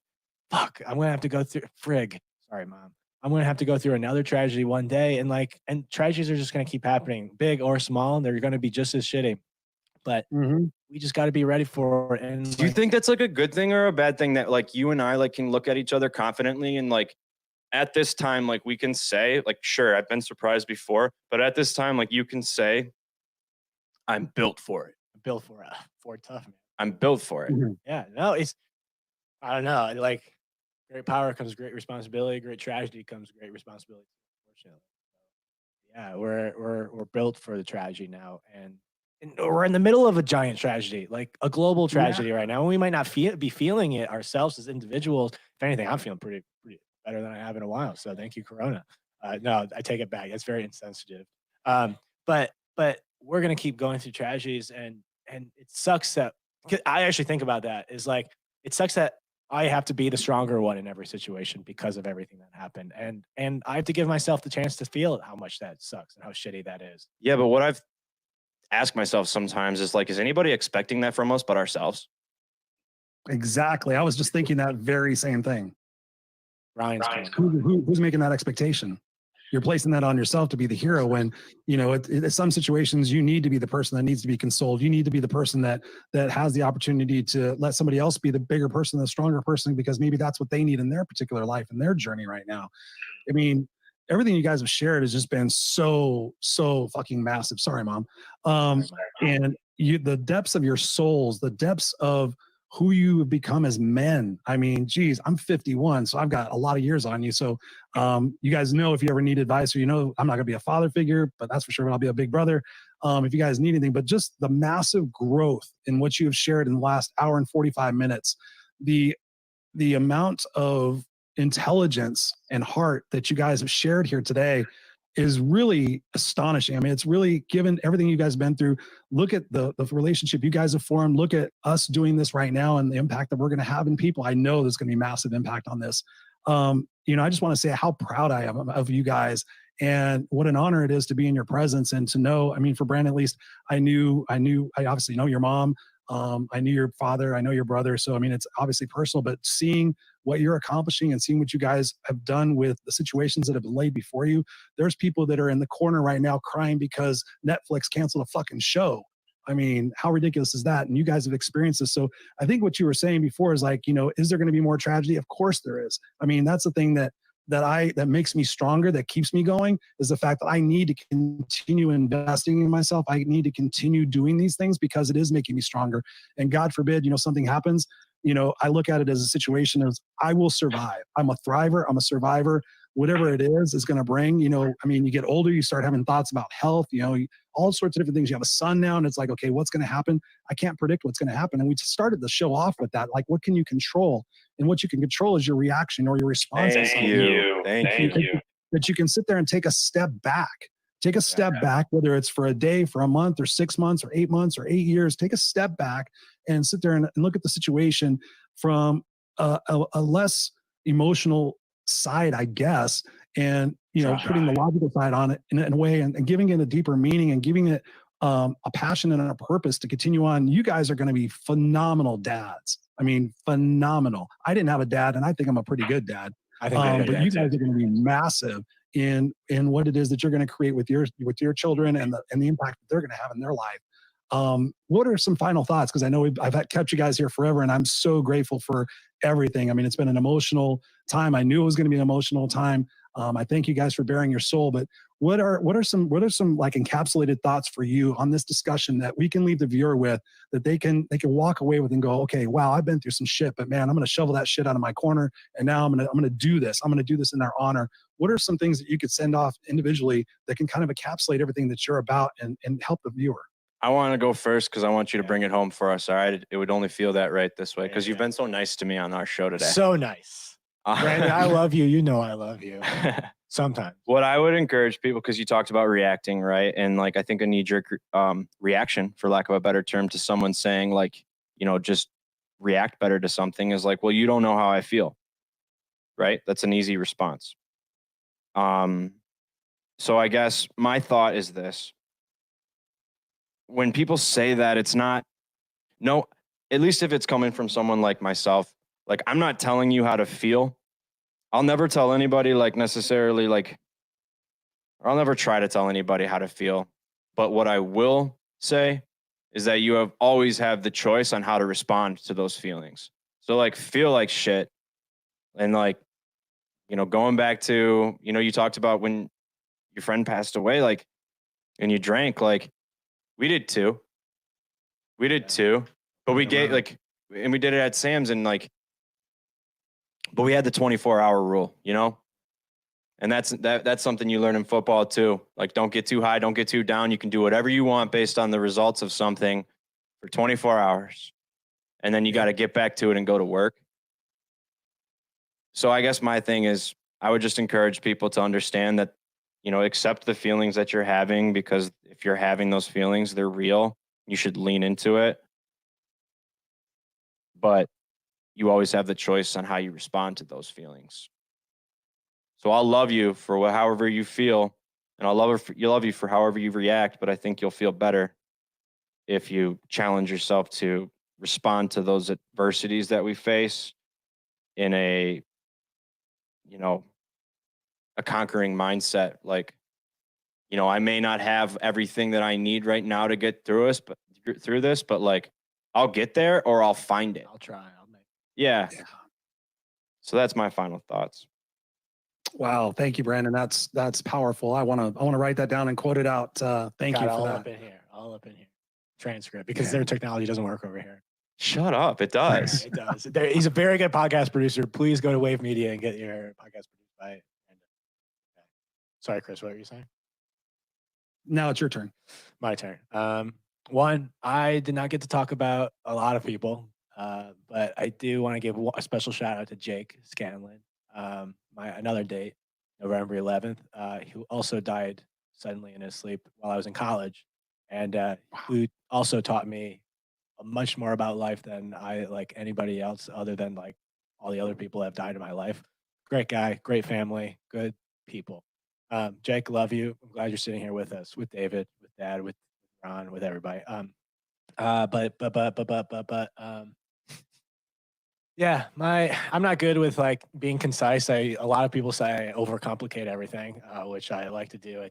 fuck, I'm gonna have to go through Sorry, mom. I'm gonna have to go through another tragedy one day, and tragedies are just gonna keep happening, big or small. They're gonna be just as shitty. But we just got to be ready for it. And Do you think that's like a good thing or a bad thing that like you and I like can look at each other confidently and like at this time like we can say like sure I've been surprised before, but at this time like you can say I'm built for it. built for tough, man? I'm built for it. Yeah, no, I don't know. Like great power comes great responsibility. Great tragedy comes great responsibility. Unfortunately, yeah, we're built for the tragedy now, and we're in the middle of a giant tragedy, like a global tragedy right now. And we might not be feeling it ourselves as individuals. If anything, I'm feeling pretty better than I have in a while. So thank you, Corona. No, I take it back. That's very insensitive. But we're gonna keep going through tragedies, and it sucks that I actually think about that is like it sucks that I have to be the stronger one in every situation because of everything that happened, and I have to give myself the chance to feel how much that sucks and how shitty that is. Yeah, but what I've asked myself sometimes is like, is anybody expecting that from us but ourselves? Exactly. I was just thinking that very same thing. Ryan's Who's making that expectation? You're placing that on yourself to be the hero when, you know, in some situations you need to be the person that needs to be consoled. You need to be the person that has the opportunity to let somebody else be the bigger person, the stronger person, because maybe that's what they need in their particular life and their journey right now. I mean, everything you guys have shared has just been so fucking massive. Sorry, Mom. And the depths of your souls, the depths of who you have become as men. I mean, geez, I'm 51, so I've got a lot of years on you. So you guys know if you ever need advice, or you know, I'm not gonna be a father figure, but that's for sure, but I'll be a big brother. If you guys need anything, but just the massive growth in what you have shared in the last hour and 45 minutes, the amount of intelligence and heart that you guys have shared here today is really astonishing. I mean, it's really, given everything you guys have been through, look at the relationship you guys have formed, look at us doing this right now and the impact that we're going to have in people. I know there's going to be massive impact on this. You know, I just want to say how proud I am of you guys and what an honor it is to be in your presence and to know, I mean, for Brandon, at least I obviously know your mom. I knew your father, I know your brother. So, I mean, it's obviously personal, but seeing what you're accomplishing and seeing what you guys have done with the situations that have been laid before you, there's people that are in the corner right now crying because Netflix canceled a fucking show. I mean, how ridiculous is that? And you guys have experienced this. So I think what you were saying before is like, you know, is there going to be more tragedy? Of course there is. I mean, that's the thing that makes me stronger, that keeps me going, is the fact that I need to continue investing in myself. I need to continue doing these things because it is making me stronger. And God forbid, you know, something happens, you know, I look at it as a situation as I will survive. I'm a thriver. I'm a survivor. Whatever it is going to bring, you know, I mean, you get older, you start having thoughts about health, you know, all sorts of different things. You have a son now and it's like, okay, what's going to happen? I can't predict what's going to happen. And we started the show off with that. Like, what can you control? And what you can control is your reaction or your response. Thank you. That you can sit there and take a step back. Take a step back, whether it's for a day, for a month, or 6 months, or 8 months, or 8 years. Take a step back and sit there and look at the situation from a less emotional side, I guess, and, you know, putting the logical side on it in a way and giving it a deeper meaning and giving it a passion and a purpose to continue on. You guys are going to be phenomenal dads. I mean, phenomenal. I didn't have a dad, and I think I'm a pretty good dad. I think but you guys are going to be massive in what it is that you're going to create with your children and the impact that they're going to have in their life. What are some final thoughts? Because I know I've kept you guys here forever, and I'm so grateful for everything. I mean, it's been an emotional time. I knew it was going to be an emotional time. I thank you guys for bearing your soul. But what are some like encapsulated thoughts for you on this discussion that we can leave the viewer with, that they can walk away with and go, okay, wow, I've been through some shit, but man, I'm going to shovel that shit out of my corner, and now I'm going to do this. I'm going to do this in their honor. What are some things that you could send off individually that can kind of encapsulate everything that you're about and help the viewer? I want to go first because I want you to bring it home for us. All right. It would only feel that right this way because you've been so nice to me on our show today. So nice. Brandon, I love you. You know I love you. Sometimes. What I would encourage people, because you talked about reacting, right? And like, I think a knee-jerk reaction, for lack of a better term, to someone saying like, you know, just react better to something is like, well, you don't know how I feel, right? That's an easy response. So I guess my thought is this. When people say that, it's not, no, at least if it's coming from someone like myself, like I'm not telling you how to feel. I'll never tell anybody like necessarily like, or I'll never try to tell anybody how to feel. But what I will say is that you have always have the choice on how to respond to those feelings. So like feel like shit. And like, you know, going back to, you know, you talked about when your friend passed away, like, and you drank, like, we did too. But we gave like, and we did it at Sam's and like, but we had the 24-hour rule, you know? And that's something you learn in football too. Like, don't get too high, don't get too down. You can do whatever you want based on the results of something for 24 hours. And then you got to get back to it and go to work. So I guess my thing is I would just encourage people to understand that, accept the feelings that you're having, because if you're having those feelings, they're real. You should lean into it. But you always have the choice on how you respond to those feelings. So I'll love you for however you feel, and I'll love you for however you react, but I think you'll feel better if you challenge yourself to respond to those adversities that we face in a conquering mindset. Like, I may not have everything that I need right now to get through this, but like, I'll get there, or I'll find it. I'll try. Yeah. So that's my final thoughts. Wow. Thank you, Brandon. That's powerful. I want to write that down and quote it out. Thank you for all that. All up in here. Transcript, because their technology doesn't work over here. Shut up. It does. It does. He's a very good podcast producer. Please go to Wave Media and get your podcast produced by Brandon. Okay. Sorry, Chris, what were you saying? Now it's your turn. My turn. One, I did not get to talk about a lot of people, but I do want to give a special shout out to Jake Scanlon, another date, November 11th, who also died suddenly in his sleep while I was in college, and who also taught me much more about life than anybody else, other than like all the other people that have died in my life. Great guy, great family, good people. Jake, love you. I'm glad you're sitting here with us, with David, with Dad, with Ron, with everybody. Yeah, I'm not good with like being concise. A lot of people say I overcomplicate everything, which I like to do.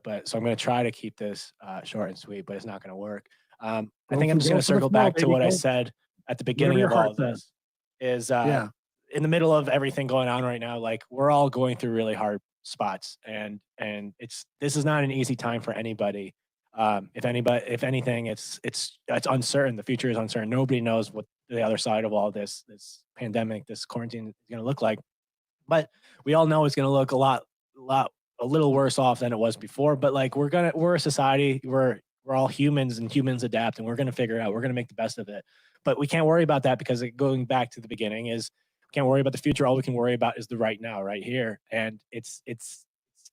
But so I'm going to try to keep this short and sweet, but it's not going to work. I think I'm just going to circle back to what I said at the beginning of all this. Is in the middle of everything going on right now, like we're all going through really hard spots, and this is not an easy time for anybody. If anything, it's uncertain. The future is uncertain. Nobody knows what the other side of all this pandemic, this quarantine is going to look like. But we all know it's going to look a little worse off than it was before. But like we're a society. We're all humans, and humans adapt, and we're going to figure it out. We're going to make the best of it. But we can't worry about that, because going back to the beginning is we can't worry about the future. All we can worry about is the right now, right here. And it's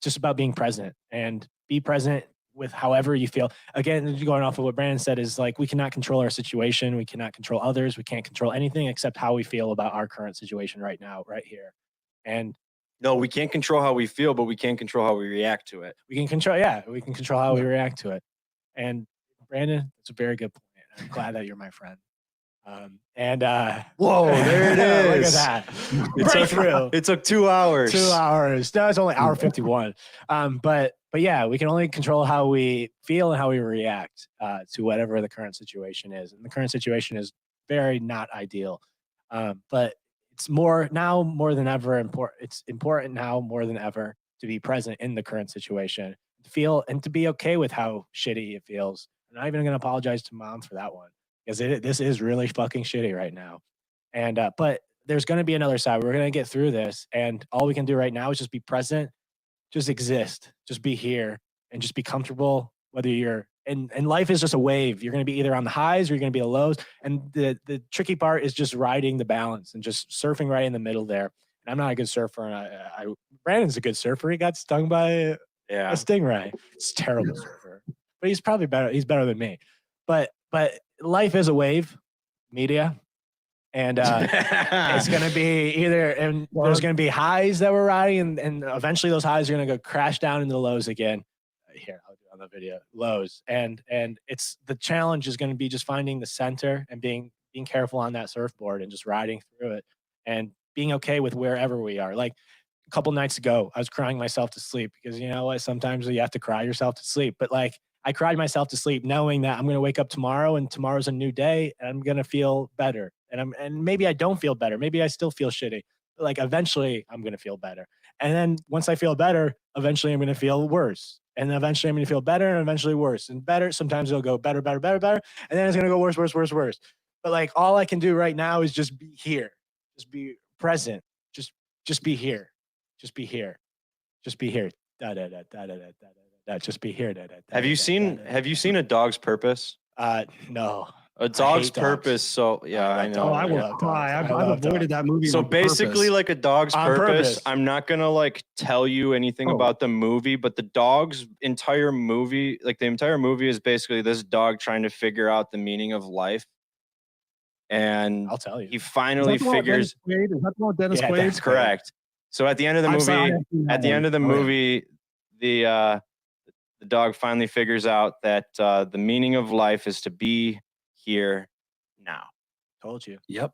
just about being present, and be present with however you feel. Again, going off of what Brandon said, is like we cannot control our situation. We cannot control others. We can't control anything except how we feel about our current situation right now, right here. And no, we can't control how we feel, but we can control how we react to it. We can control how we react to it. And Brandon, it's a very good point. I'm glad that you're my friend. Whoa, there it is. Look at that. It took 2 hours. 2 hours. No, it's only hour 51. But yeah, we can only control how we feel and how we react to whatever the current situation is. And the current situation is very not ideal. But it's more than ever important. It's important now more than ever to be present in the current situation, to feel and to be okay with how shitty it feels. I'm not even going to apologize to Mom for that one, because this is really fucking shitty right now. And but there's going to be another side. We're going to get through this, and all we can do right now is just be present, just exist, just be here, and just be comfortable. Whether you're and life is just a wave. You're going to be either on the highs or you're going to be the lows. And the tricky part is just riding the balance and just surfing right in the middle there. And I'm not a good surfer, and Brandon's a good surfer. He got stung by a stingray. It's a terrible surfer, but he's probably better. He's better than me. But life is a wave, media, and it's going to be and there's going to be highs that we're riding, and eventually those highs are going to go crash down into the lows again. Here, I'll do it on the video. Lows, and it's the challenge is going to be just finding the center and being careful on that surfboard and just riding through it and being okay with wherever we are. Like a couple nights ago, I was crying myself to sleep, because you know what? Sometimes you have to cry yourself to sleep, but like, I cried myself to sleep knowing that I'm going to wake up tomorrow, and tomorrow's a new day, and I'm going to feel better. And maybe I don't feel better. Maybe I still feel shitty. But like eventually I'm going to feel better. And then once I feel better, eventually I'm going to feel worse. And then eventually I'm going to feel better, and eventually worse and better. Sometimes it'll go better. And then it's going to go worse. But like all I can do right now is just be here. Just be present. Just be here. Just be here. Just be here. Just be here. Have you seen A Dog's Purpose? No. A dog's hate dogs. purpose. So yeah, I love know. Oh, I I will love cry. dogs. I've I love avoided that movie. So on basically, purpose. like a dog's On purpose. purpose. I'm not gonna like tell you anything Oh. about the movie, but the dog's entire movie, like the entire movie, is basically this dog trying to figure out the meaning of life. And I'll tell you. he Is finally that the one with figures. Dennis Quaid? Is that the one with Dennis Yeah, Quaid? That's correct. So at the end of the I'm sorry, I movie, haven't seen that at the one. end of the Oh, yeah. movie, the dog finally figures out that the meaning of life is to be here now. Told you. Yep.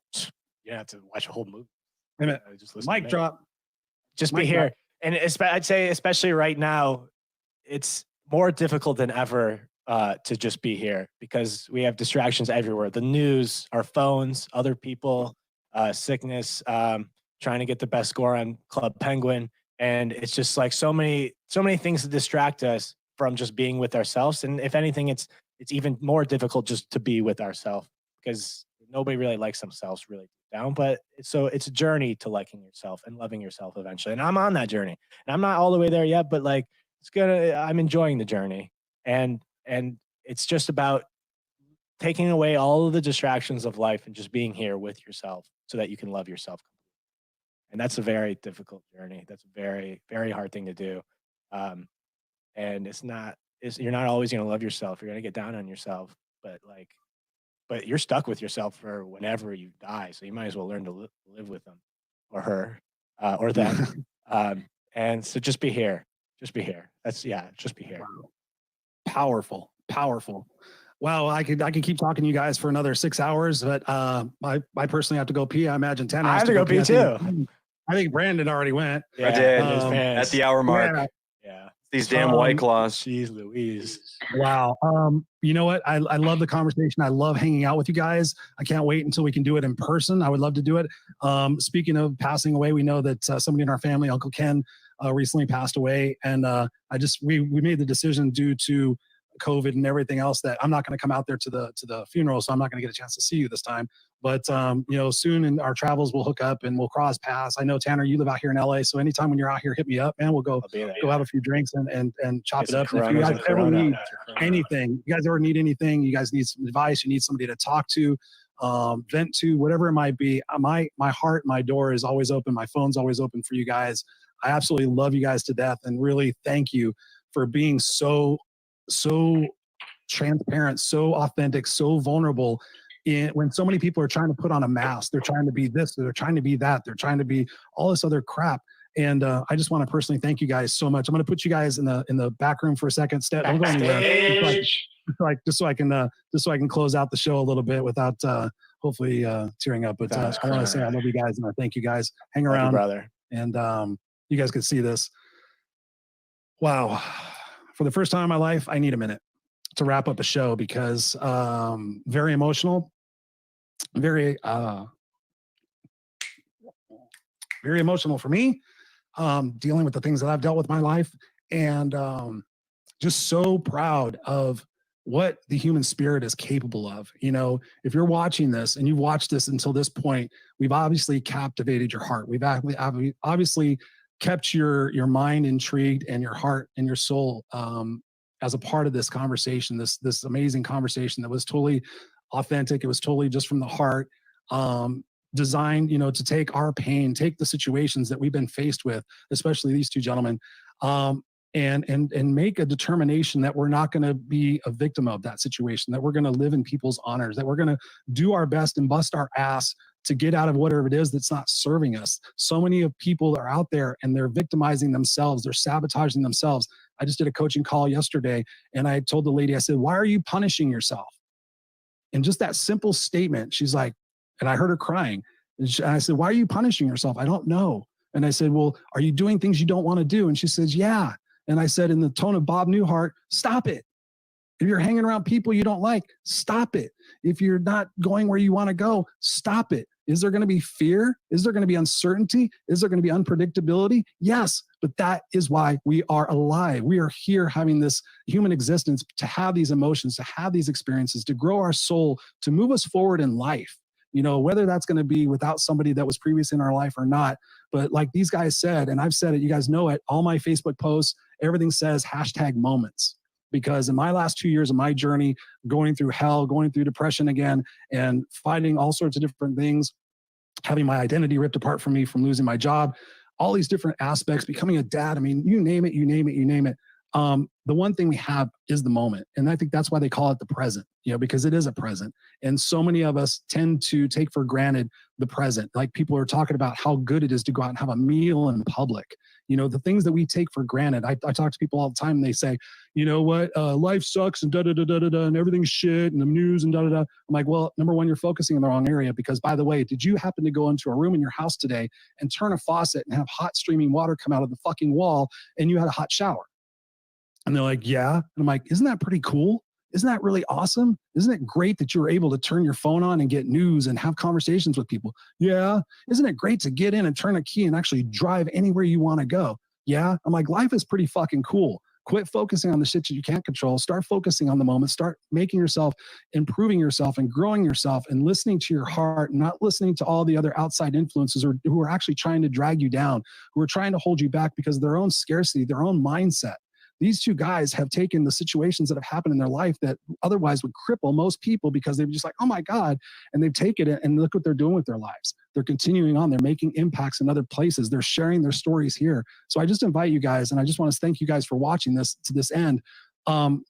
You don't have to watch a whole movie. Wait a minute. Just listen to Mic me. drop. Just Mic be drop. here. And I'd say, especially right now, it's more difficult than ever to just be here because we have distractions everywhere. The news, our phones, other people, sickness, trying to get the best score on Club Penguin. And it's just like so many things to distract us from just being with ourselves. And if anything, it's even more difficult just to be with ourselves because nobody really likes themselves really down. But it's a journey to liking yourself and loving yourself eventually. And I'm on that journey. And I'm not all the way there yet, but like I'm enjoying the journey. And it's just about taking away all of the distractions of life and just being here with yourself so that you can love yourself. And that's a very difficult journey. That's a very, very hard thing to do. And you're not always going to love yourself. You're going to get down on yourself, but you're stuck with yourself for whenever you die. So you might as well learn to live with them or her or them. And so just be here. Just be here. Just be here. Wow. Powerful. Wow, I could keep talking to you guys for another 6 hours, but I personally have to go pee. I imagine 10. I have to go pee too. I think Brandon already went. Yeah, I did at at the hour mark. Yeah. These damn White Claws. Jeez Louise. Wow. You know what? I love the conversation. I love hanging out with you guys. I can't wait until we can do it in person. I would love to do it. Speaking of passing away, we know that somebody in our family, Uncle Ken, recently passed away, and we made the decision due to COVID and everything else that I'm not going to come out there to the funeral, so I'm not going to get a chance to see you this time. But soon in our travels, we'll hook up and we'll cross paths. I know, Tanner, you live out here in LA, so anytime when you're out here, hit me up, man. We'll go have a few drinks and chop it up. And if you guys ever need anything, you guys ever need anything, you guys need some advice, you need somebody to talk to, vent to, whatever it might be, my heart, my door is always open. My phone's always open for you guys. I absolutely love you guys to death, and really thank you for being so transparent, so authentic, so vulnerable. When so many people are trying to put on a mask, they're trying to be this, they're trying to be that, they're trying to be all this other crap. And I just want to personally thank you guys so much. I'm going to put you guys in the back room for a second. Don't go anywhere. Just so I can close out the show a little bit without hopefully tearing up. But I want to say I love you guys and I thank you guys. Hang around, brother. And you guys can see this. Wow. For the first time in my life, I need a minute to wrap up a show because very emotional, very emotional for me, dealing with the things that I've dealt with in my life, and just so proud of what the human spirit is capable of. If you're watching this and you've watched this until this point, we've obviously captivated your heart. We've obviously kept your mind intrigued and your heart and your soul as a part of this conversation, this amazing conversation that was totally authentic. It was totally just from the heart, designed, to take our pain, take the situations that we've been faced with, especially these two gentlemen, and make a determination that we're not going to be a victim of that situation, that we're going to live in people's honors, that we're going to do our best and bust our ass to get out of whatever it is that's not serving us. So many of people are out there and they're victimizing themselves. They're sabotaging themselves. I just did a coaching call yesterday and I told the lady, I said, why are you punishing yourself? And just that simple statement, she's like, and I heard her crying. And I said, why are you punishing yourself? I don't know. And I said, well, are you doing things you don't want to do? And she says, yeah. And I said, in the tone of Bob Newhart, stop it. If you're hanging around people you don't like, stop it. If you're not going where you want to go, stop it. Is there going to be fear? Is there going to be uncertainty? Is there going to be unpredictability? Yes, but that is why we are alive. We are here having this human existence to have these emotions, to have these experiences, to grow our soul, to move us forward in life. Whether that's going to be without somebody that was previous in our life or not. But like these guys said, and I've said it, you guys know it, all my Facebook posts, everything says #moments. because in my last 2 years of my journey, going through hell, going through depression again, and fighting all sorts of different things, having my identity ripped apart from me from losing my job, all these different aspects, becoming a dad. I mean, you name it, you name it, you name it. The one thing we have is the moment. And I think that's why they call it the present, because it is a present. And so many of us tend to take for granted the present. Like people are talking about how good it is to go out and have a meal in public. The things that we take for granted. I talk to people all the time and they say, you know what, life sucks and da-da-da-da-da-da and everything's shit and the news and da-da-da. I'm like, well, number one, you're focusing in the wrong area because, by the way, did you happen to go into a room in your house today and turn a faucet and have hot streaming water come out of the fucking wall and you had a hot shower? And they're like, yeah. And I'm like, isn't that pretty cool? Isn't that really awesome? Isn't it great that you're able to turn your phone on and get news and have conversations with people? Yeah. Isn't it great to get in and turn a key and actually drive anywhere you want to go? Yeah. I'm like, life is pretty fucking cool. Quit focusing on the shit that you can't control. Start focusing on the moment. Start making yourself, improving yourself and growing yourself and listening to your heart, not listening to all the other outside influences who are actually trying to drag you down, who are trying to hold you back because of their own scarcity, their own mindset. These two guys have taken the situations that have happened in their life that otherwise would cripple most people because they were just like, oh my God. And they've taken it and look what they're doing with their lives. They're continuing on. They're making impacts in other places. They're sharing their stories here. So I just invite you guys, and I just want to thank you guys for watching this to this end.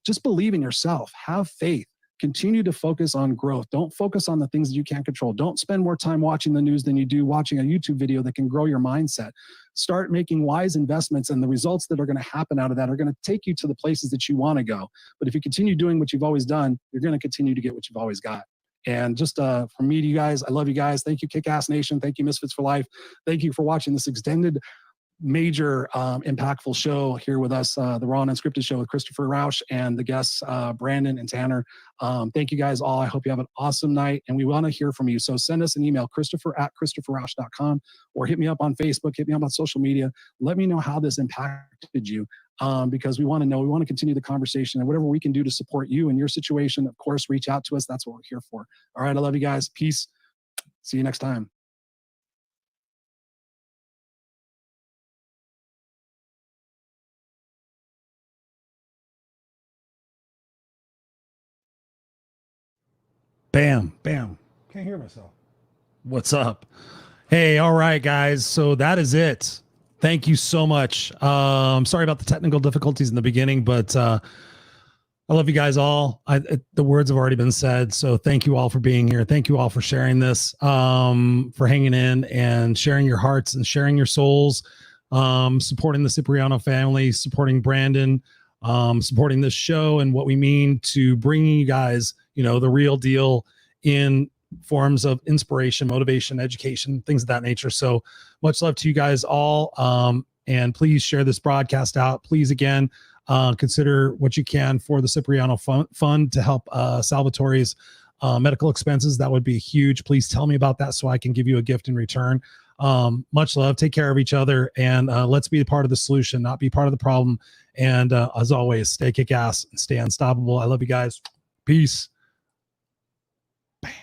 Just believe in yourself. Have faith. Continue to focus on growth. Don't focus on the things that you can't control. Don't spend more time watching the news than you do watching a YouTube video that can grow your mindset. Start making wise investments, and the results that are going to happen out of that are going to take you to the places that you want to go. But if you continue doing what you've always done, you're going to continue to get what you've always got. And just from me to you guys, I love you guys. Thank you, Kick-Ass Nation. Thank you, Misfits for Life. Thank you for watching this extended major impactful show here with us, the Raw and Unscripted show with Christopher Rausch and the guests, Brandon and Tanner. Thank you guys all. I hope you have an awesome night, and we want to hear from you. So send us an email, christopher@christopherrausch.com, or hit me up on Facebook, hit me up on social media. Let me know how this impacted you, because we want to know. We want to continue the conversation, and whatever we can do to support you in your situation, of course, reach out to us. That's what we're here for. All right. I love you guys. Peace. See you next time. Bam, bam. Can't hear myself. What's up? Hey, all right, guys. So that is it. Thank you so much. Sorry about the technical difficulties in the beginning, but I love you guys all. The words have already been said. So thank you all for being here. Thank you all for sharing this, for hanging in and sharing your hearts and sharing your souls, supporting the Cipriano family, supporting Brandon, supporting this show and what we mean to bringing you guys, the real deal in forms of inspiration, motivation, education, things of that nature. So much love to you guys all. And please share this broadcast out. Please, again, consider what you can for the Cipriano fund to help Salvatore's medical expenses. That would be huge. Please tell me about that so I can give you a gift in return. Much love. Take care of each other, and let's be a part of the solution, not be part of the problem. And as always, stay kick ass and stay unstoppable. I love you guys. Peace.